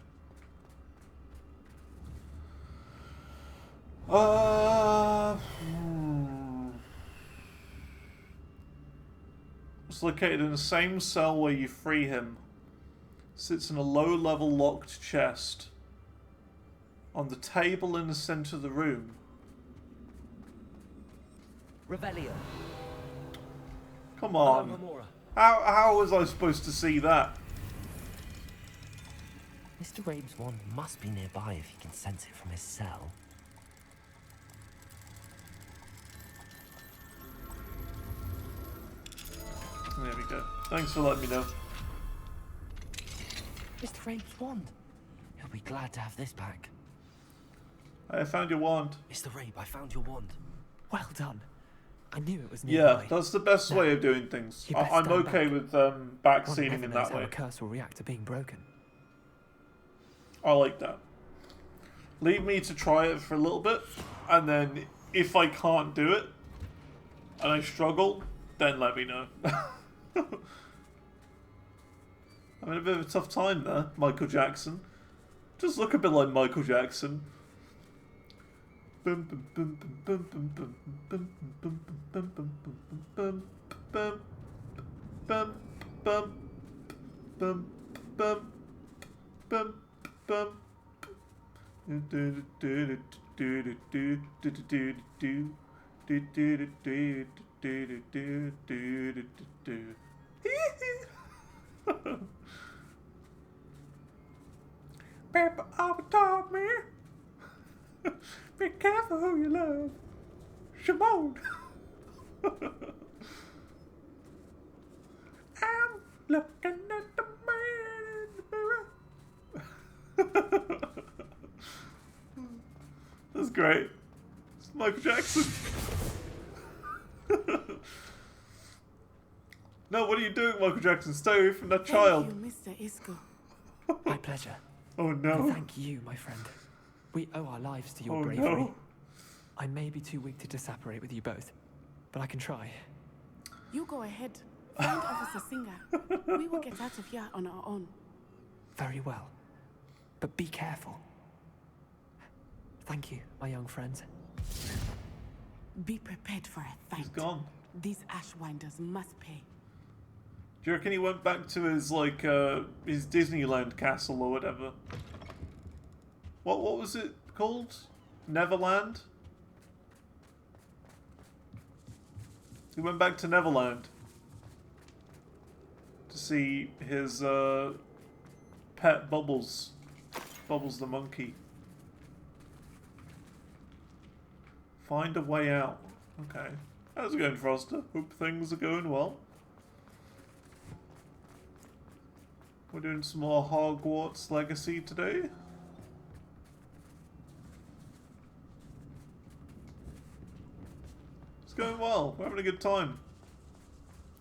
It's located in the same cell where you free him. Sits in a low-level locked chest. On the table in the center of the room. Revelio. Come on. How was I supposed to see that? Mr. Rabe's wand must be nearby if he can sense it from his cell. There we go. Thanks for letting me know. Mr. Rabe's wand. He'll be glad to have this back. I found your wand. Mr. Rabe, I found your wand. Well done. I knew it was nearby. Yeah, that's the best way of doing things. I'm okay with backseating in that way. How a curse will react to being broken. I like that. Leave me to try it for a little bit, and then if I can't do it, and I struggle, then let me know. I'm in a bit of a tough time there, Michael Jackson. Just look a bit like Michael Jackson. People always told me, be careful who you love. Shimon. I'm looking at the man in the mirror. That's great. It's Michael Jackson. No, what are you doing, Michael Jackson? Stay away from that child. Thank you, Mr. Isco. My pleasure. Oh no. And thank you, my friend. We owe our lives to your Oh, bravery. no. I may be too weak to disapparate with you both, but I can try. You go ahead. Find Officer Singer. We will get out of here on our own. Very well. But be careful. Thank you, my young friends. Be prepared for a fight. He's gone. These Ashwinders must pay. Do you reckon he went back to his, like, his Disneyland castle or whatever? What was it called? Neverland? He went back to Neverland to see his pet Bubbles. Bubbles the monkey. Find a way out. Okay. How's it going, Froster? Hope things are going well. We're doing some more Hogwarts Legacy today. It's going well. We're having a good time.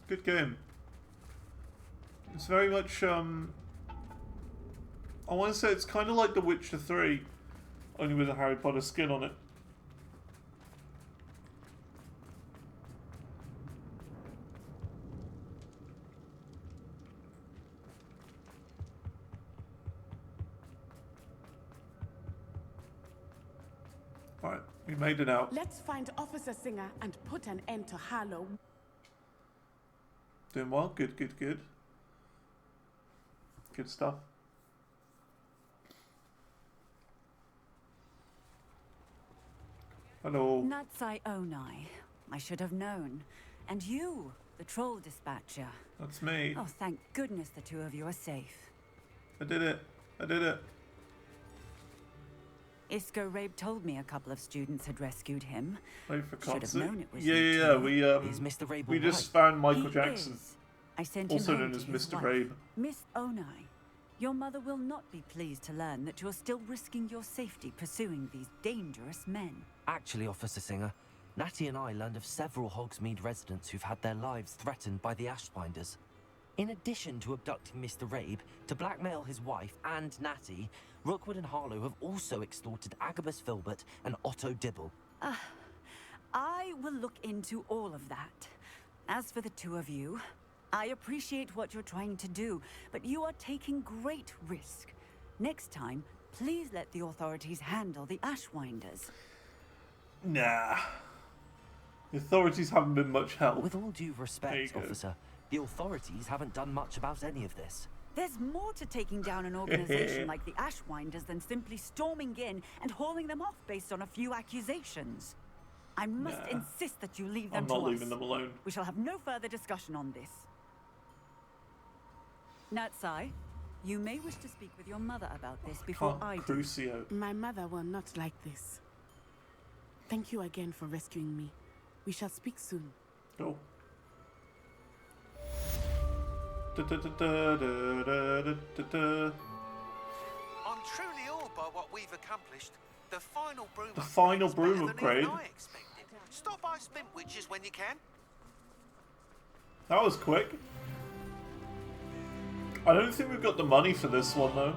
Good game. It's very much, I want to say it's kind of like The Witcher 3, only with a Harry Potter skin on it. Alright, we made it out. Let's find Officer Singer and put an end to Hallow. Doing well. Good, good, good. Good stuff. Hello. Natsai Onai. I should have known. And you, the troll dispatcher. That's me. Oh, thank goodness the two of you are safe. I did it. I did it. Isco Rabe told me a couple of students had rescued him. Wait for Should have known it was Yeah, you yeah, two. we Is Mr. Rabe we all just right? found Michael He Jackson, is. I sent also him home known as to his Mr. wife. Rabe. Miss Onai, your mother will not be pleased to learn that you're still risking your safety pursuing these dangerous men. Actually, Officer Singer, Natty and I learned of several Hogsmeade residents who've had their lives threatened by the Ashbinders. In addition to abducting Mr. Rabe to blackmail his wife and Natty, Rookwood and Harlow have also extorted Agabus Filbert and Otto Dibble. I will look into all of that. As for the two of you, I appreciate what you're trying to do, but you are taking great risk. Next time, please let the authorities handle the Ashwinders. Nah. The authorities haven't been much help. With all due respect, officer, the authorities haven't done much about any of this. There's more to taking down an organization like the Ashwinders than simply storming in and hauling them off based on a few accusations. I must insist that you leave them I'm to not us. leaving them alone. We shall have no further discussion on this. Natsai, you may wish to speak with your mother about this before I do. Crucio. My mother will not like this. Thank you again for rescuing me. We shall speak soon. Go. I'm truly awed by what we've accomplished. The final broom upgrade. I expected. Stop by Spintwitches when you can. That was quick. I don't think we've got the money for this one though.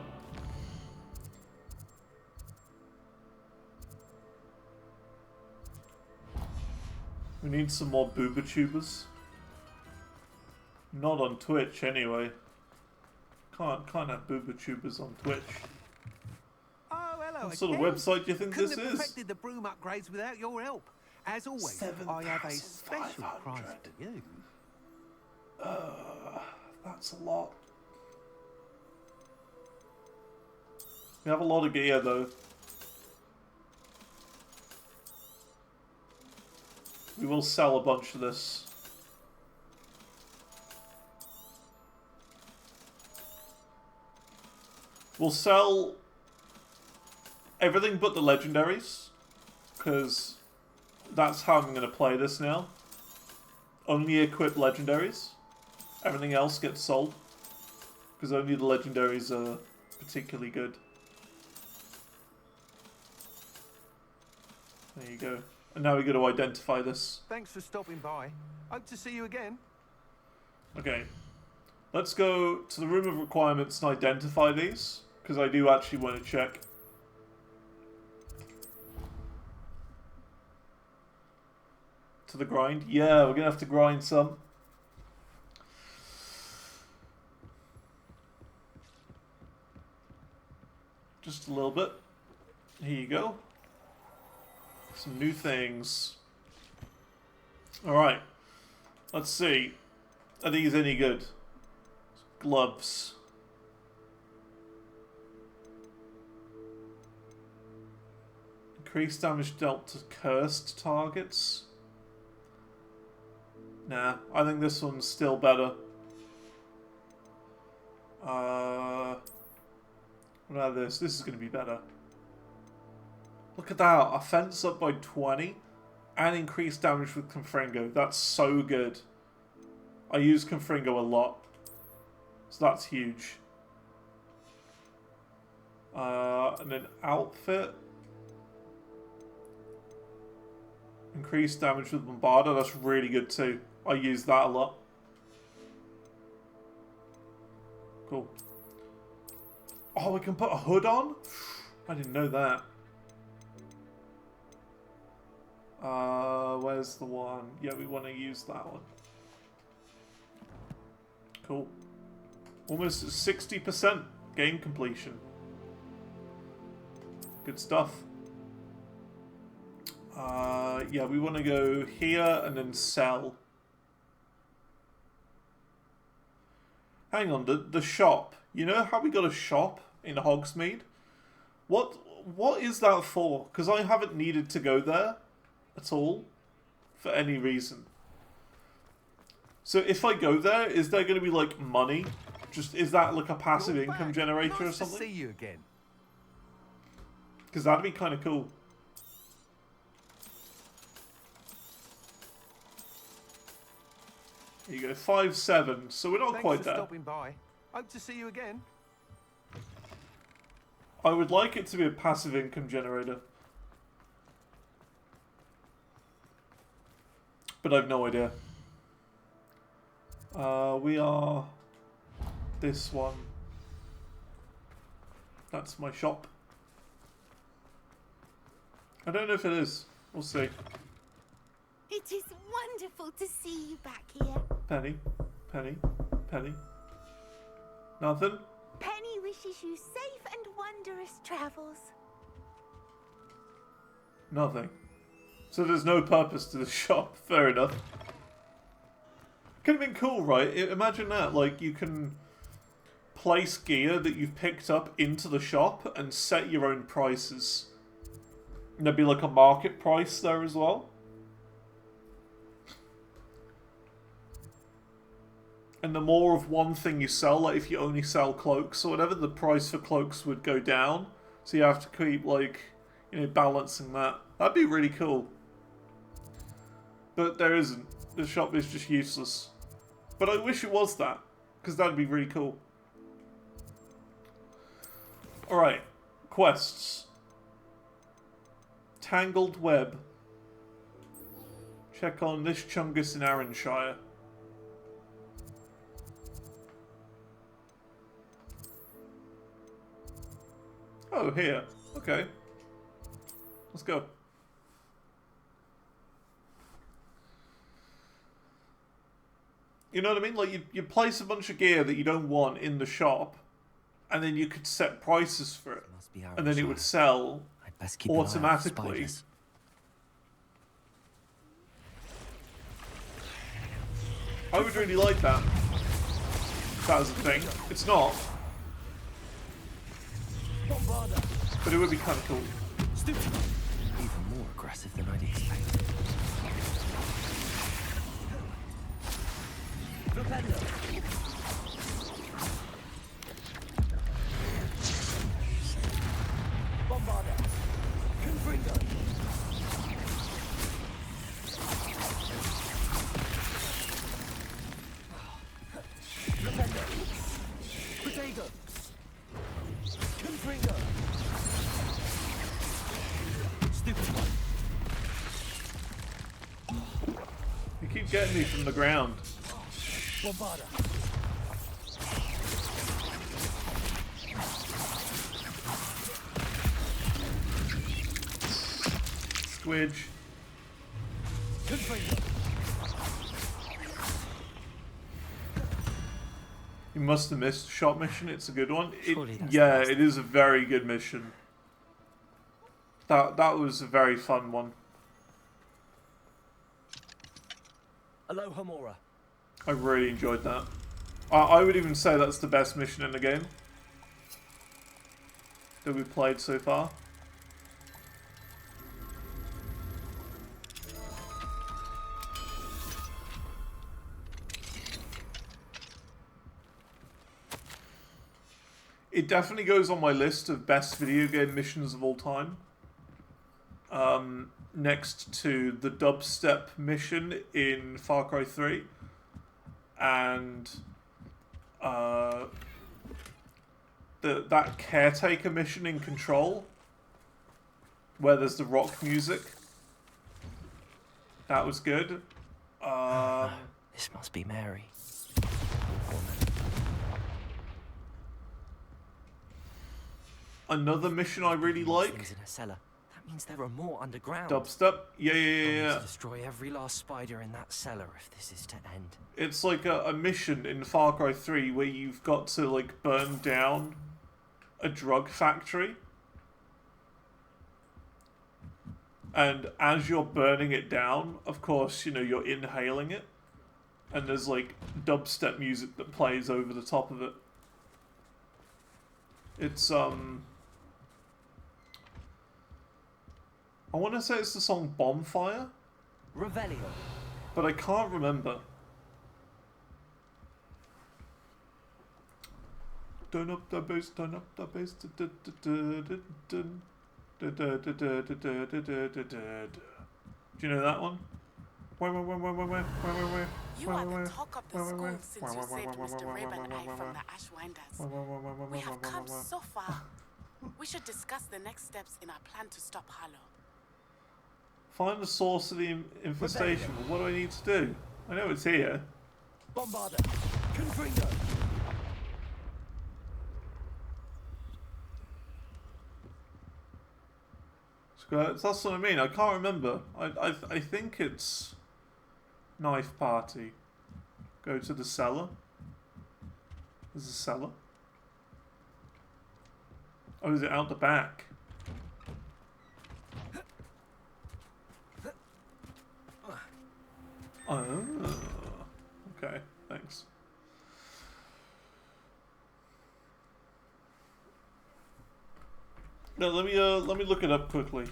We need some more booba tubers. Not on Twitch anyway. Can't have booba tubers on Twitch. Oh, hello What sort of again. website do you think Couldn't this have is? perfected the broom upgrades without your help. As always, I have a special prize for you. That's a lot. We have a lot of gear though. We will sell a bunch of this. We'll sell everything but the legendaries, because that's how I'm going to play this now. Only equip legendaries. Everything else gets sold, because only the legendaries are particularly good. There you go. And now we got to identify this. Thanks for stopping by. Hope to see you again. Okay. Let's go to the room of requirements and identify these, because I do actually want to check. To the grind? Yeah, we're going to have to grind some. Just a little bit. Here you go. Some new things. Alright. Let's see. Are these any good? Gloves. Increased damage dealt to cursed targets. Nah, I think this one's still better. What about this? This is going to be better. Look at that. Offense up by 20 and increased damage with Confringo. That's so good. I use Confringo a lot. So that's huge. And then outfit. Increased damage with Bombarder. That's really good too. I use that a lot. Cool. Oh, we can put a hood on? I didn't know that. Where's the one? Yeah, we want to use that one. Cool. Almost 60% game completion. Good stuff. Yeah, we want to go here and then sell. Hang on, the shop. You know how we got a shop in Hogsmeade? What is that for? Because I haven't needed to go there at all for any reason. So if I go there, is there going to be like money? Just is that like a passive income generator or something? Nice to see you again. Because that'd be kind of cool. There you go, 5-7. So we're not Thanks quite for there. stopping by. Hope to see you again. I would like it to be a passive income generator. But I've no idea. We are this one. That's my shop. I don't know if it is. We'll see. It is wonderful to see you back here. Penny. Penny. Penny. Nothing? Penny wishes you safe and wondrous travels. Nothing. So there's no purpose to the shop. Fair enough. Could have been cool, right? Imagine that. Like, you can place gear that you've picked up into the shop and set your own prices. And there'd be like a market price there as well. And the more of one thing you sell, like if you only sell cloaks or whatever, the price for cloaks would go down. So you have to keep, like, you know, balancing that. That'd be really cool. But there isn't. The shop is just useless. But I wish it was that, because that'd be really cool. Alright. Quests. Tangled Web. Check on this Chungus in Arranshire. Oh, here. Okay. Let's go. You know what I mean? Like, you place a bunch of gear that you don't want in the shop, and then you could set prices for it. And then it would sell automatically. I would really like that. If that was a thing. It's not. But it would be kind of cool. Even more aggressive than I'd expected. Bombarder. Confringo. Protego. Confringo. Stupid one. You keep getting me from the ground. Bombarda. Squidge. You must have missed the shot mission. It's a good one. Yeah, it is a very good mission. That was a very fun one. Aloha Mora. I really enjoyed that. I would even say that's the best mission in the game that we've played so far. It definitely goes on my list of best video game missions of all time. Next to the dubstep mission in Far Cry 3 and that caretaker mission in Control where there's the rock music. That was good. This must be Mary. Another mission I really like. Things in a cellar. That means there are more underground. Dubstep? Yeah. I'll need to destroy every last spider in that cellar if this is to end. It's like a mission in Far Cry 3 where you've got to like burn down a drug factory. And as you're burning it down, of course, you know, you're inhaling it. And there's like dubstep music that plays over the top of it. It's I want to say it's the song Bonfire. Revelio. But I can't remember. Turn up the bass, turn up the bass. Do you know that one? You are the talk of the school since you saved Mr. Raven and I from the Ashwinders. We have come so far. We should discuss the next steps in our plan to stop Hallow. Find the source of the infestation. Well, what do I need to do? I know it's here. Bombarda. Confringo. That's what I mean. I can't remember. I think it's Knife Party. Go to the cellar. There's a cellar. Oh, is it out the back? Oh, okay. Thanks. No, let me look it up quickly.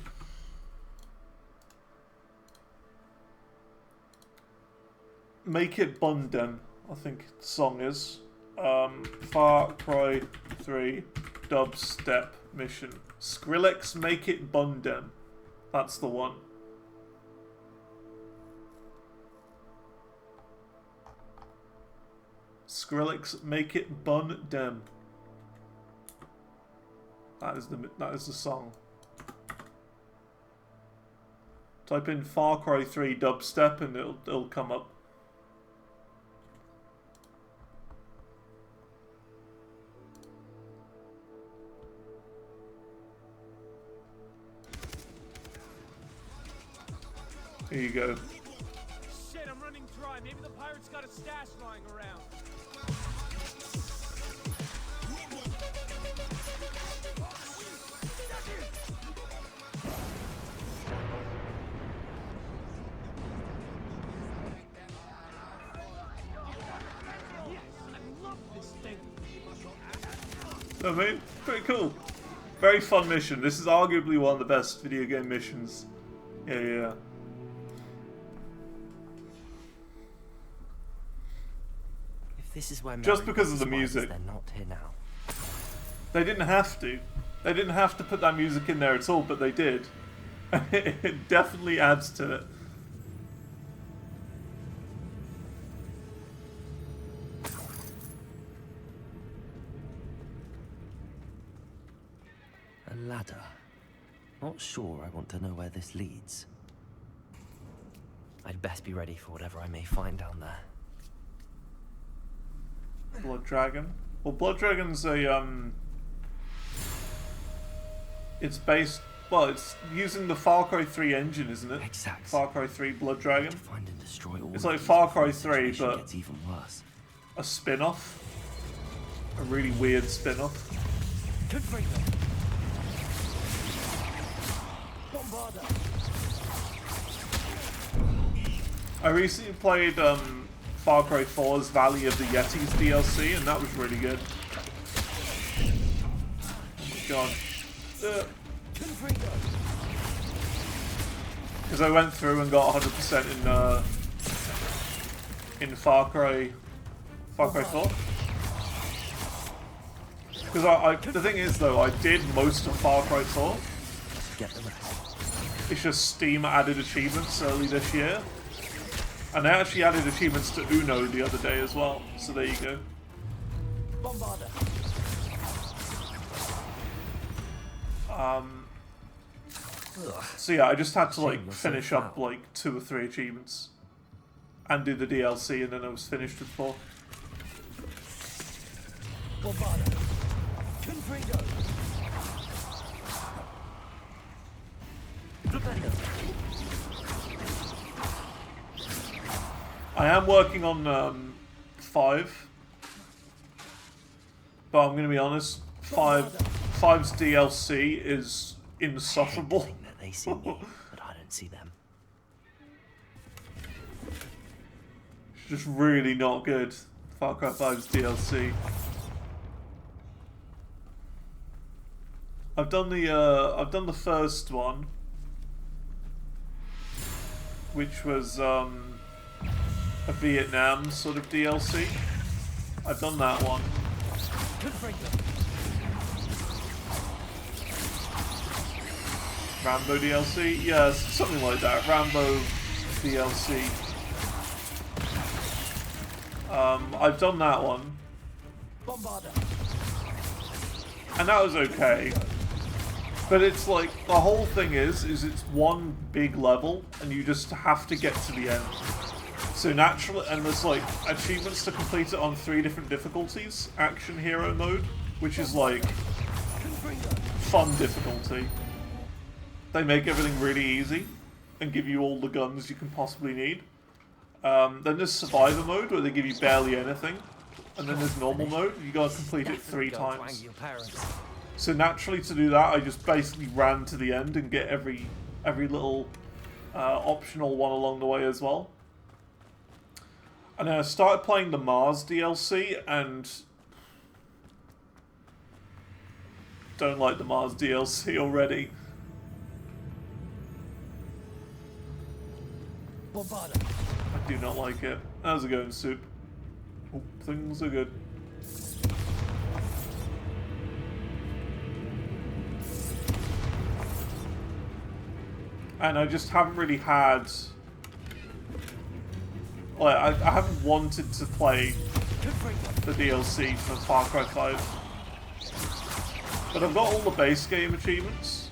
Make It Bundem, I think the song is. Far Cry 3 dubstep mission. Skrillex Make It Bundem. That's the one. Skrillex Make It Bundem. That is the song. Type in Far Cry 3 dubstep and it'll come up. Here you go. Shit, I'm running dry. Maybe the pirates got a stash lying around. I mean, pretty cool. Very fun mission. This is arguably one of the best video game missions. Yeah. If this is where just because of the music. They're not here now. They didn't have to. They didn't have to put that music in there at all, but they did. It definitely adds to it. A ladder. Not sure I want to know where this leads. I'd best be ready for whatever I may find down there. Blood Dragon. Well, Blood Dragon's a it's based. Well, it's using the Far Cry 3 engine, isn't it? Exactly. Far Cry 3 Blood Dragon. Find and destroy all It's of like these Far Cry before the 3, situation but gets even worse. a spin-off. A really weird spin-off. I recently played Far Cry 4's Valley of the Yetis DLC, and that was really good. Oh my god. Because I went through and got 100% in Far Cry 4. Because the thing is though, I did most of Far Cry 4. Get the rest. It's just Steam added achievements early this year. And they actually added achievements to Uno the other day as well. So there you go. So yeah, I just had to like finish up like 2 or 3 achievements. And do the DLC, and then I was finished with 4. I am working on 5, but I'm going to be honest, 5's DLC is insufferable. That they see me, but I don't see them. It's just really not good. Far Cry 5's DLC. I've done the first one, which was a Vietnam sort of DLC. I've done that one. Rambo DLC? Yes, something like that. Rambo DLC. I've done that one. And that was okay. But it's like, the whole thing is it's one big level, and you just have to get to the end. So naturally, and there's like achievements to complete it on 3 different difficulties. Action hero mode, which is like fun difficulty. They make everything really easy and give you all the guns you can possibly need. Then there's survivor mode where they give you barely anything. And then there's normal mode, you gotta complete it 3 times. So naturally to do that, I just basically ran to the end and get every little optional one along the way as well. And then I started playing the Mars DLC, and don't like the Mars DLC already. I do not like it. How's it going, Soup? Oh, things are good. And I just haven't really had... Like, I haven't wanted to play the DLC for Far Cry 5. But I've got all the base game achievements.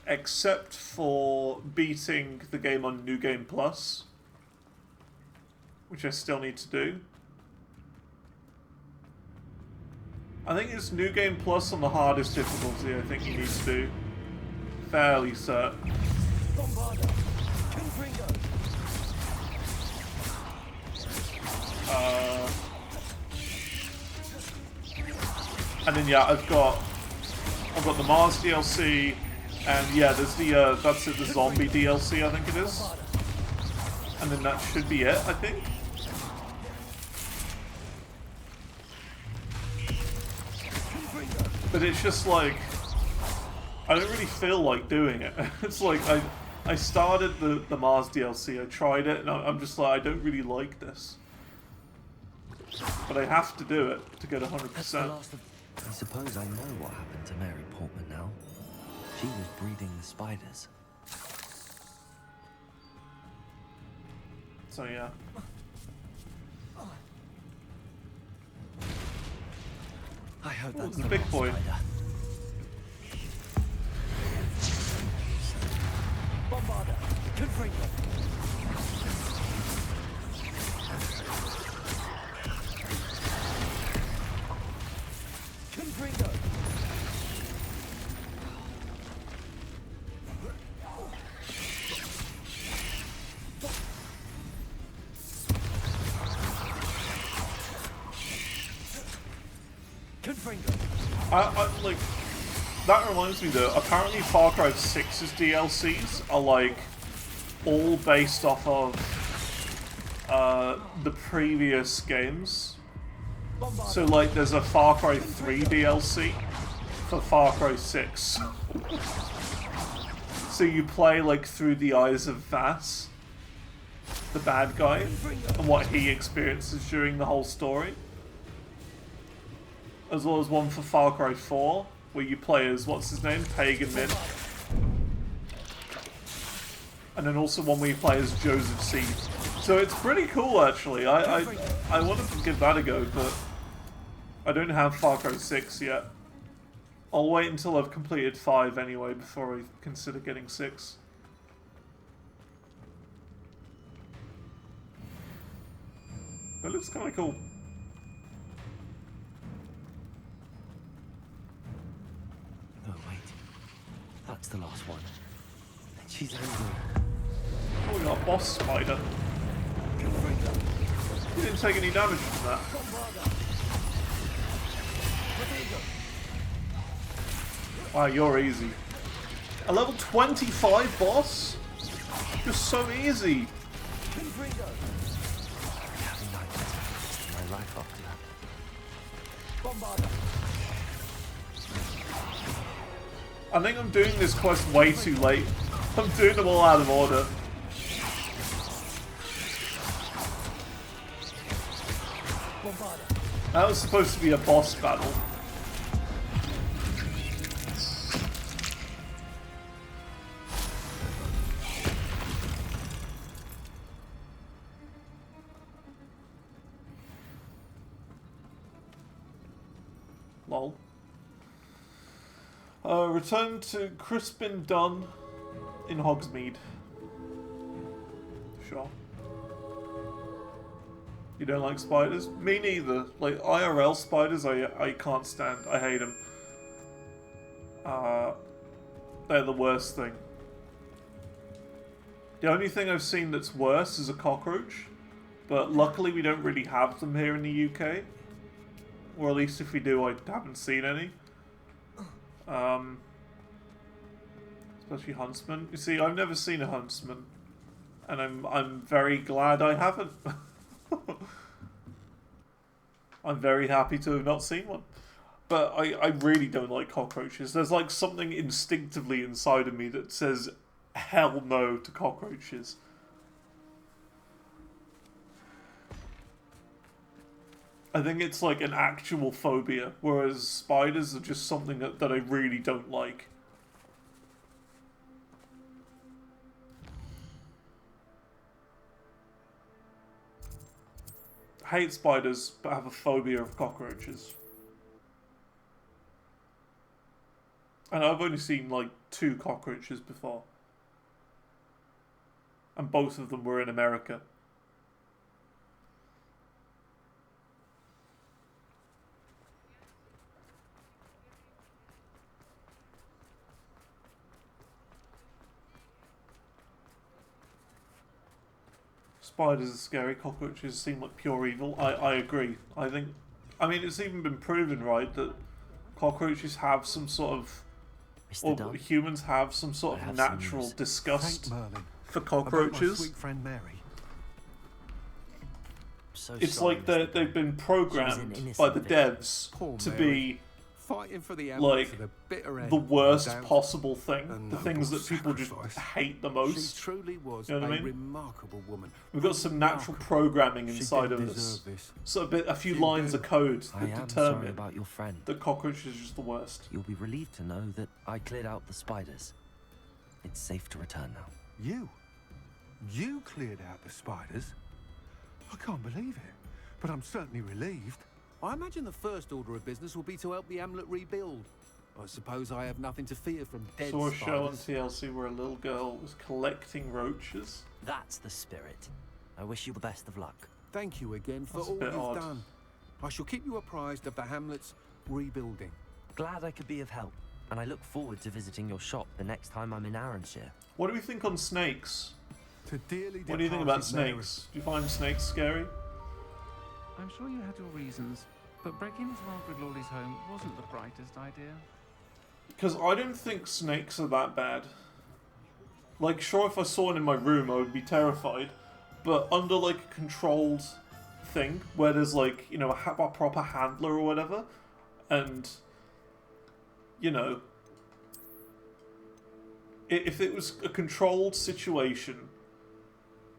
Except for beating the game on New Game Plus. Which I still need to do. I think it's New Game Plus on the hardest difficulty I think you need to do. Fairly certain. And then yeah, I've got the Mars DLC, and yeah, there's the that's it, the zombie DLC I think it is, and then that should be it, I think. But it's just like I don't really feel like doing it. It's like I started the Mars DLC, I tried it, and I'm just like I don't really like this. But I have to do it to get 100%. I suppose I know what happened to Mary Portman now. She was breeding the spiders. So yeah. I hope that's the big boy. Bombarder, confringo. Like, that reminds me though, apparently Far Cry 6's DLCs are like all based off of the previous games. So like there's a Far Cry 3 DLC for Far Cry 6. So you play like through the eyes of Vass, the bad guy, and what he experiences during the whole story. As well as one for Far Cry 4, where you play as, what's his name, Pagan Min. And then also one where you play as Joseph Seed. So it's pretty cool, actually. I wanted to give that a go, but I don't have Far Cry 6 yet. I'll wait until I've completed 5 anyway before I consider getting 6. It looks kind of cool. Oh, wait. That's the last one. She's angry. Oh, we got a boss spider. He didn't take any damage from that. Wow, you're easy. A level 25 boss? You're so easy. My life after that. I think I'm doing this quest way too late. I'm doing them all out of order. That was supposed to be a boss battle. Lol. Return to Crispin Dunn in Hogsmeade. Sure. You don't like spiders? Me neither. Like, IRL spiders, I can't stand. I hate them. They're the worst thing. The only thing I've seen that's worse is a cockroach. But luckily we don't really have them here in the UK. Or at least if we do, I haven't seen any. Especially huntsmen. You see, I've never seen a huntsman. And I'm very glad I haven't. I'm very happy to have not seen one. But I really don't like cockroaches. There's like something instinctively inside of me that says hell no to cockroaches. I think it's like an actual phobia, whereas spiders are just something that I really don't like. Hate spiders, but have a phobia of cockroaches. And I've only seen like 2 cockroaches before. And both of them were in America. Spiders are scary, cockroaches seem like pure evil. I agree. I mean, it's even been proven, right, that cockroaches have some sort of... Or humans have some sort of natural disgust for cockroaches. Sweet friend Mary. It's like they've been programmed by the devs to be fighting for the like to the, bitter end, the worst possible thing, the things that people just hate the most. She truly was you know what I mean? Remarkable woman. We've got some natural programming inside of us. So a few lines of code that determine about your friend. that cockroaches are just the worst. You'll be relieved to know that I cleared out the spiders. It's safe to return now. You cleared out the spiders? I can't believe it, but I'm certainly relieved. I imagine the first order of business will be to help the amulet rebuild. I suppose I have nothing to fear from dead Saw a spiders. show on TLC where a little girl was collecting roaches. That's the spirit. I wish you the best of luck. Thank you again for That's a all bit you've odd. done. I shall keep you apprised of the hamlet's rebuilding. Glad I could be of help, and I look forward to visiting your shop the next time I'm in Arranshire. What do we think on snakes? To dearly What do you think about departed Mary. snakes? Do you find snakes scary? I'm sure you had your reasons. But breaking into Margaret Lawley's home wasn't the brightest idea. Because I don't think snakes are that bad. Like, sure, if I saw one in my room, I would be terrified. But under, like, a controlled thing, where there's, like, you know, a proper handler or whatever, and, you know, if it was a controlled situation,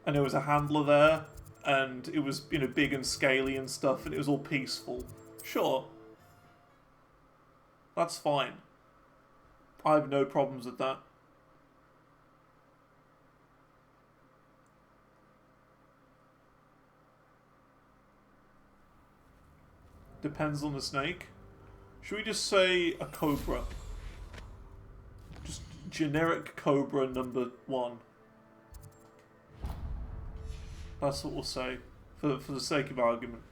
and there was a handler there, and it was, you know, big and scaly and stuff, and it was all peaceful, sure. That's fine. I have no problems with that. Depends on the snake. Should we just say a cobra? Just generic cobra number 1. That's what we'll say, for the sake of argument.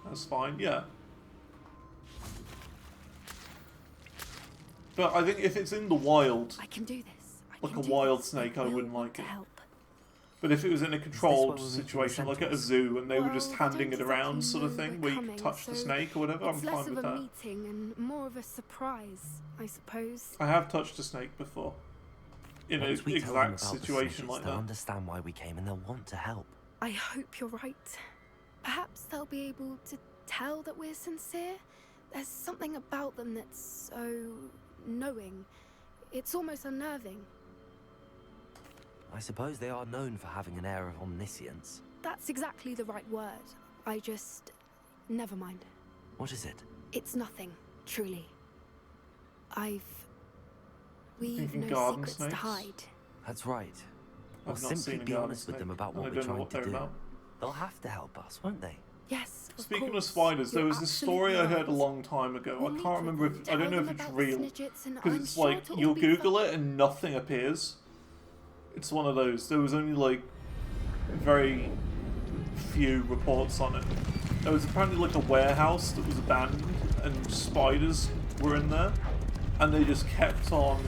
That's fine, yeah. But I think if it's in the wild, I can do this. like a wild snake, I wouldn't like it. But if it was in a controlled situation, like at a zoo, and they were just handing it around sort of thing, where you could touch the snake or whatever, I'm fine with that. It's less of a meeting and more of a surprise, I suppose. I have touched a snake before. In an exact situation like that. They'll understand why we came and they'll want to help. I hope you're right. Perhaps they'll be able to tell that we're sincere. There's something about them that's so knowing. It's almost unnerving. I suppose they are known for having an air of omniscience. That's exactly the right word. I just... never mind. What is it? It's nothing, truly. We've no garden secrets snakes? to hide. That's right. We'll I've not simply seen a be garden honest with them snake, about and what I we're don't know trying what to they're do. about. They'll have to help us, won't they? Yes, of Speaking course. of spiders, there You're was this story I heard a absolutely long time ago. We'll I meet can't with remember them, if I don't know tell if them it's about the real, snidgets, and because I'm it's sure like it'll you'll all be Google fine. it and nothing appears. It's one of those. There was only like very few reports on it. There was apparently like a warehouse that was abandoned and spiders were in there, and they just kept on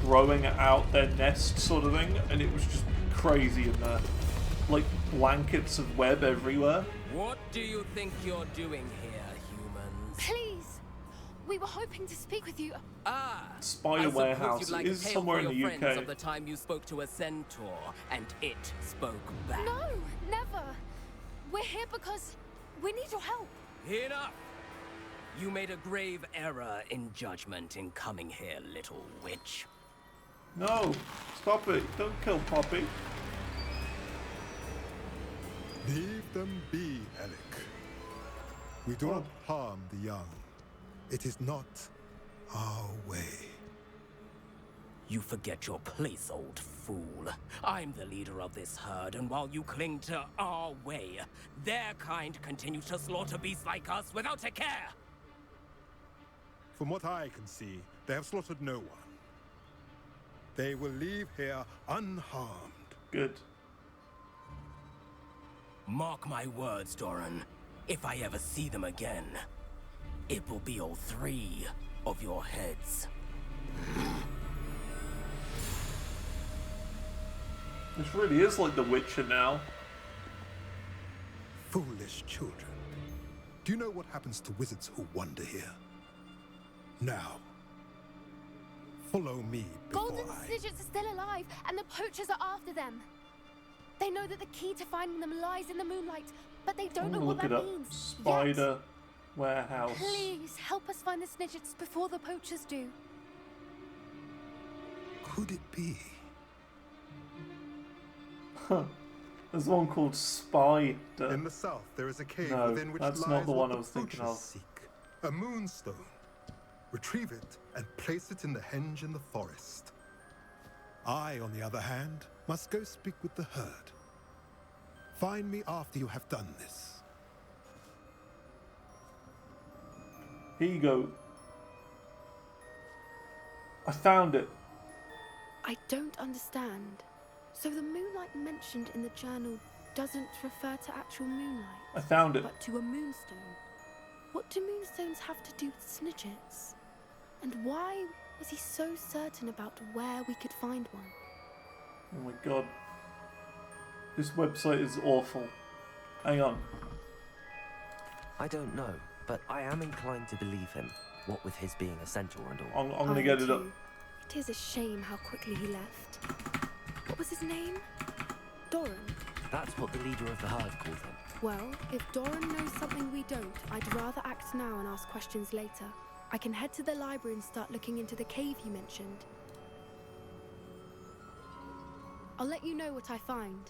growing out their nest sort of thing, and it was just crazy in there. Like blankets of web everywhere. What do you think you're doing here, humans? Please! We were hoping to speak with you. Spider warehouse. You'd like It is to tale somewhere for in your the friends UK. of the time you spoke to a centaur and it spoke back. No, never. We're here because we need your help. Enough! You made a grave error in judgment in coming here, little witch. No, stop it! Don't kill Poppy. Leave them be, Alec. We do not harm the young. It is not our way. You forget your place, old fool. I'm the leader of this herd, and while you cling to our way, their kind continue to slaughter beasts like us without a care. From what I can see, they have slaughtered no one. They will leave here unharmed. Good. Mark my words, Doran. If I ever see them again, it will be all 3 of your heads. This really is like The Witcher now. Foolish children. Do you know what happens to wizards who wander here? Now, follow me before Golden Snidgets are still alive, and the poachers are after them. They know that the key to finding them lies in the moonlight, but they don't know what Look that it up. means. Spider warehouse. Please help us find the Snidgets before the poachers do. Could it be? Huh. There's one called Spider. In the south, there is a cave No, within which that's lies not the what one I was thinking poachers of. seek. A moonstone. Retrieve it and place it in the henge in the forest. I, on the other hand, must go speak with the herd. Find me after you have done this. Here you go. I found it. I don't understand. So the moonlight mentioned in the journal doesn't refer to actual moonlight. I found it. But to a moonstone. What do moonstones have to do with Snidgets? And why was he so certain about where we could find one? Oh my god. This website is awful. Hang on. I don't know, but I am inclined to believe him, what with his being a centaur and all. I'm gonna get it up. It is a shame how quickly he left. What was his name? Doran? That's what the leader of the herd called him. Well, if Doran knows something we don't, I'd rather act now and ask questions later. I can head to the library and start looking into the cave you mentioned. I'll let you know what I find.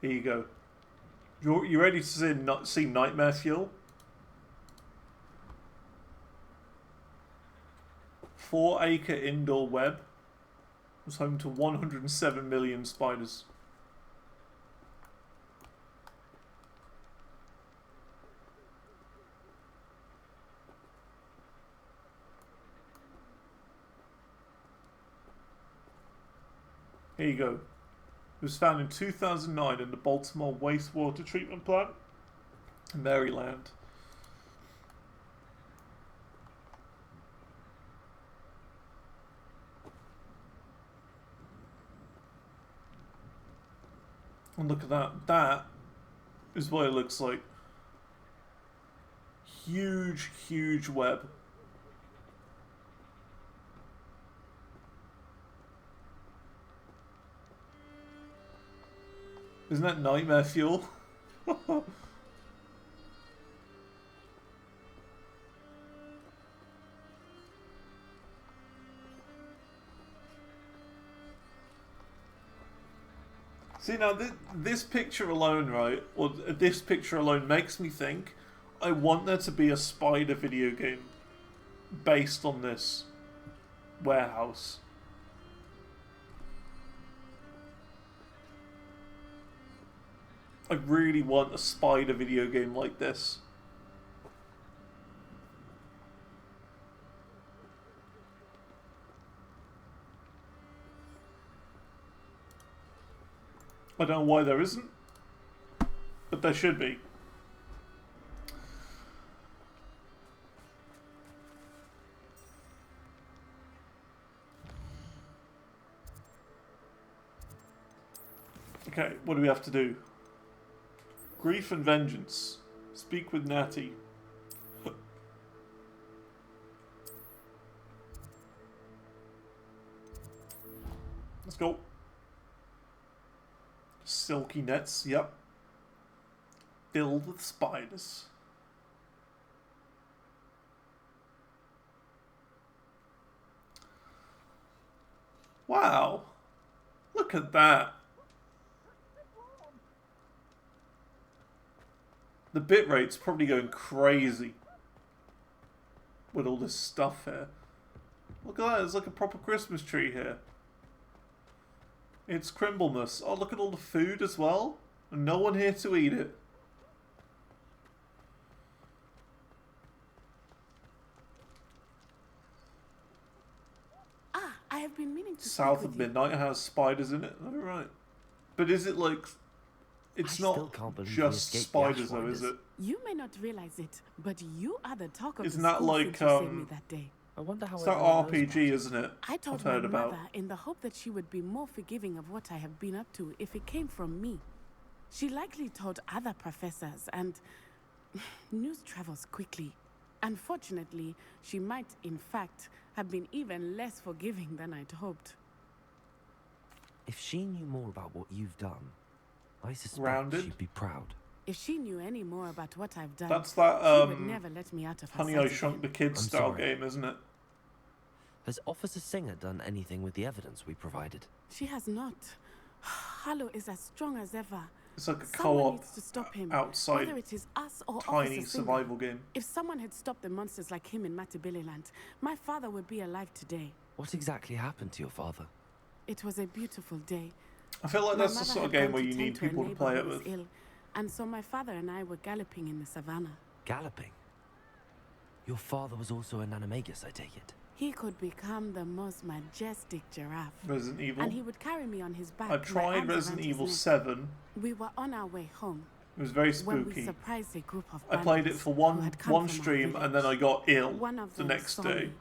Here you go. You ready to see Nightmare Fuel? 4-acre indoor web was home to 107 million spiders. Here you go. It was found in 2009 in the Baltimore wastewater treatment plant in Maryland. And look at that. That is what it looks like. Huge, huge web. Isn't that nightmare fuel? See, now this picture alone, right, or this picture alone makes me think I want there to be a spider video game based on this warehouse. I really want a spider video game like this. I don't know why there isn't, but there should be. Okay, what do we have to do? Grief and vengeance. Speak with Natty. Let's go. Silky nets, yep. Filled with spiders. Wow. Look at that. The bitrate's probably going crazy with all this stuff here. Look at that, there's like a proper Christmas tree here. It's Crimblemas. Oh, look at all the food as well. And no one here to eat it. Ah, I have been meaning to South of Midnight has spiders in it. Alright. But is it like... It's not just spiders though, is it? You may not realize it, but you are the talk of Isn't the that school like, since you saved me that day. I wonder how it's that RPG, isn't it? I told I've my heard about. mother in the hope that she would be more forgiving of what I have been up to if it came from me. She likely told other professors, and news travels quickly. Unfortunately, she might, in fact, have been even less forgiving than I'd hoped. If she knew more about what you've done, I suspect Rounded? she'd be proud. If she knew any more about what I've done, That's that, she would never let me out of her Honey, sight I Shrunk the again. Kids I'm style sorry. game, isn't it? Has Officer Singer done anything with the evidence we provided? She has not. Hallow is as strong as ever. It's like a Someone co-op needs to stop him, outside whether it is us or tiny Officer Singer. survival game. If someone had stopped the monsters like him in Matabeleland, my father would be alive today. What exactly happened to your father? It was a beautiful day. I feel like My that's the mother sort of had game gone where to you tend need to a people to neighbor play who it was with. ill, and so my father and I were galloping in the savannah. Galloping? Your father was also an animagus, I take it. He could become the most majestic giraffe. Resident Evil. And he would carry me on his back. I tried Resident Evil 7. We were on our way home. It was very when we spooky. surprised a group of I played it for one stream and then I got ill the next day.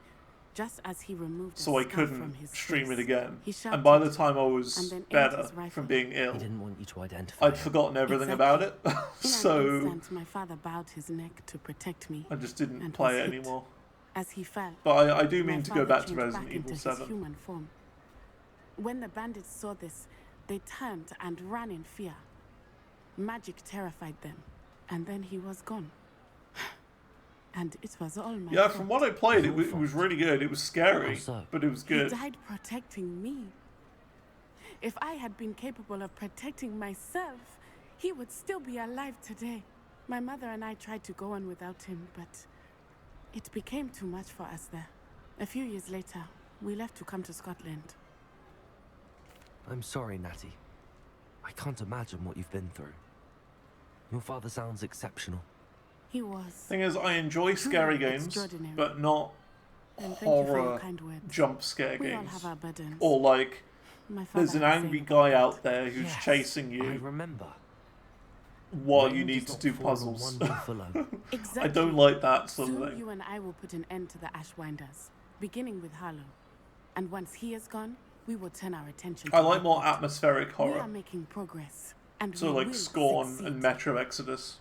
Just as he removed So I from couldn't his stream face, it again. he And by the shouted, time I was and then aimed better his rifle. from being ill, He didn't want you to identify I'd forgotten everything about it. In an So instant, my father bowed his neck to protect me. I just didn't and play was it hit. anymore. As he fell, But I do my mean to go father back to changed Resident back Evil into 7. his human form. When the bandits saw this, they turned and ran in fear. Magic terrified them, and then he was gone. And it was all my Yeah, fault. from what I played, it was really good. It was scary, but it was He good. died protecting me. If I had been capable of protecting myself, he would still be alive today. My mother and I tried to go on without him, but it became too much for us there. A few years later, we left to come to Scotland. I'm sorry, Natty. I can't imagine what you've been through. Your father sounds exceptional. He was. Thing is, I enjoy scary games, extraordinary. but not And thank you for your horror kind words. jump scare We all games. have our burdens. Or like, My there's an father had the angry same guy about out there who's Yes, chasing I you remember. while Rain you does need to not do fall on puzzles. one roof alone. Exactly. I don't like that sort of Soon thing. you and I will put an end to the Ashwinders, beginning with Hallow. And once he is gone, we will turn our attention to I like more Hogwarts. atmospheric We horror. are making progress, and So we like will Scorn succeed. and Metro Exodus.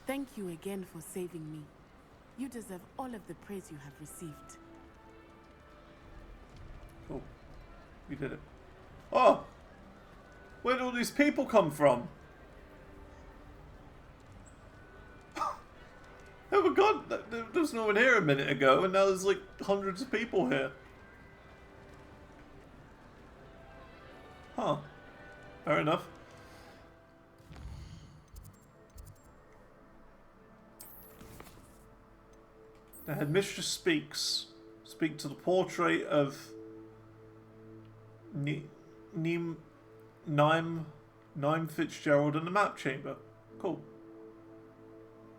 Thank you again for saving me. You deserve all of the praise you have received. Cool. We did it. Oh! Where did all these people come from? Oh my god, there was no one here a minute ago and now there's like hundreds of people here. Huh. Fair enough. The headmistress speaks. Speak to the portrait of Naim Fitzgerald in the map chamber. Cool.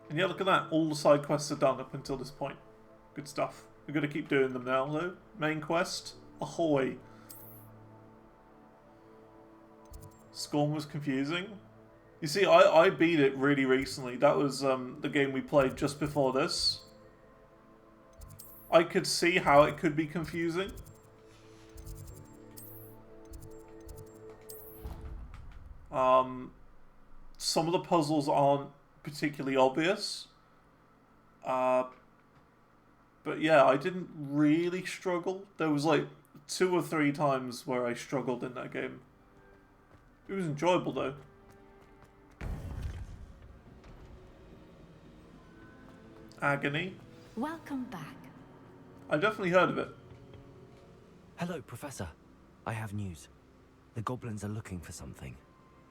And yeah, look at that. All the side quests are done up until this point. Good stuff. We're going to keep doing them now, though. Main quest. Ahoy. Scorn was confusing. You see, I beat it really recently. That was the game we played just before this. I could see how it could be confusing. Some of the puzzles aren't particularly obvious. But yeah, I didn't really struggle. There was like 2 or 3 times where I struggled in that game. It was enjoyable though. Agony. Welcome back. I definitely heard of it. Hello, Professor. I have news. The goblins are looking for something.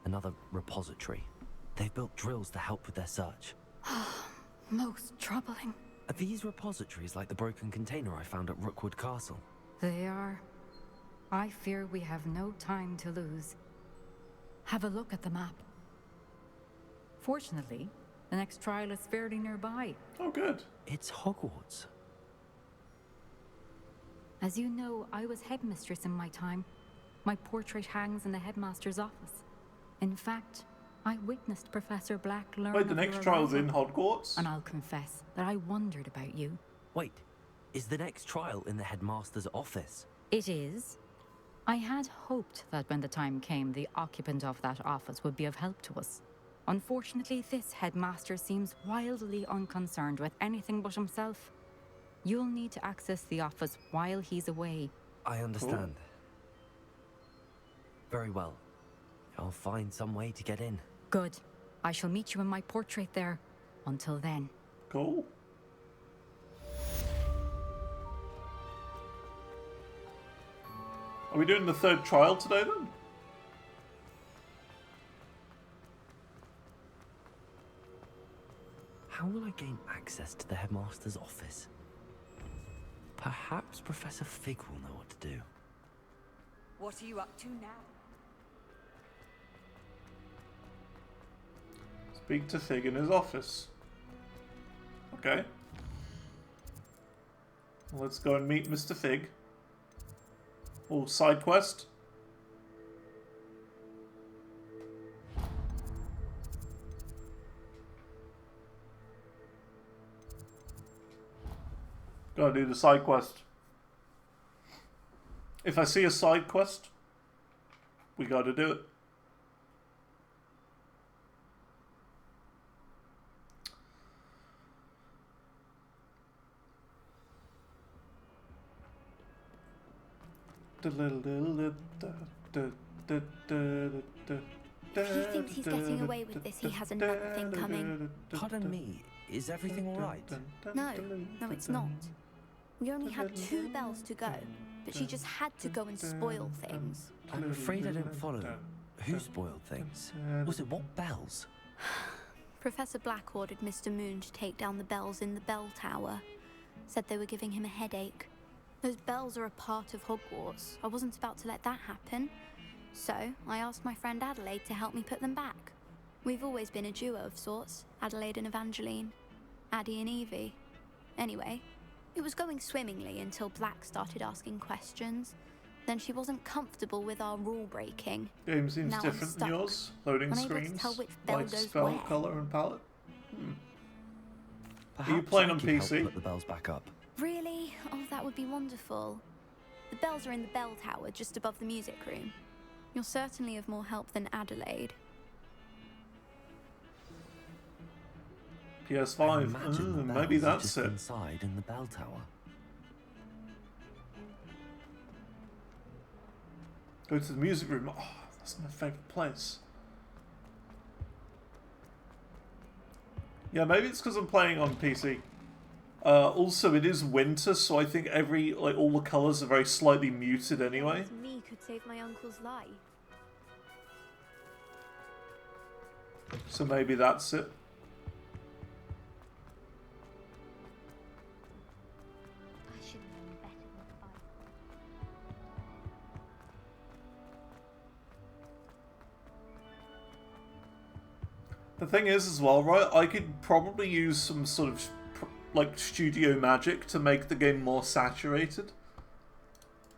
Another repository. They've built drills to help with their search. Most troubling. Are these repositories like the broken container I found at Rookwood Castle? They are. I fear we have no time to lose. Have a look at the map. Fortunately, the next trial is fairly nearby. Oh, good. It's Hogwarts. As you know, I was headmistress in my time. My portrait hangs in the headmaster's office. In fact, I witnessed Professor Black learn Wait, the of next your trial's in arrival. Hogwarts? And I'll confess that I wondered about you. Wait, is the next trial in the headmaster's office? It is. I had hoped that when the time came, the occupant of that office would be of help to us. Unfortunately, this headmaster seems wildly unconcerned with anything but himself. You'll need to access the office while he's away. I understand. Very well. I'll find some way to get in. Good. I shall meet you in my portrait there. Until then. Cool. Are we doing the 3rd trial today then? How will I gain access to the headmaster's office? Perhaps Professor Fig will know what to do. What are you up to now? Speak to Fig in his office. Okay. Let's go and meet Mr. Fig. Oh, side quest. Gotta do the side quest. If I see a side quest, we gotta do it. He thinks he's getting away with this. He has another thing coming. Pardon me, is everything alright? No, it's not. We only had 2 bells to go, but she just had to go and spoil things. I'm afraid I don't follow. Who spoiled things? Was it what bells? Professor Black ordered Mr. Moon to take down the bells in the bell tower. Said they were giving him a headache. Those bells are a part of Hogwarts. I wasn't about to let that happen. So, I asked my friend Adelaide to help me put them back. We've always been a duo of sorts, Adelaide and Evangeline. Addie and Evie. Anyway, it was going swimmingly until Black started asking questions. Then she wasn't comfortable with our rule breaking. Game seems now different than yours. Loading unable screens, to tell which bell light goes spell, where. color, and palette. Perhaps Are you playing I on could help PC? put the bells back up. Really? Oh, that would be wonderful. The bells are in the bell tower just above the music room. You're certainly of more help than Adelaide. PS5. Imagine the Maybe bells are that's just it. inside in the bell tower. Go to the music room. Oh, that's my favourite place. Yeah, maybe it's because I'm playing on PC. Also, it is winter, so I think all the colours are very slightly muted anyway. Me could save my uncle's life. So maybe that's it. I should have known better than to buy. The thing is as well, right, I could probably use some sort of like studio magic to make the game more saturated.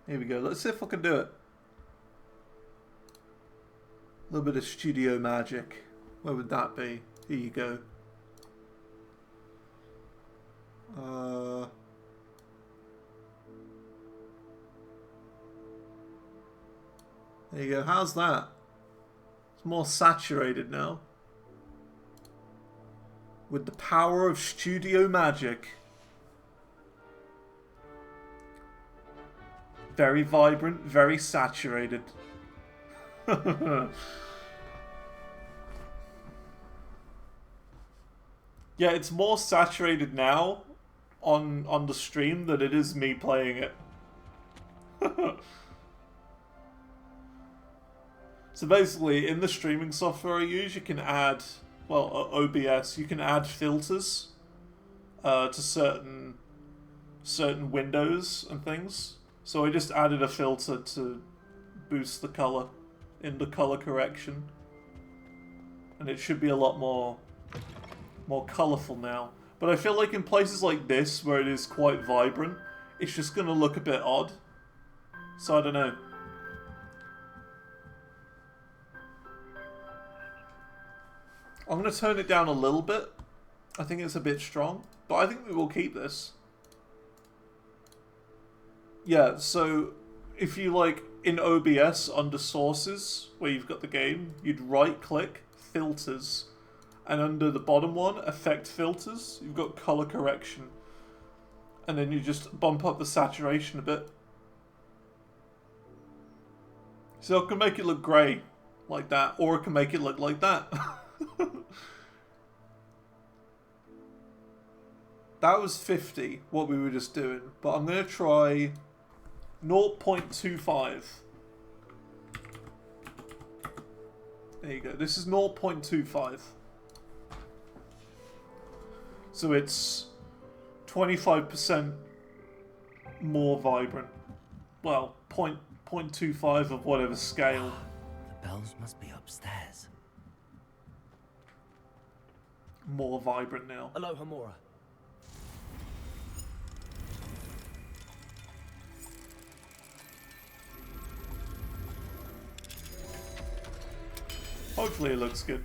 Here we go. Let's see if I can do it. A little bit of studio magic. Where would that be? Here you go. There you go. How's that? It's more saturated now. With the power of studio magic. Very vibrant, very saturated. Yeah, it's more saturated now on the stream than it is me playing it. So basically, in the streaming software I use, you can add, well, OBS, you can add filters to certain windows and things. So I just added a filter to boost the color in the color correction, and it should be a lot more colorful now. But I feel like in places like this, where it is quite vibrant, it's just gonna look a bit odd. So I don't know. I'm going to turn it down a little bit. I think it's a bit strong, but I think we will keep this. Yeah, so if you like in OBS under sources, where you've got the game, you'd right click filters, and under the bottom one, effect filters, you've got color correction, and then you just bump up the saturation a bit. So I can make it look grey like that, or I can make it look like that. That was 50, what we were just doing. But I'm going to try 0.25. There you go. This is 0.25. So it's 25% more vibrant. Well, 0.25 of whatever scale. The bells must be upstairs. More vibrant now. Aloha Mora. Hopefully it looks good.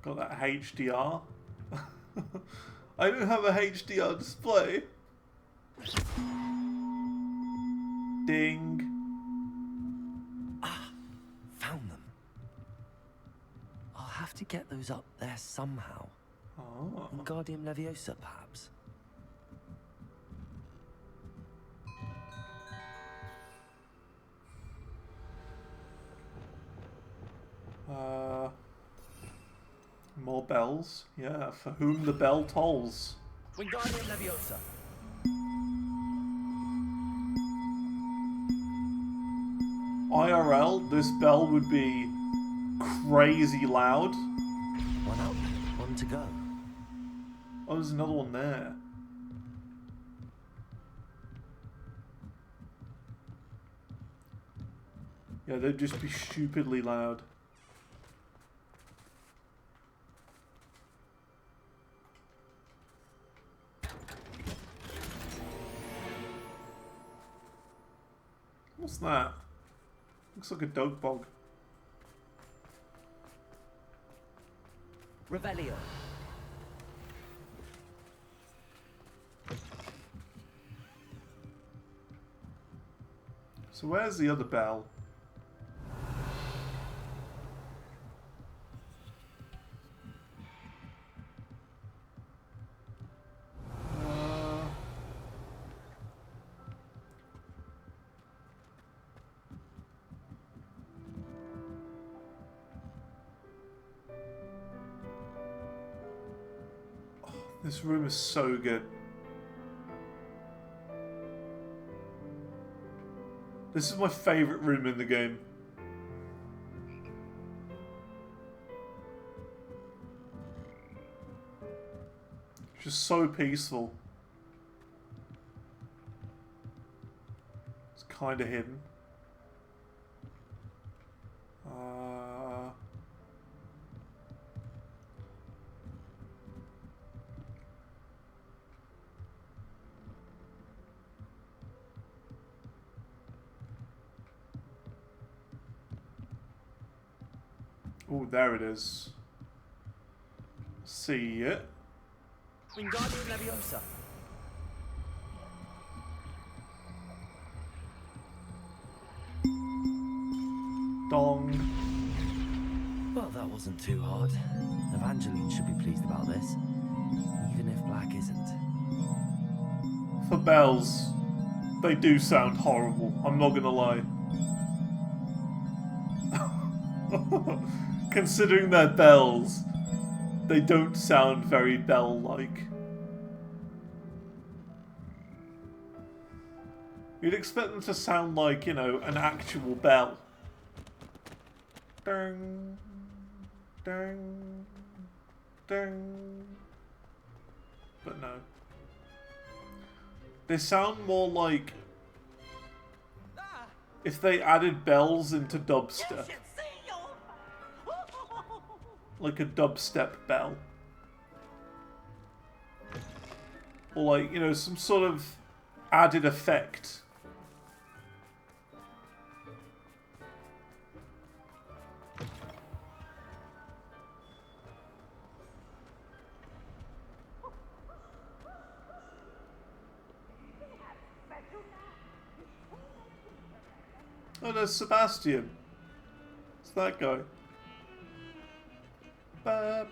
Got that HDR. I don't have a HDR display. Ding. Ah, found them. I'll have to get those up there somehow. Oh. Wingardium Leviosa, perhaps. More bells. Yeah, for whom the bell tolls. Wingardium Leviosa. IRL, this bell would be crazy loud. One up, one to go. Oh, there's another one there. Yeah, they'd just be stupidly loud. What's that? Looks like a dog bog. Revelio. So where's the other bell? This room is so good. This is my favorite room in the game. Just so peaceful. It's kind of hidden. Oh, there it is. See it. Wingardium Leviosa. Dong. Well, that wasn't too hard. Evangeline should be pleased about this, even if Black isn't. For bells, they do sound horrible. I'm not gonna lie. Considering they're bells, they don't sound very bell-like. You'd expect them to sound like, you know, an actual bell. Ding, ding, ding. But no. They sound more like if they added bells into dubstep. Like a dubstep bell. Or like, you know, some sort of added effect. Oh, there's Sebastian. It's that guy. The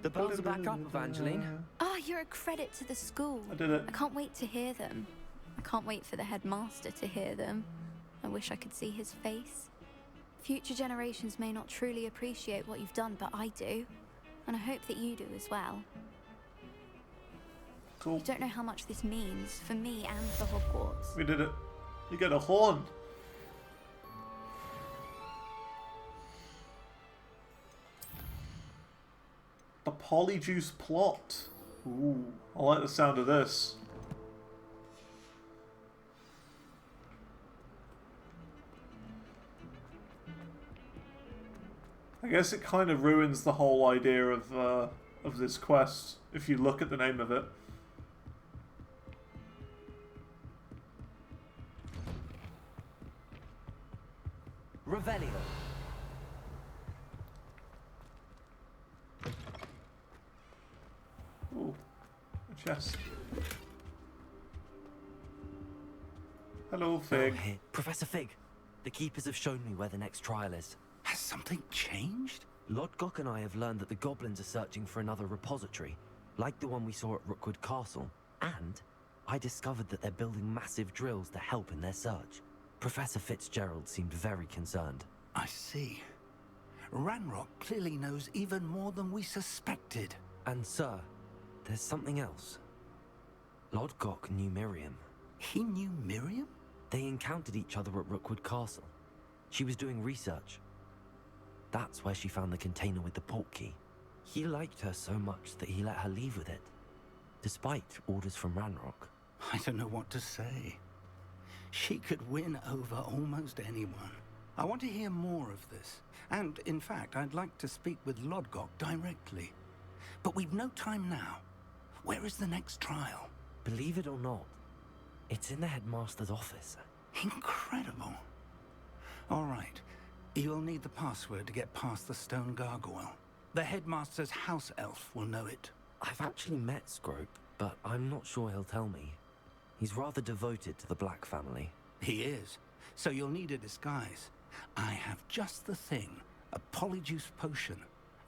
bells are back up, Evangeline. Oh, you're a credit to the school. I did it. I can't wait to hear them. I can't wait for the headmaster to hear them. I wish I could see his face. Future generations may not truly appreciate what you've done, but I do. And I hope that you do as well. Cool. You don't know how much this means for me and for Hogwarts. We did it. You get a horn. The Polyjuice plot. Ooh, I like the sound of this. I guess it kind of ruins the whole idea of this quest if you look at the name of it. Revelio. Ooh, a chest. Hello, Fig. Oh, here. Professor Fig, the keepers have shown me where the next trial is. Has something changed? Lodgok and I have learned that the goblins are searching for another repository, like the one we saw at Rookwood Castle. And I discovered that they're building massive drills to help in their search. Professor Fitzgerald seemed very concerned. I see. Ranrock clearly knows even more than we suspected. And sir, there's something else. Lodgok knew Miriam. He knew Miriam? They encountered each other at Rookwood Castle. She was doing research. That's where she found the container with the port key. He liked her so much that he let her leave with it, despite orders from Ranrock. I don't know what to say. She could win over almost anyone. I want to hear more of this. And, in fact, I'd like to speak with Lodgok directly. But we've no time now. Where is the next trial? Believe it or not, it's in the headmaster's office. Incredible. All right. You'll need the password to get past the stone gargoyle. The headmaster's house elf will know it. I've actually met Scrope, but I'm not sure he'll tell me. He's rather devoted to the Black family. He is. So you'll need a disguise. I have just the thing. A polyjuice potion.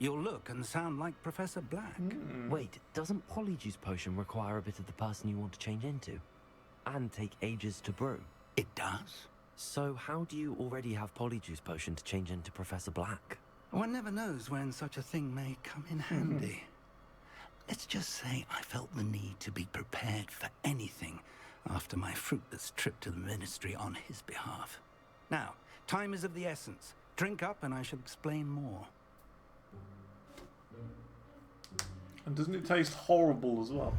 You'll look and sound like Professor Black. Wait, doesn't polyjuice potion require a bit of the person you want to change into? And take ages to brew? It does. So how do you already have polyjuice potion to change into Professor Black? One never knows when such a thing may come in handy. Let's just say I felt the need to be prepared for anything after my fruitless trip to the Ministry on his behalf. Now, time is of the essence. Drink up and I shall explain more. And doesn't it taste horrible as well?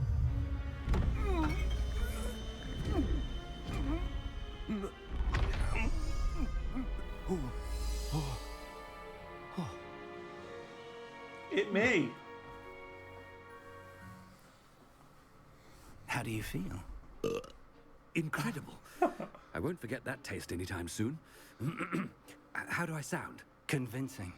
It me. How do you feel? Incredible. I won't forget that taste anytime soon. How do I sound? Convincing.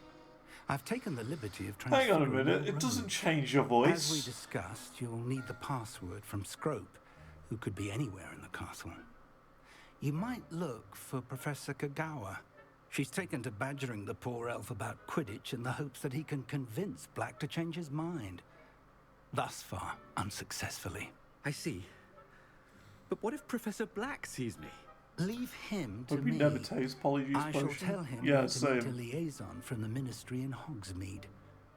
I've taken the liberty of Hang on a transferring minute, your it doesn't robe. change your voice. As we discussed, you'll need the password from Scrope, who could be anywhere in the castle. You might look for Professor Kagawa. She's taken to badgering the poor elf about Quidditch in the hopes that he can convince Black to change his mind. Thus far, unsuccessfully. I see. But what if Professor Black sees me? Leave him to Hope you me. never taste polyjuice I potion. shall tell him Yeah, where to meet a same. liaison from the Ministry in Hogsmeade.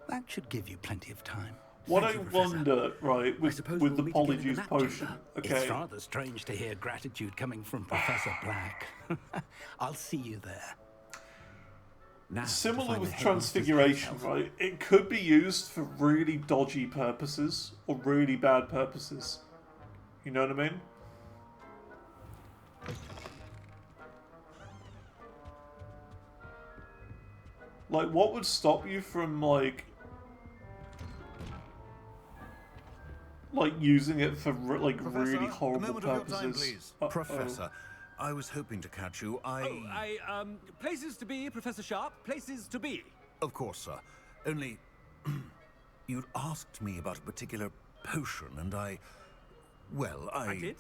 That should give you plenty of time. What Thank I you, Professor. wonder, right, with suppose the we'll meet again in the polyjuice map potion, chamber. okay, It's rather strange to hear gratitude coming from Professor Black. I'll see you there. Now, similar with Transfiguration, right, it could be used for really dodgy purposes or really bad purposes. You know what I mean? Like, what would stop you from, like using it for, like, really horrible a moment of your purposes? time, please. Professor, I was hoping to catch you. Places to be, Professor Sharp. Places to be. Of course, sir. Only, you'd asked me about a particular potion, and I did?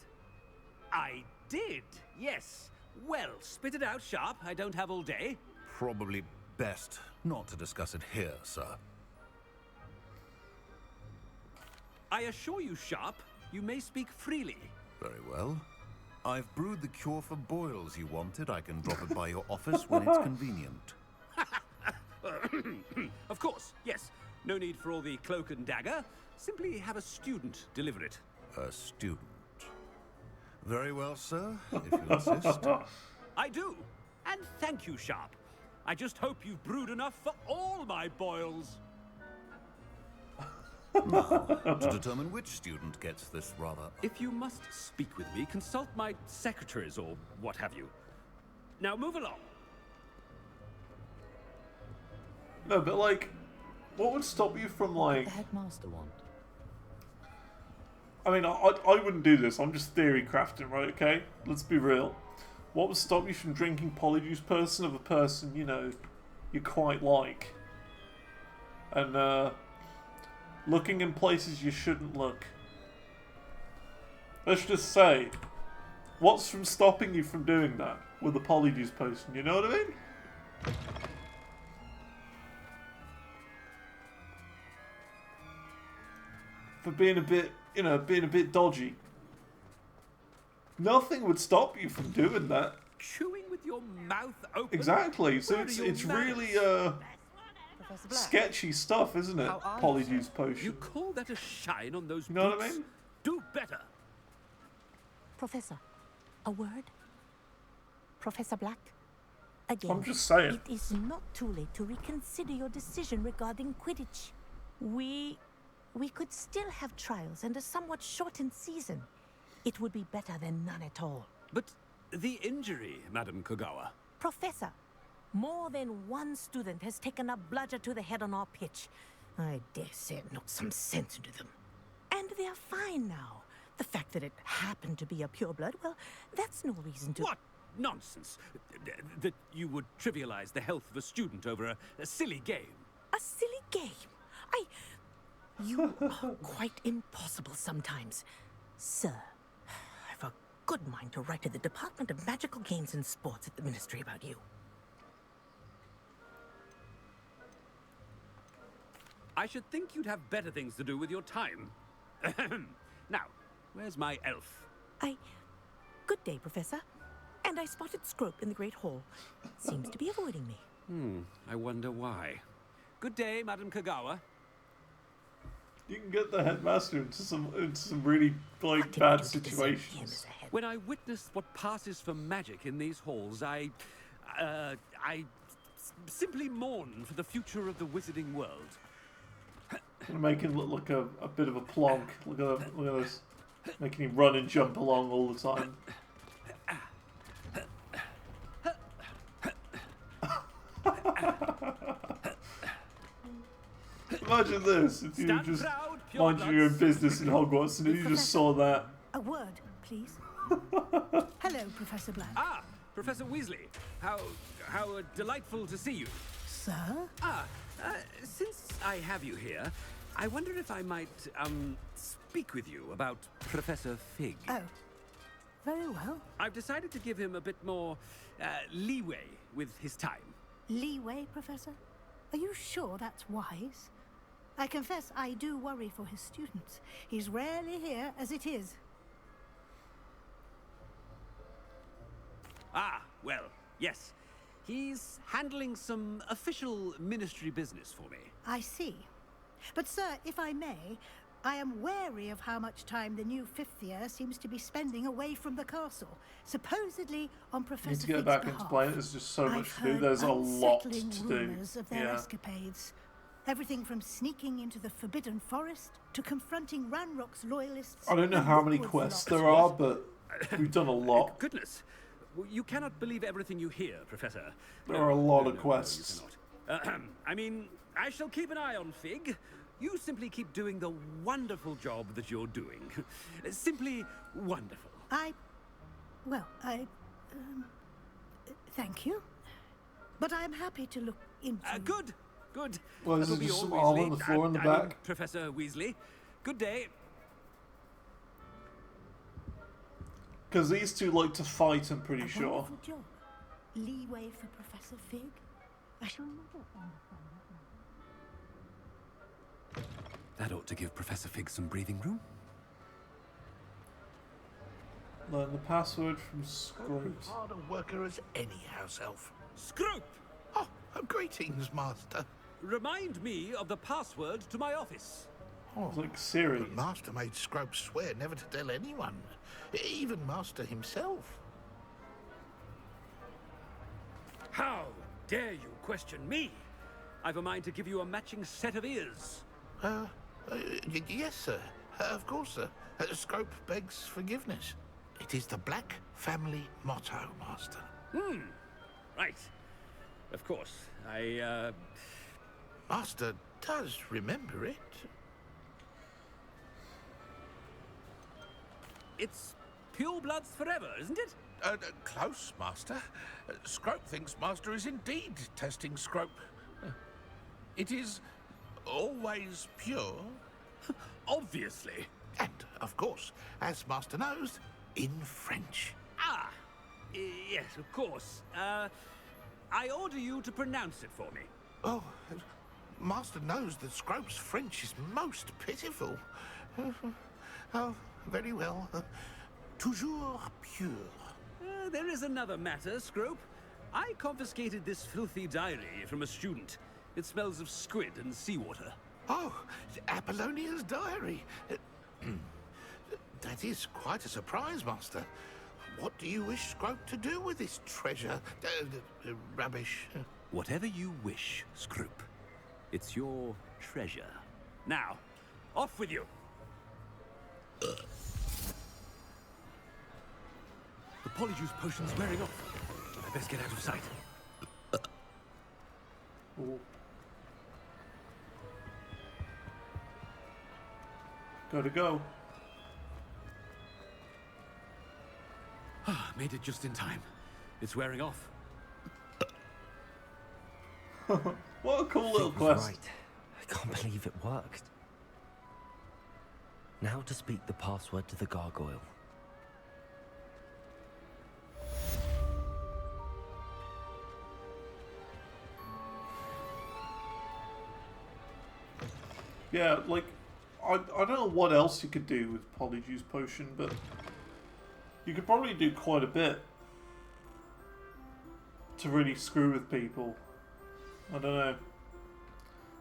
I did, yes. Well, spit it out, Sharp. I don't have all day. Probably best not to discuss it here, sir. I assure you, Sharp, you may speak freely. Very well. I've brewed the cure for boils you wanted. I can drop it by your office when it's convenient. Of course, yes. No need for all the cloak and dagger. Simply have a student deliver it. A student. Very well, sir, if you insist. I do. And thank you, Sharp. I just hope you've brewed enough for all my boils. To determine which student gets this rather... If you must speak with me, consult my secretaries or what have you. Now move along. No, but like, what would stop you from, like... The headmaster want? I mean, I wouldn't do this. I'm just theory crafting, right? Okay? Let's be real. What would stop you from drinking polyjuice person of a person, you know, you quite like? And, looking in places you shouldn't look. Let's just say, what's from stopping you from doing that with a polyjuice potion, you know what I mean? For being a bit, you know, being a bit dodgy. Nothing would stop you from doing that. Chewing with your mouth open? Exactly, so Where it's are your really, manners? sketchy stuff, isn't it? Polyjuice potion. You call that a shine on those You know boots? what I mean? Do better. Professor, a word? Professor Black? Again, I'm just saying. it is not too late to reconsider your decision regarding Quidditch. We could still have trials and a somewhat shortened season. It would be better than none at all. But the injury, Madam Kogawa. Professor, more than one student has taken a bludger to the head on our pitch. I dare say it knocked some sense into them. And they're fine now. The fact that it happened to be a pureblood, well, that's no reason to... What nonsense! That you would trivialize the health of a student over a silly game. A silly game? You are quite impossible sometimes. Sir, I've a good mind to write to the Department of Magical Games and Sports at the Ministry about you. I should think you'd have better things to do with your time. Now, where's my elf? Good day, Professor. And I spotted Scrope in the Great Hall. Seems to be avoiding me. I wonder why. Good day, Madam Kogawa. You can get the headmaster into some really like bad situations. When I witness what passes for magic in these halls, I simply mourn for the future of the wizarding world. Gonna make him look like a bit of a plonk. Look at this, making him run and jump along all the time. Imagine this, if you just minding your own business in Hogwarts and you just saw that. A word, please. Hello, Professor Black. Ah, Professor Weasley. How delightful to see you. Sir? Since I have you here, I wonder if I might, speak with you about Professor Fig. Oh, very well. I've decided to give him a bit more, leeway with his time. Leeway, Professor? Are you sure that's wise? I confess I do worry for his students. He's rarely here as it is. Ah, well, yes. He's handling some official ministry business for me. I see. But, sir, if I may, I am wary of how much time the new fifth year seems to be spending away from the castle, supposedly on Professor Need to get Fig's back behalf. into playing. There's just so much to do. I've There's heard a lot to unsettling do. rumors of their escapades. Everything from sneaking into the Forbidden Forest to confronting Ranrock's loyalists. I don't know how many quests there are, but we've done a lot. Goodness. You cannot believe everything you hear, Professor. There are a lot of quests. You cannot. I mean, I shall keep an eye on Fig. You simply keep doing the wonderful job that you're doing. Simply wonderful. Thank you. But I'm happy to look into... Good. Well, is That'll it be just all, some all Weasley. on the floor in the I mean, back? Professor Weasley. Good day. Because these two like to fight, I'm pretty sure. Wonderful job. Leeway for Professor Fig. I shall never understand. That ought to give Professor Fig some breathing room. Learn the password from Scrope. Hard a worker as any house elf. Scrope! Oh, greetings, Master. Remind me of the password to my office. Oh, it's like Siri. But Master made Scrope swear never to tell anyone, even Master himself. How dare you question me? I've a mind to give you a matching set of ears. Yes, sir. Of course, sir. Scrope begs forgiveness. It is the Black family motto, Master. Right. Of course. Master does remember it. It's pure bloods forever, isn't it? Close, Master. Scrope thinks Master is indeed testing Scrope. It is always pure. Obviously. And, of course, as Master knows, in French. Ah, yes, of course. I order you to pronounce it for me. Oh, Master knows that Scrope's French is most pitiful. Oh, very well. Toujours pure. There is another matter, Scrope. I confiscated this filthy diary from a student. It smells of squid and seawater. Oh, Apollonia's diary. That is quite a surprise, Master. What do you wish Scrope to do with this treasure? Rubbish. Whatever you wish, Scrope. It's your treasure. Now, off with you. The polyjuice potion's wearing off. I best get out of sight. Ooh. Gotta go. Made it just in time. It's wearing off. What a cool little Fig was quest. right. I can't believe it worked. Now to speak the password to the gargoyle. Yeah, like, I don't know what else you could do with Polyjuice Potion, but you could probably do quite a bit to really screw with people. I don't know.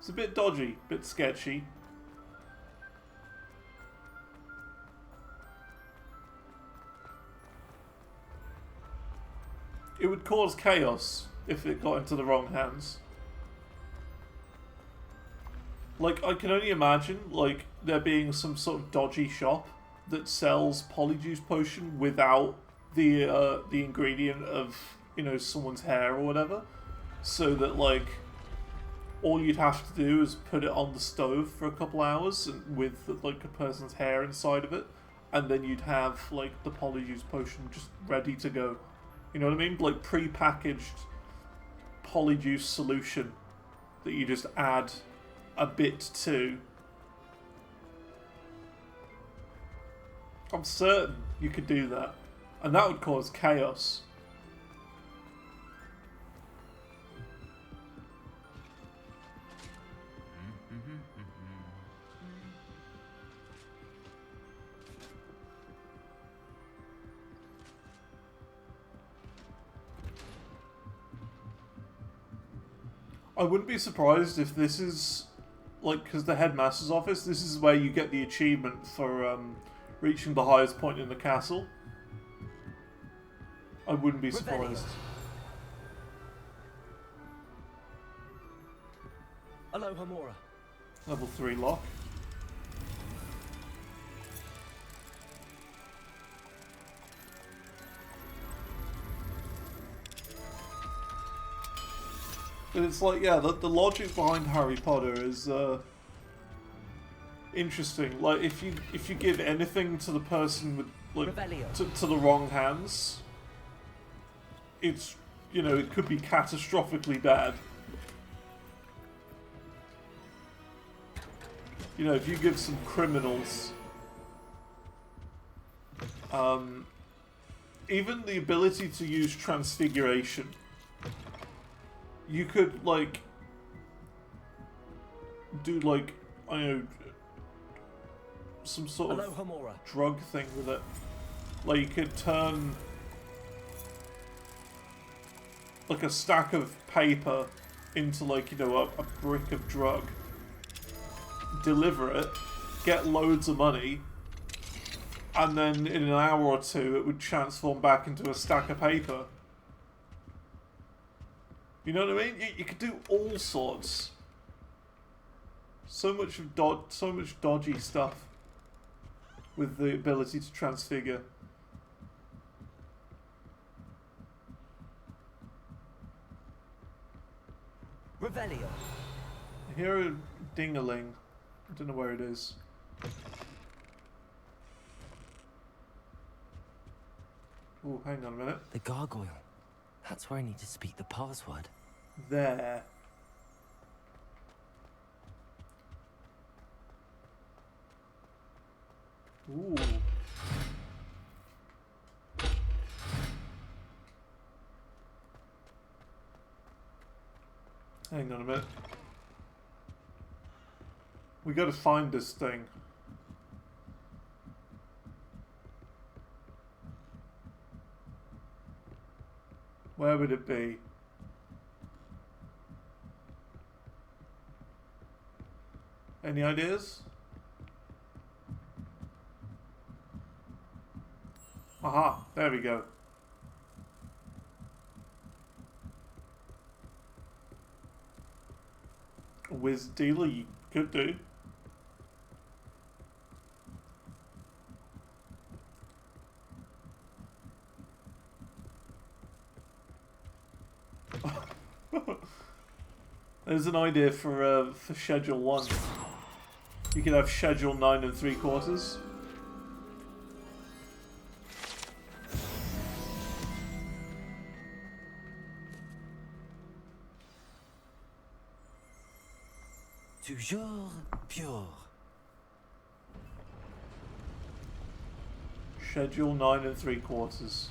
It's a bit dodgy, a bit sketchy. It would cause chaos if it got into the wrong hands. Like, I can only imagine, like, there being some sort of dodgy shop that sells Polyjuice Potion without the ingredient of, you know, someone's hair or whatever. So that, like, all you'd have to do is put it on the stove for a couple hours and with, like, a person's hair inside of it. And then you'd have, like, the Polyjuice Potion just ready to go. You know what I mean? Like, pre-packaged Polyjuice solution that you just add a bit to. I'm certain you could do that. And that would cause chaos. I wouldn't be surprised if this is, like, because the headmaster's office, this is where you get the achievement for reaching the highest point in the castle. I wouldn't be surprised. Aloha Mora. Level 3 lock. And it's like, yeah, the logic behind Harry Potter is interesting. Like, if you give anything to the person with, like, to the wrong hands, it's, you know, it could be catastrophically bad. You know, if you give some criminals even the ability to use transfiguration, you could, like, do, like, I don't know, some sort of drug thing with it. Like, you could turn, like, a stack of paper into, like, you know, a brick of drug. Deliver it, get loads of money, and then in an hour or two it would transform back into a stack of paper. You know what I mean? You could do all sorts. So much dodgy stuff with the ability to transfigure. Revelio. I hear a ding-a-ling. I don't know where it is. Do Oh, hang on a minute. The gargoyle. That's where I need to speak the password. There. Ooh. Hang on a minute. We gotta find this thing. Where would it be? Any ideas? Aha, there we go. Whiz dealer, you could do. There's an idea for schedule 1. You could have schedule 9 3/4. Toujours pure. Schedule 9 3/4.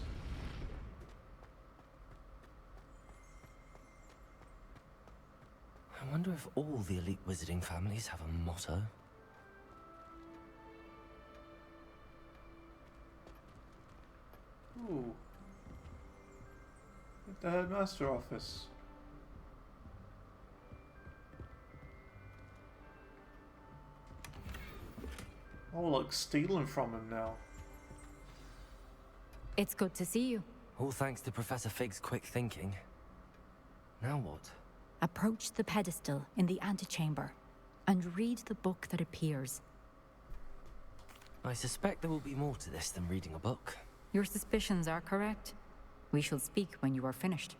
I wonder if all the elite wizarding families have a motto. Ooh. At the headmaster office. Oh, look, stealing from him now. It's good to see you. All thanks to Professor Fig's quick thinking. Now what? Approach the pedestal in the antechamber and read the book that appears. I suspect there will be more to this than reading a book. Your suspicions are correct. We shall speak when you are finished.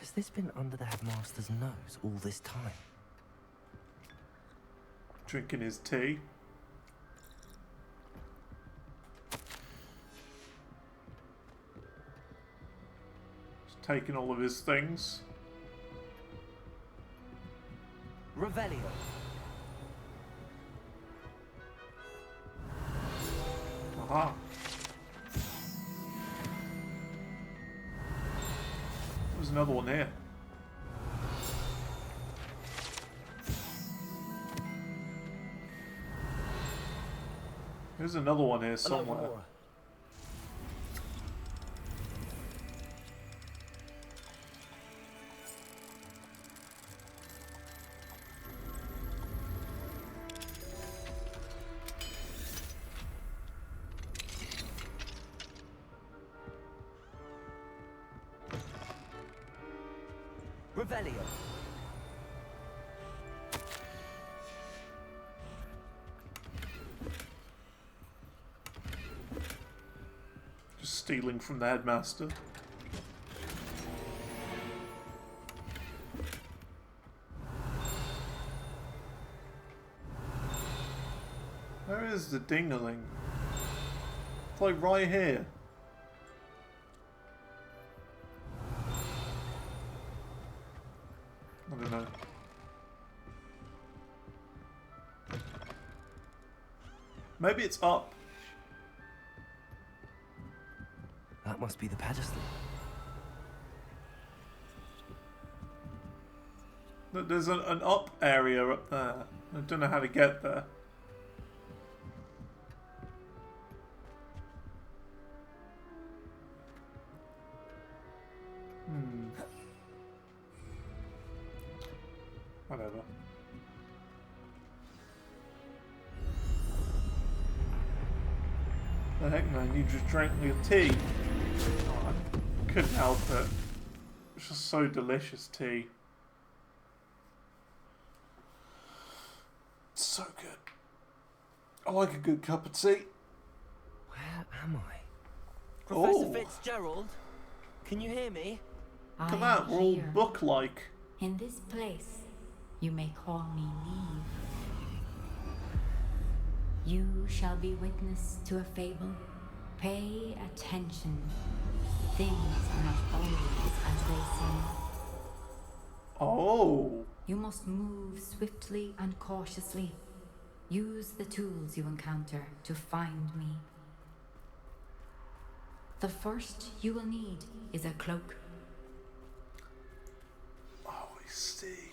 Has this been under the headmaster's nose all this time? Drinking his tea. Just taking all of his things. Revelio. Aha. There's another one here. There's another one here somewhere. Revelio. Just stealing from the headmaster. Where is the dingling? It's like right here. I don't know. Maybe it's up. That must be the pedestal. There's an up area up there. I don't know how to get there. Whatever. The heck, man, you just drank your tea. Oh, I couldn't help it. It's just so delicious tea. It's so good. I like a good cup of tea. Where am I? Professor Fitzgerald? Can you hear me? Come out, we're all book-like. In this place, you may call me Neve. You shall be witness to a fable Pay attention. Things are not always as they seem. Oh. You must move swiftly and cautiously. Use the tools you encounter to find me. The first you will need is a cloak. Oh, I see.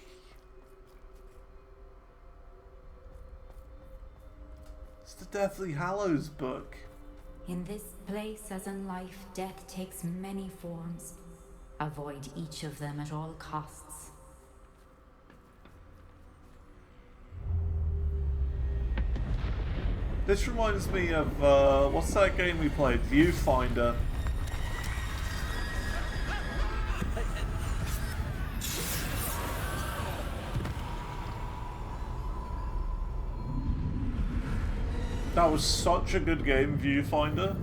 It's the Deathly Hallows book. In this place, as in life, death takes many forms. Avoid each of them at all costs. This reminds me of, what's that game we played? Viewfinder. That was such a good game, Viewfinder.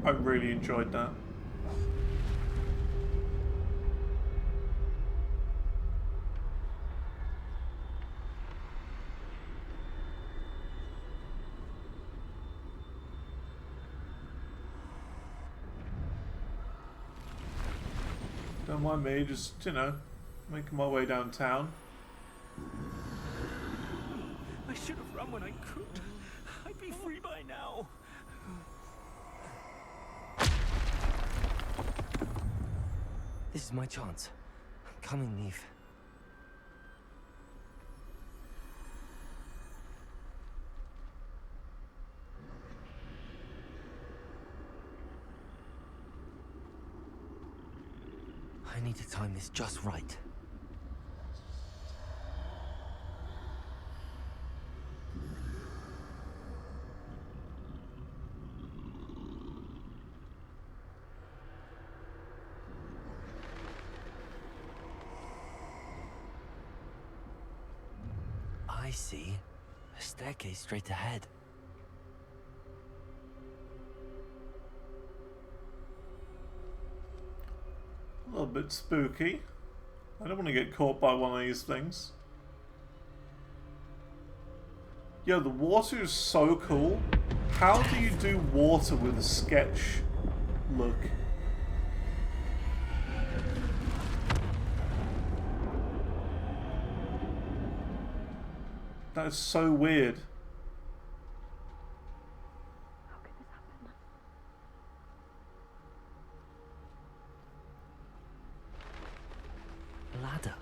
I really enjoyed that. Don't mind me, just, you know, making my way downtown. I should have run when I could. I'd be free by now. This is my chance. Come and leave. I need to time this just right. I see. A staircase straight ahead. A little bit spooky. I don't want to get caught by one of these things. Yo, the water is so cool. How do you do water with a sketch look? That is so weird. How could this happen? Ladder.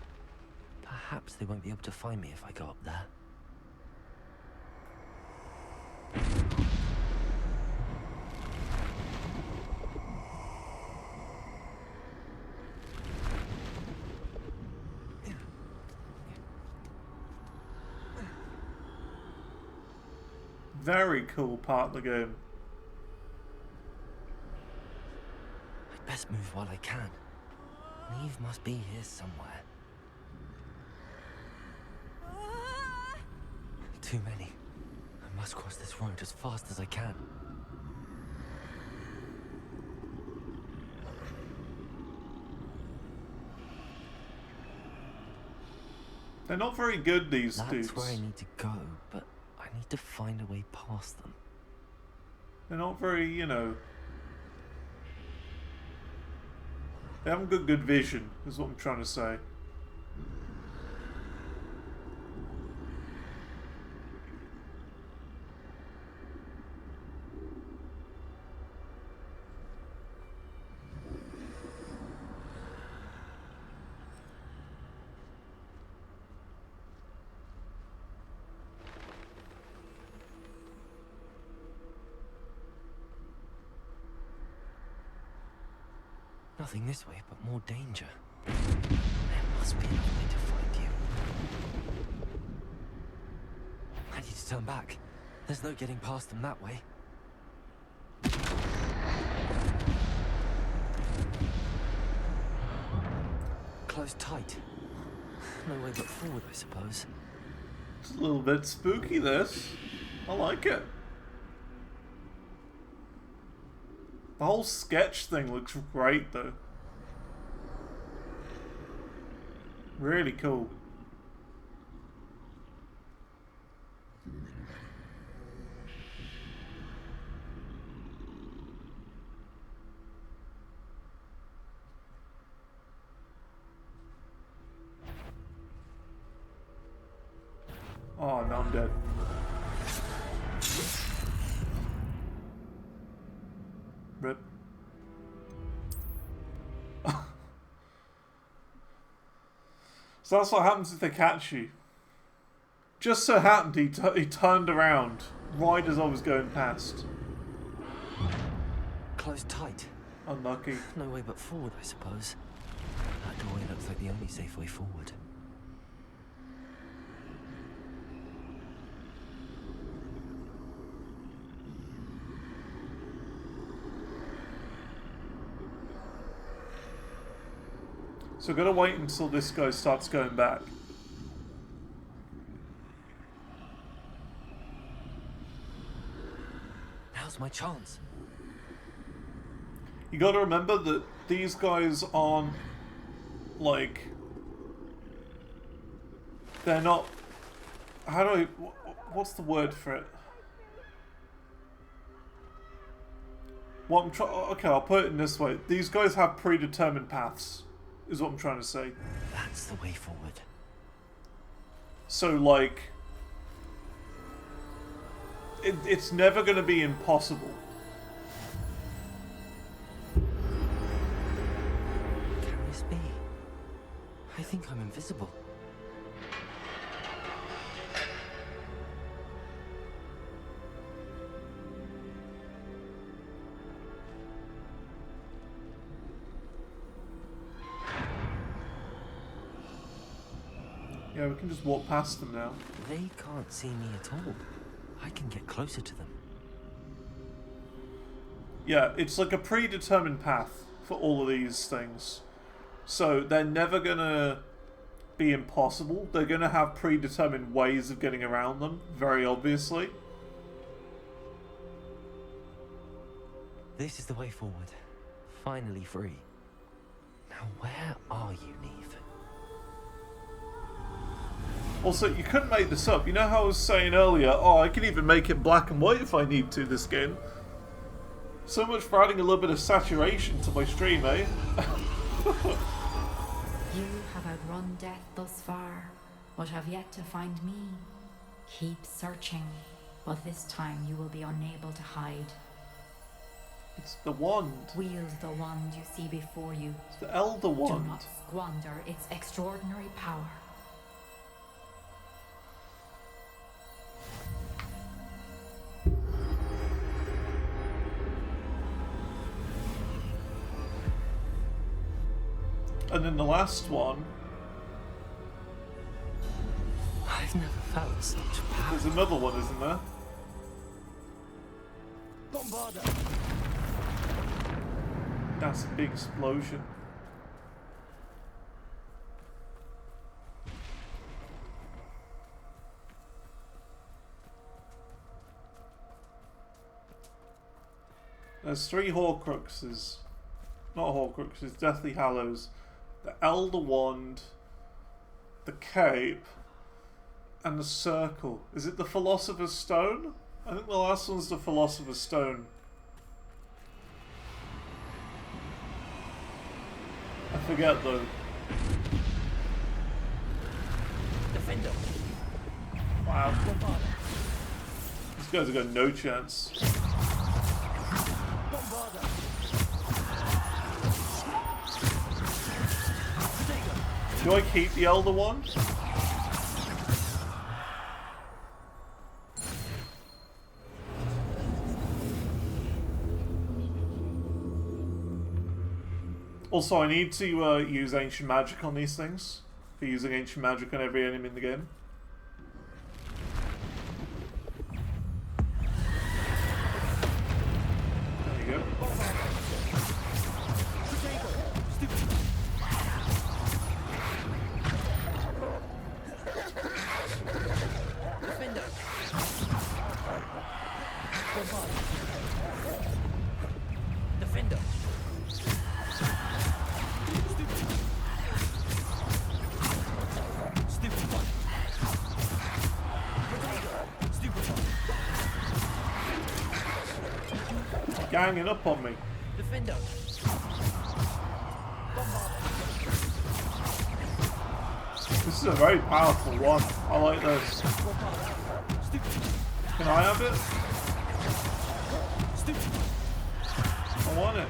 Perhaps they won't be able to find me if I go up there. Very cool part of the game. I'd best move while I can. Neve must be here somewhere. Too many. I must cross this road as fast as I can. They're not very good, these That's dudes. where I need to go, but I need to find a way past them. They're not very, you know... They haven't got good vision, is what I'm trying to say. Nothing this way, but more danger. There must be another way to find you. I need to turn back. There's no getting past them that way. Closed tight. No way but forward, I suppose. It's a little bit spooky, this. I like it. The whole sketch thing looks great, though. Really cool. I'm dead. Rip. So that's what happens if they catch you. Just so happened he turned around right as I was going past. Closed tight. Unlucky. No way but forward, I suppose. That doorway looks like the only safe way forward. So I'm gonna wait until this guy starts going back. Now's my chance. You gotta remember that these guys aren't, like... They're not... How do I... What's the word for it? What I'm trying... Okay, I'll put it in this way. These guys have predetermined paths, is what I'm trying to say. That's the way forward. So, like... It's never gonna be impossible. Carries me. I think I'm invisible. Yeah, we can just walk past them now. They can't see me at all. I can get closer to them. Yeah, it's like a predetermined path for all of these things. So they're never gonna be impossible. They're gonna have predetermined ways of getting around them, very obviously. This is the way forward. Finally free. Now where are you, Neve? Also, you couldn't make this up. You know how I was saying earlier, oh, I can even make it black and white if I need to, this game. So much for adding a little bit of saturation to my stream, eh? You have outrun death thus far, but have yet to find me. Keep searching, but this time you will be unable to hide. It's the wand. Wield the wand you see before you. It's the Elder Wand. Do not squander its extraordinary power. And then the last one... I've never felt such power. There's another one, isn't there? Bombarda. That's a big explosion. There's 3 Horcruxes. Not Horcruxes, Deathly Hallows. The Elder Wand, the Cape, and the Circle. Is it the Philosopher's Stone? I think the last one's the Philosopher's Stone. I forget though. Defender. Wow. These guys have got no chance. Do I keep the Elder Wand? Also, I need to use Ancient Magic on these things. For using Ancient Magic on every enemy in the game. There you go. Defender. Ganging up on me. Defender. This is a very powerful one. I like this. Can I have it? I want it.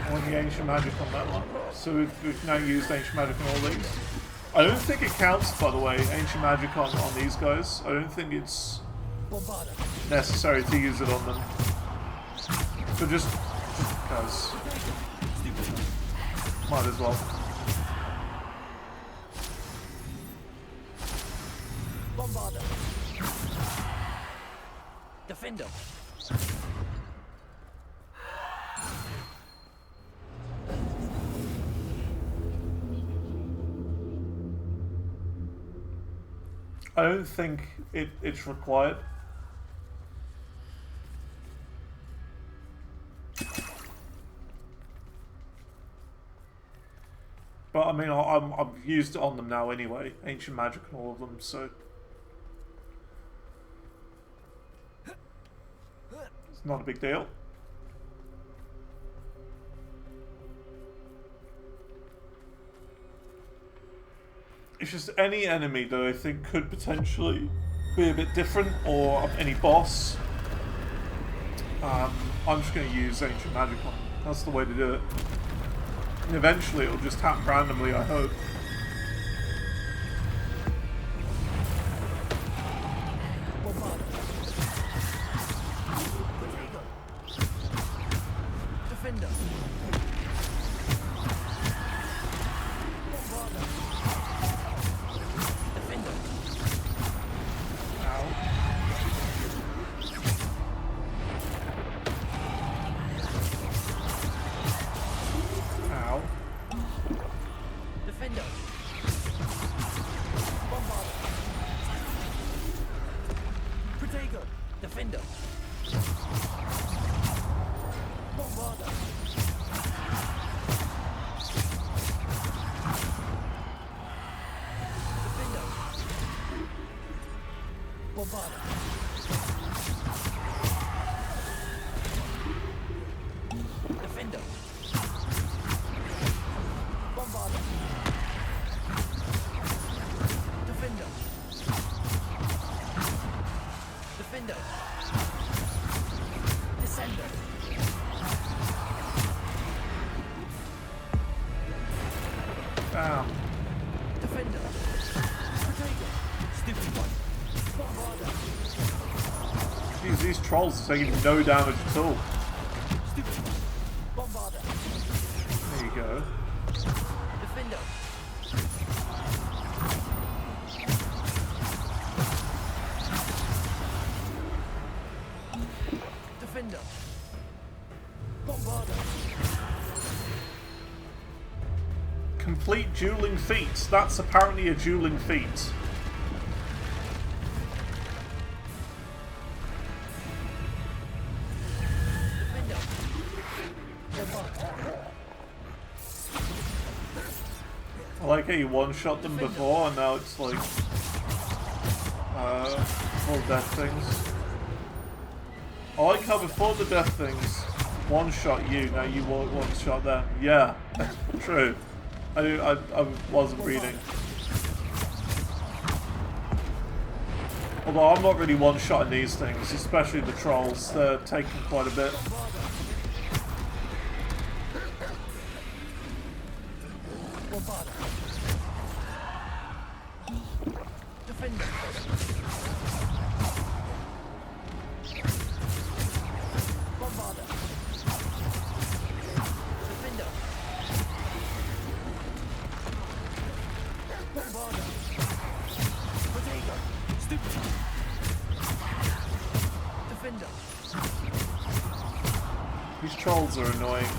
I want the ancient magic on that one. So we've now used ancient magic on all these. I don't think it counts, by the way, ancient magic on these guys. I don't think it's necessary to use it on them. So just because. Might as well. Bombarder. Defender. I don't think it's required. But I mean, I've used it on them now anyway. Ancient magic and all of them, so it's not a big deal. It's just any enemy that I think could potentially be a bit different, or any boss. I'm just going to use ancient magic on them. That's the way to do it. And eventually it'll just happen randomly, I hope. Defender. Jeez, these trolls are taking no damage at all. There you go. Defender. Defender. Bombarder. Complete dueling feats. That's apparently a dueling feat. I like how you one-shot them before, and now it's like all death things. I like how before the death things one-shot you, now you one-shot them. Yeah, true. I wasn't reading. Although I'm not really one-shotting these things, especially the trolls. They're taking quite a bit. Defender. Bombarder. Defender. Bombarder. Potato. Stupid. Defender. These trolls are annoying.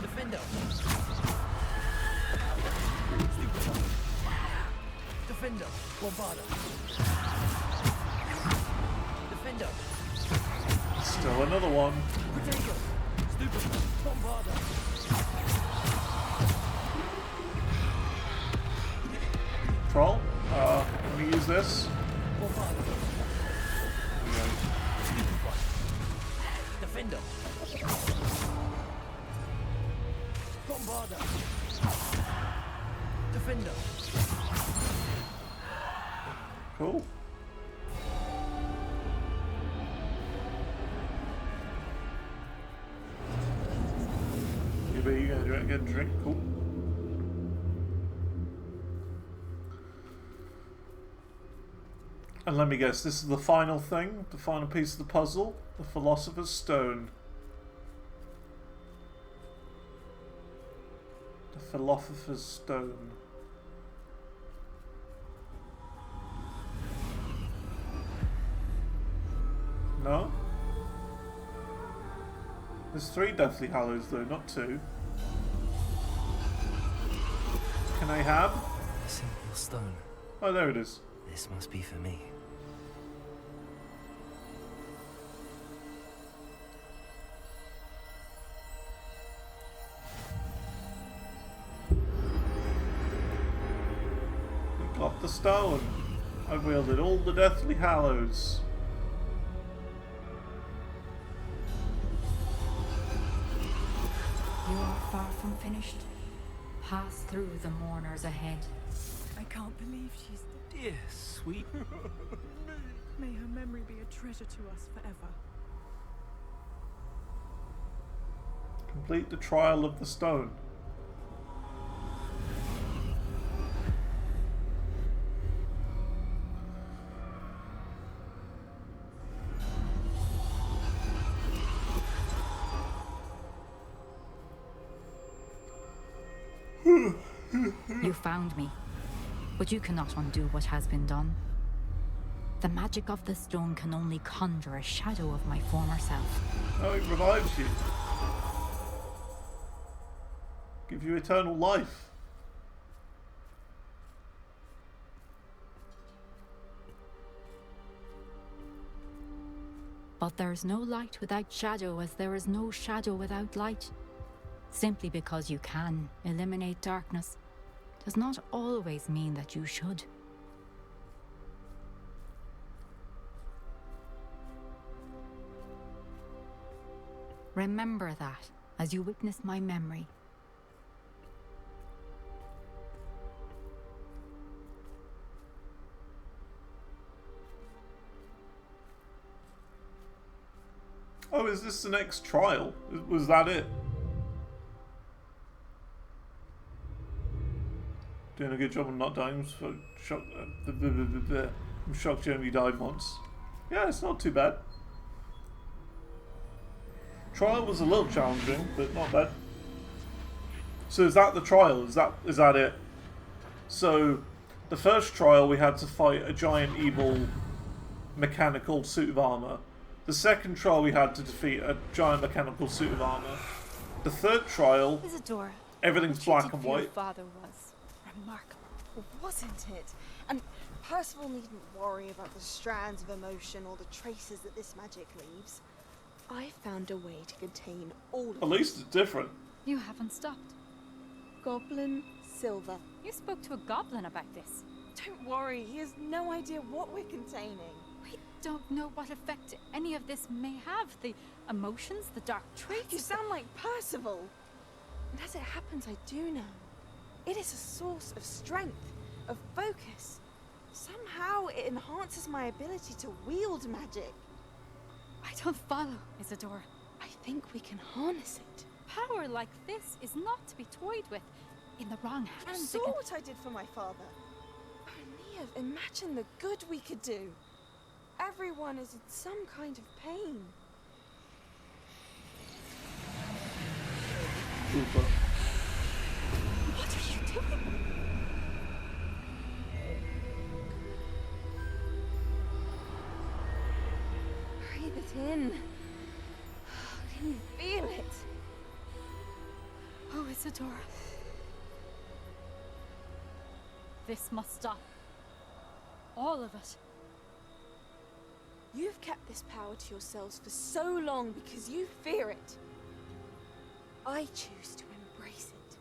Defender. Defender. Bombarder. Defender. Still another one. Potato. stupid bombarder. Troll. Let me use this. Defender. Bombarder. Defender. Cool. You gonna get a drink? Cool. And let me guess, this is the final thing, the final piece of the puzzle, the Philosopher's Stone. The Philosopher's Stone. No? There's 3 Deathly Hallows though, not 2. Can I have? A simple stone. Oh, there it is. This must be for me. We got the stone. I've wielded all the Deathly Hallows. You are far from finished. Pass through the mourners ahead. I can't believe she's Dear sweet. May her memory be a treasure to us forever. Complete the trial of the stone. You found me, but you cannot undo what has been done. The magic of the stone can only conjure a shadow of my former self. Oh, it revives you. Give you eternal life. But there is no light without shadow, as there is no shadow without light. Simply because you can eliminate darkness does not always mean that you should. Remember that as you witness my memory. Oh, is this the next trial? Was that it? Doing a good job on not dying. I'm shocked you only died once. Yeah, it's not too bad. Trial was a little challenging, but not bad. So is that the trial? Is that it? So the first trial we had to fight a giant evil mechanical suit of armor. The second trial we had to defeat a giant mechanical suit of armor. The third trial, Isadora, everything's black and white. Your father was remarkable, wasn't it? And Percival needn't worry about the strands of emotion or the traces that this magic leaves. I found a way to contain all of it. At least it's different. You haven't stopped. Goblin Silver. You spoke to a goblin about this. Don't worry, he has no idea what we're containing. We don't know what effect any of this may have. The emotions, the dark traits. You sound like Percival. And as it happens, I do know. It is a source of strength, of focus. Somehow it enhances my ability to wield magic. I don't follow, Isadora. I think we can harness it. Power like this is not to be toyed with. In the wrong You hands. saw what I did for my father. Only imagine the good we could do. Everyone is in some kind of pain. Super. What are you doing? Breathe it in. Can you feel it? Oh, Isadora. This must stop. All of it. You've kept this power to yourselves for so long because you fear it. I choose to embrace it.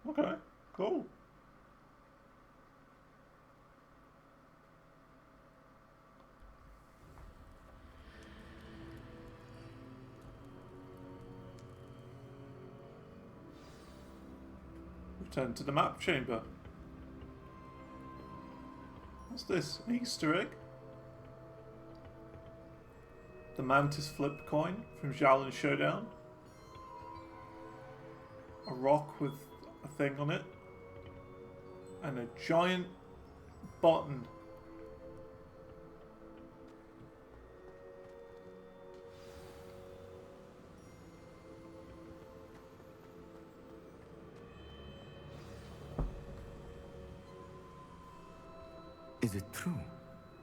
Okay, cool. Return to the map chamber. What's this? An Easter egg? The Mantis flip coin from Xiaolin Showdown. A rock with a thing on it. And a giant button. Is it true?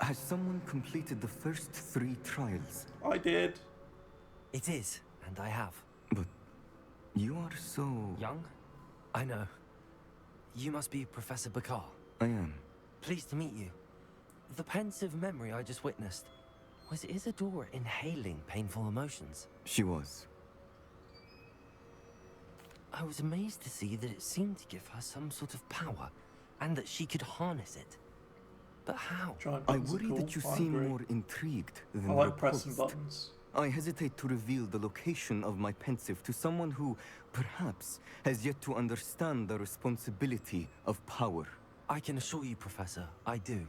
Has someone completed the first 3 trials? I did. It is, and I have. But you are so... Young? I know. You must be Professor Bakar. I am. Pleased to meet you. The pensive memory I just witnessed, was Isadora inhaling painful emotions? She was. I was amazed to see that it seemed to give her some sort of power, and that she could harness it. But how? I worry that you seem more intrigued than I like repulsed. pressing buttons. I hesitate to reveal the location of my pensive to someone who, perhaps, has yet to understand the responsibility of power. I can assure you, Professor, I do.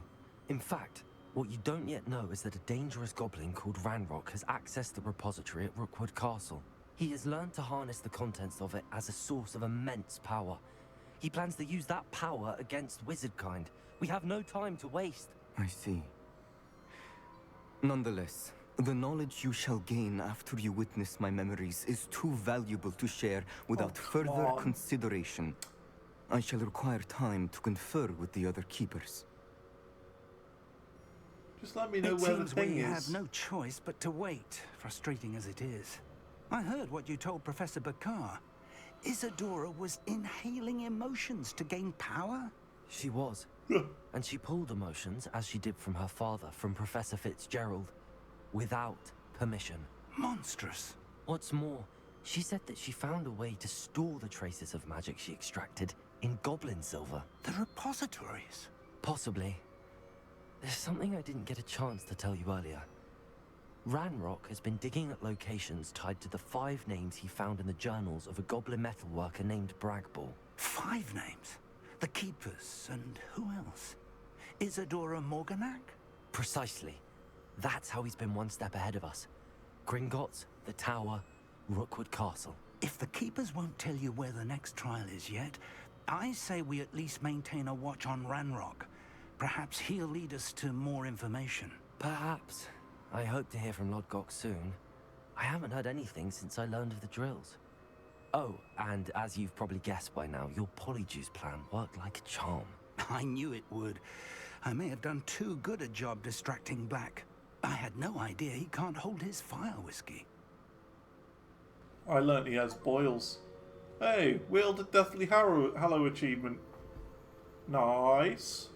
In fact, what you don't yet know is that a dangerous goblin called Ranrock has accessed the repository at Rookwood Castle. He has learned to harness the contents of it as a source of immense power. He plans to use that power against wizardkind. We have no time to waste. I see. Nonetheless, the knowledge you shall gain after you witness my memories is too valuable to share without further consideration. I shall require time to confer with the other keepers. Just let me know where the thing we is. have no choice but to wait, frustrating as it is. I heard what you told Professor Bakar. Isadora was inhaling emotions to gain power? She was. And she pulled emotions, as she did from her father, from Professor Fitzgerald, without permission. Monstrous. What's more, she said that she found a way to store the traces of magic she extracted in goblin silver. The repositories? Possibly. There's something I didn't get a chance to tell you earlier. Ranrock has been digging at locations tied to the 5 names he found in the journals of a goblin metalworker named Bragball. 5 names? The Keepers, and who else? Isadora Morganac? Precisely. That's how he's been one step ahead of us. Gringotts, the Tower, Rookwood Castle. If the Keepers won't tell you where the next trial is yet, I say we at least maintain a watch on Ranrock. Perhaps he'll lead us to more information. Perhaps. I hope to hear from Lodgok soon. I haven't heard anything since I learned of the drills. Oh, and as you've probably guessed by now, your Polyjuice plan worked like a charm. I knew it would. I may have done too good a job distracting Black. I had no idea he can't hold his fire whiskey. I learnt he has boils. Hey, wield a Deathly Hallow achievement. Nice.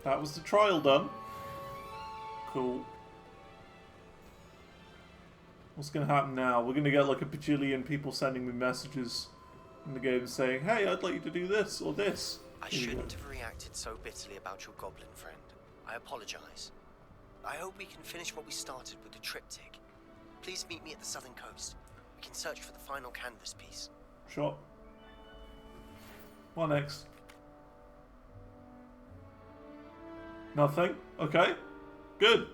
That was the trial done. Cool. What's going to happen now? We're going to get like a bajillion people sending me messages in the game saying, hey, I'd like you to do this or this. I shouldn't have reacted so bitterly about your goblin friend. I apologize. I hope we can finish what we started with the triptych. Please meet me at the southern coast. We can search for the final canvas piece. Sure. What next? Nothing? Okay. Good.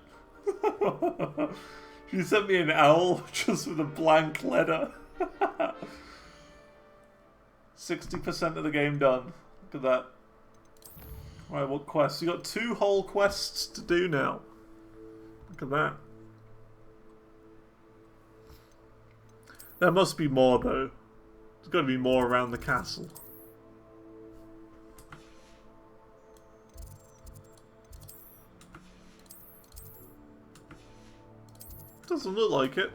She sent me an owl just with a blank letter. 60% of the game done. Look at that. Right, what quests? You got 2 whole quests to do now. Look at that. There must be more though. There's got to be more around the castle. Doesn't look like it.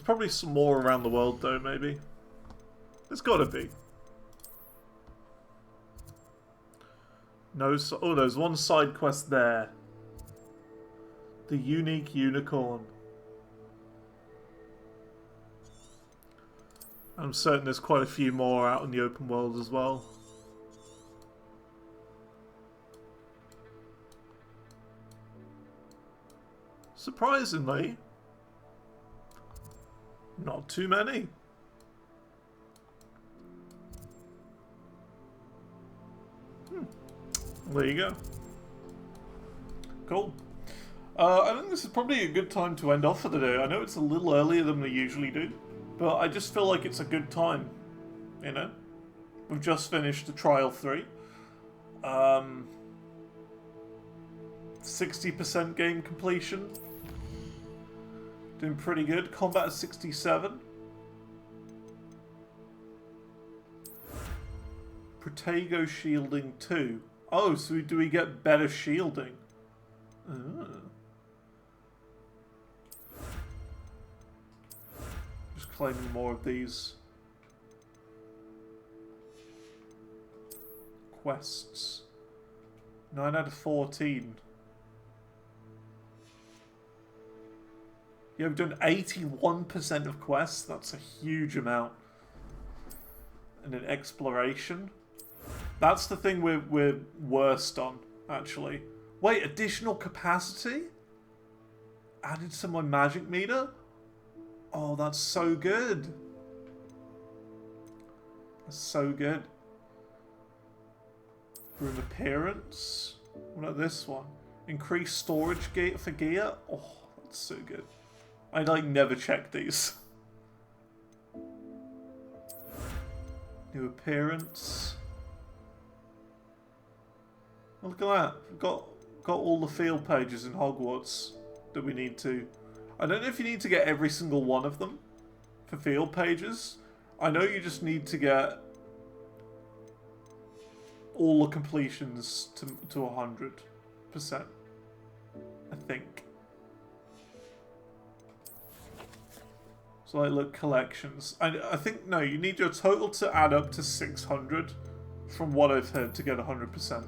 probably some more around the world, though, maybe. There's gotta be. No, oh, there's one side quest there. The unique unicorn. I'm certain there's quite a few more out in the open world as well. Surprisingly, not too many. There you go. Cool. I think this is probably a good time to end off for the day. I know it's a little earlier than we usually do, but I just feel like it's a good time, you know? We've just finished the Trial 3. 60% game completion. Doing pretty good. Combat is 67. Protego shielding 2. Oh, so do we get better shielding? Just claiming more of these quests. 9 out of 14. You've done 81% of quests. That's a huge amount. And then exploration. That's the thing we're worst on, actually. Wait, additional capacity? Added to my magic meter? Oh, that's so good. That's so good. Room appearance. What about this one? Increased storage gate for gear? Oh, that's so good. I like never check these. New appearance. Oh, look at that. We've got all the field pages in Hogwarts that we need to. I don't know if you need to get every single one of them for field pages. I know you just need to get all the completions to 100%. I think. So like, look, collections. I think, no, you need your total to add up to 600 from what I've heard to get 100%.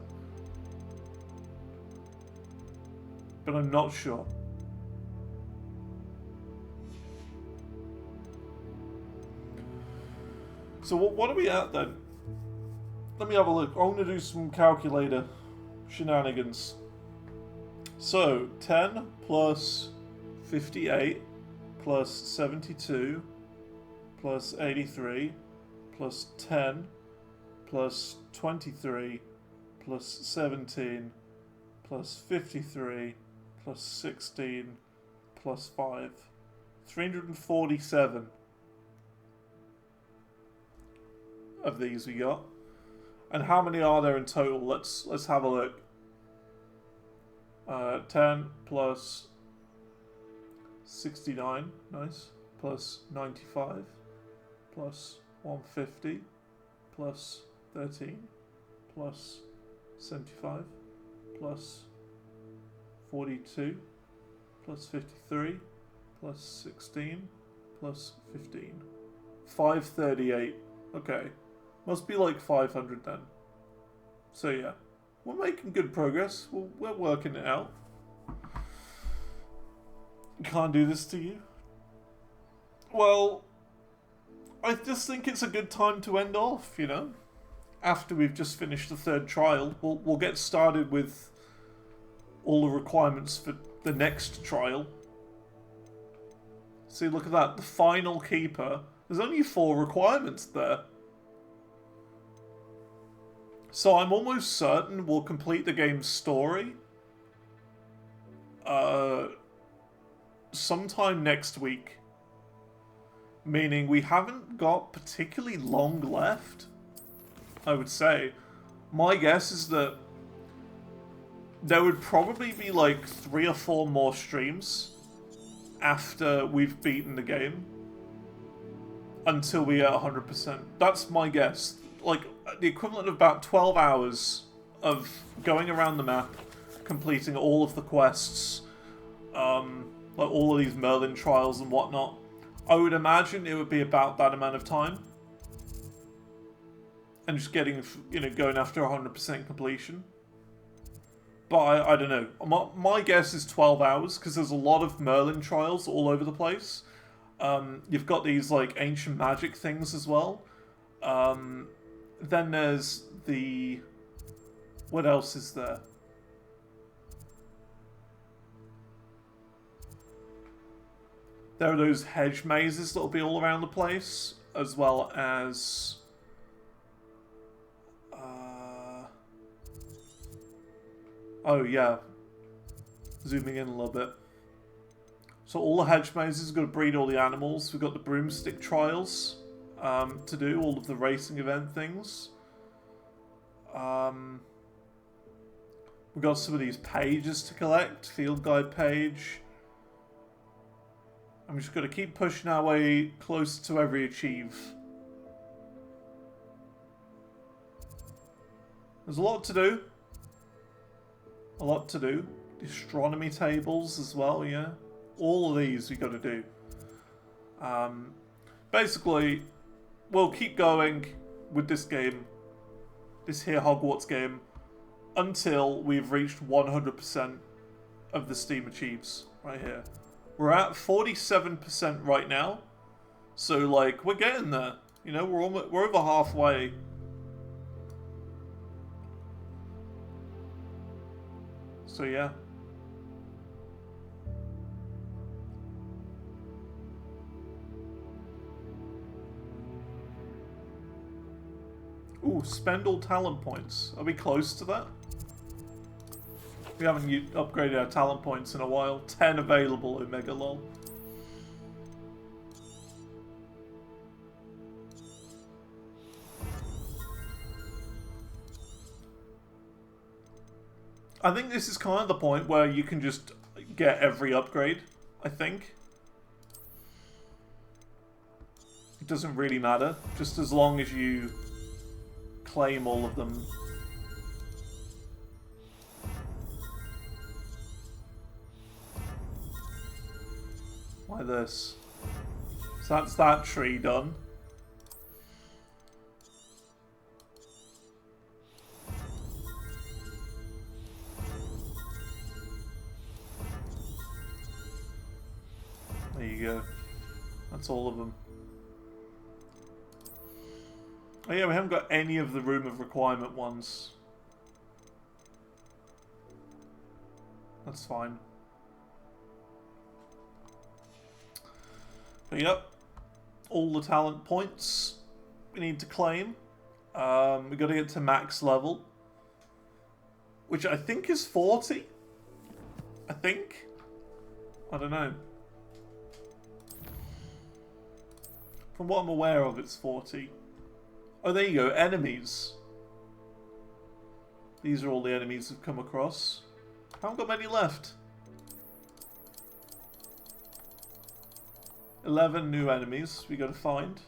But I'm not sure. So what are we at then? Let me have a look. I'm going to do some calculator shenanigans. So, 10 plus 58 plus 72 plus 83 plus 10 plus 23 plus 17 plus 53 plus 16 plus 5. 347 of these we got. And how many are there in total? Let's have a look. 10 plus 69, nice, plus 95, plus 150, plus 13, plus 75, plus 42, plus 53, plus 16, plus 15. 538. Okay. Must be like 500 then. So yeah. We're making good progress. We're working it out. Can't do this to you. Well, I just think it's a good time to end off, you know? After we've just finished the third trial, we'll get started with all the requirements for the next trial. See, look at that. The final keeper. There's only 4 requirements there. So I'm almost certain we'll complete the game's story sometime next week. Meaning we haven't got particularly long left, I would say. My guess is that there would probably be like 3 or 4 more streams after we've beaten the game until we get 100%. That's my guess. Like, the equivalent of about 12 hours of going around the map, completing all of the quests, like all of these Merlin trials and whatnot, I would imagine it would be about that amount of time. And just getting, you know, going after 100% completion. But I don't know. My guess is 12 hours, because there's a lot of Merlin trials all over the place. You've got these, like, ancient magic things as well. Then there's the... What else is there? There are those hedge mazes that'll be all around the place, as well as... Oh yeah, zooming in a little bit. So all the hedge mazes, we've got to breed all the animals. We've got the broomstick trials to do, all of the racing event things. We've got some of these pages to collect, field guide page. And we've just got to keep pushing our way closer to every achieve. There's a lot to do. A lot to do. Astronomy tables as well, yeah. All of these we got to do. Basically, we'll keep going with this game, this here Hogwarts game, until we've reached 100% of the Steam achieves right here. We're at 47% right now, so like we're getting there. You know, we're over halfway. So yeah. Ooh, spend all talent points. Are we close to that? We haven't upgraded our talent points in a while. 10 available, Omega lol. I think this is kind of the point where you can just get every upgrade, I think. It doesn't really matter, just as long as you claim all of them. Like this. So that's that tree done. There you go. That's all of them. Oh yeah, we haven't got any of the Room of Requirement ones. That's fine. But yep, all the talent points we need to claim. We got to get to max level, which I think is 40. I think. I don't know. From what I'm aware of, it's 40. Oh, there you go. Enemies. These are all the enemies we've come across. Haven't got many left. 11 new enemies we gotta find.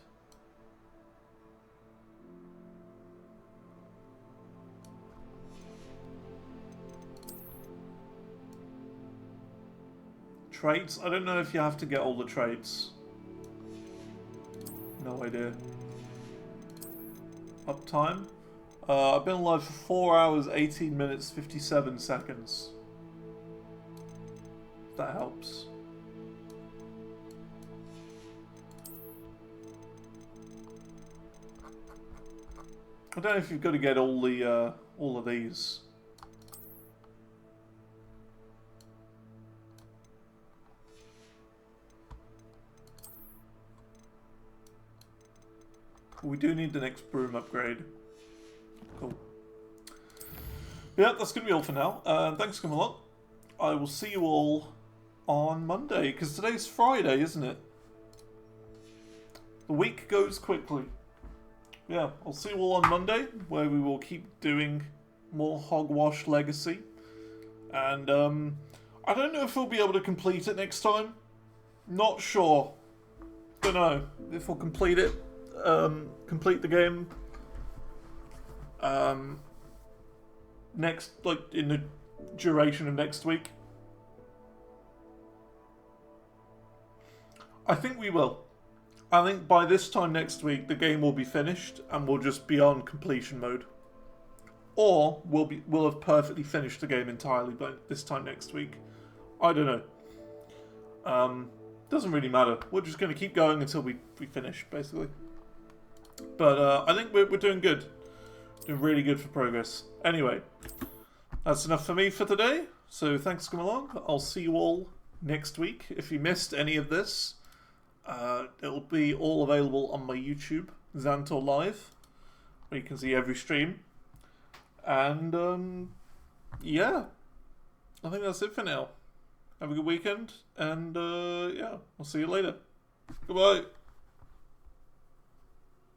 Traits? I don't know if you have to get all the traits. No idea. Uptime? I've been alive for 4 hours, 18 minutes, 57 seconds. If that helps. I don't know if you've got to get all of these. We do need the next broom upgrade. Cool. Yeah, that's going to be all for now. Thanks for coming along. I will see you all on Monday, because today's Friday, isn't it? The week goes quickly. Yeah, I'll see you all on Monday, where we will keep doing more Hogwarts Legacy. And, I don't know if we'll be able to complete it next time. Not sure. Don't know if we'll complete it. Complete the game. Next, like, in the duration of next week. I think we will. I think by this time next week, the game will be finished and we'll just be on completion mode. Or we'll have perfectly finished the game entirely by this time next week. I don't know. Doesn't really matter. We're just going to keep going until we finish, basically. But I think we're doing good. Doing really good for progress. Anyway, that's enough for me for today. So thanks for coming along. I'll see you all next week. If you missed any of this, it'll be all available on my YouTube, Xantor Live, where you can see every stream. And yeah, I think that's it for now. Have a good weekend, and yeah, I'll see you later. Goodbye.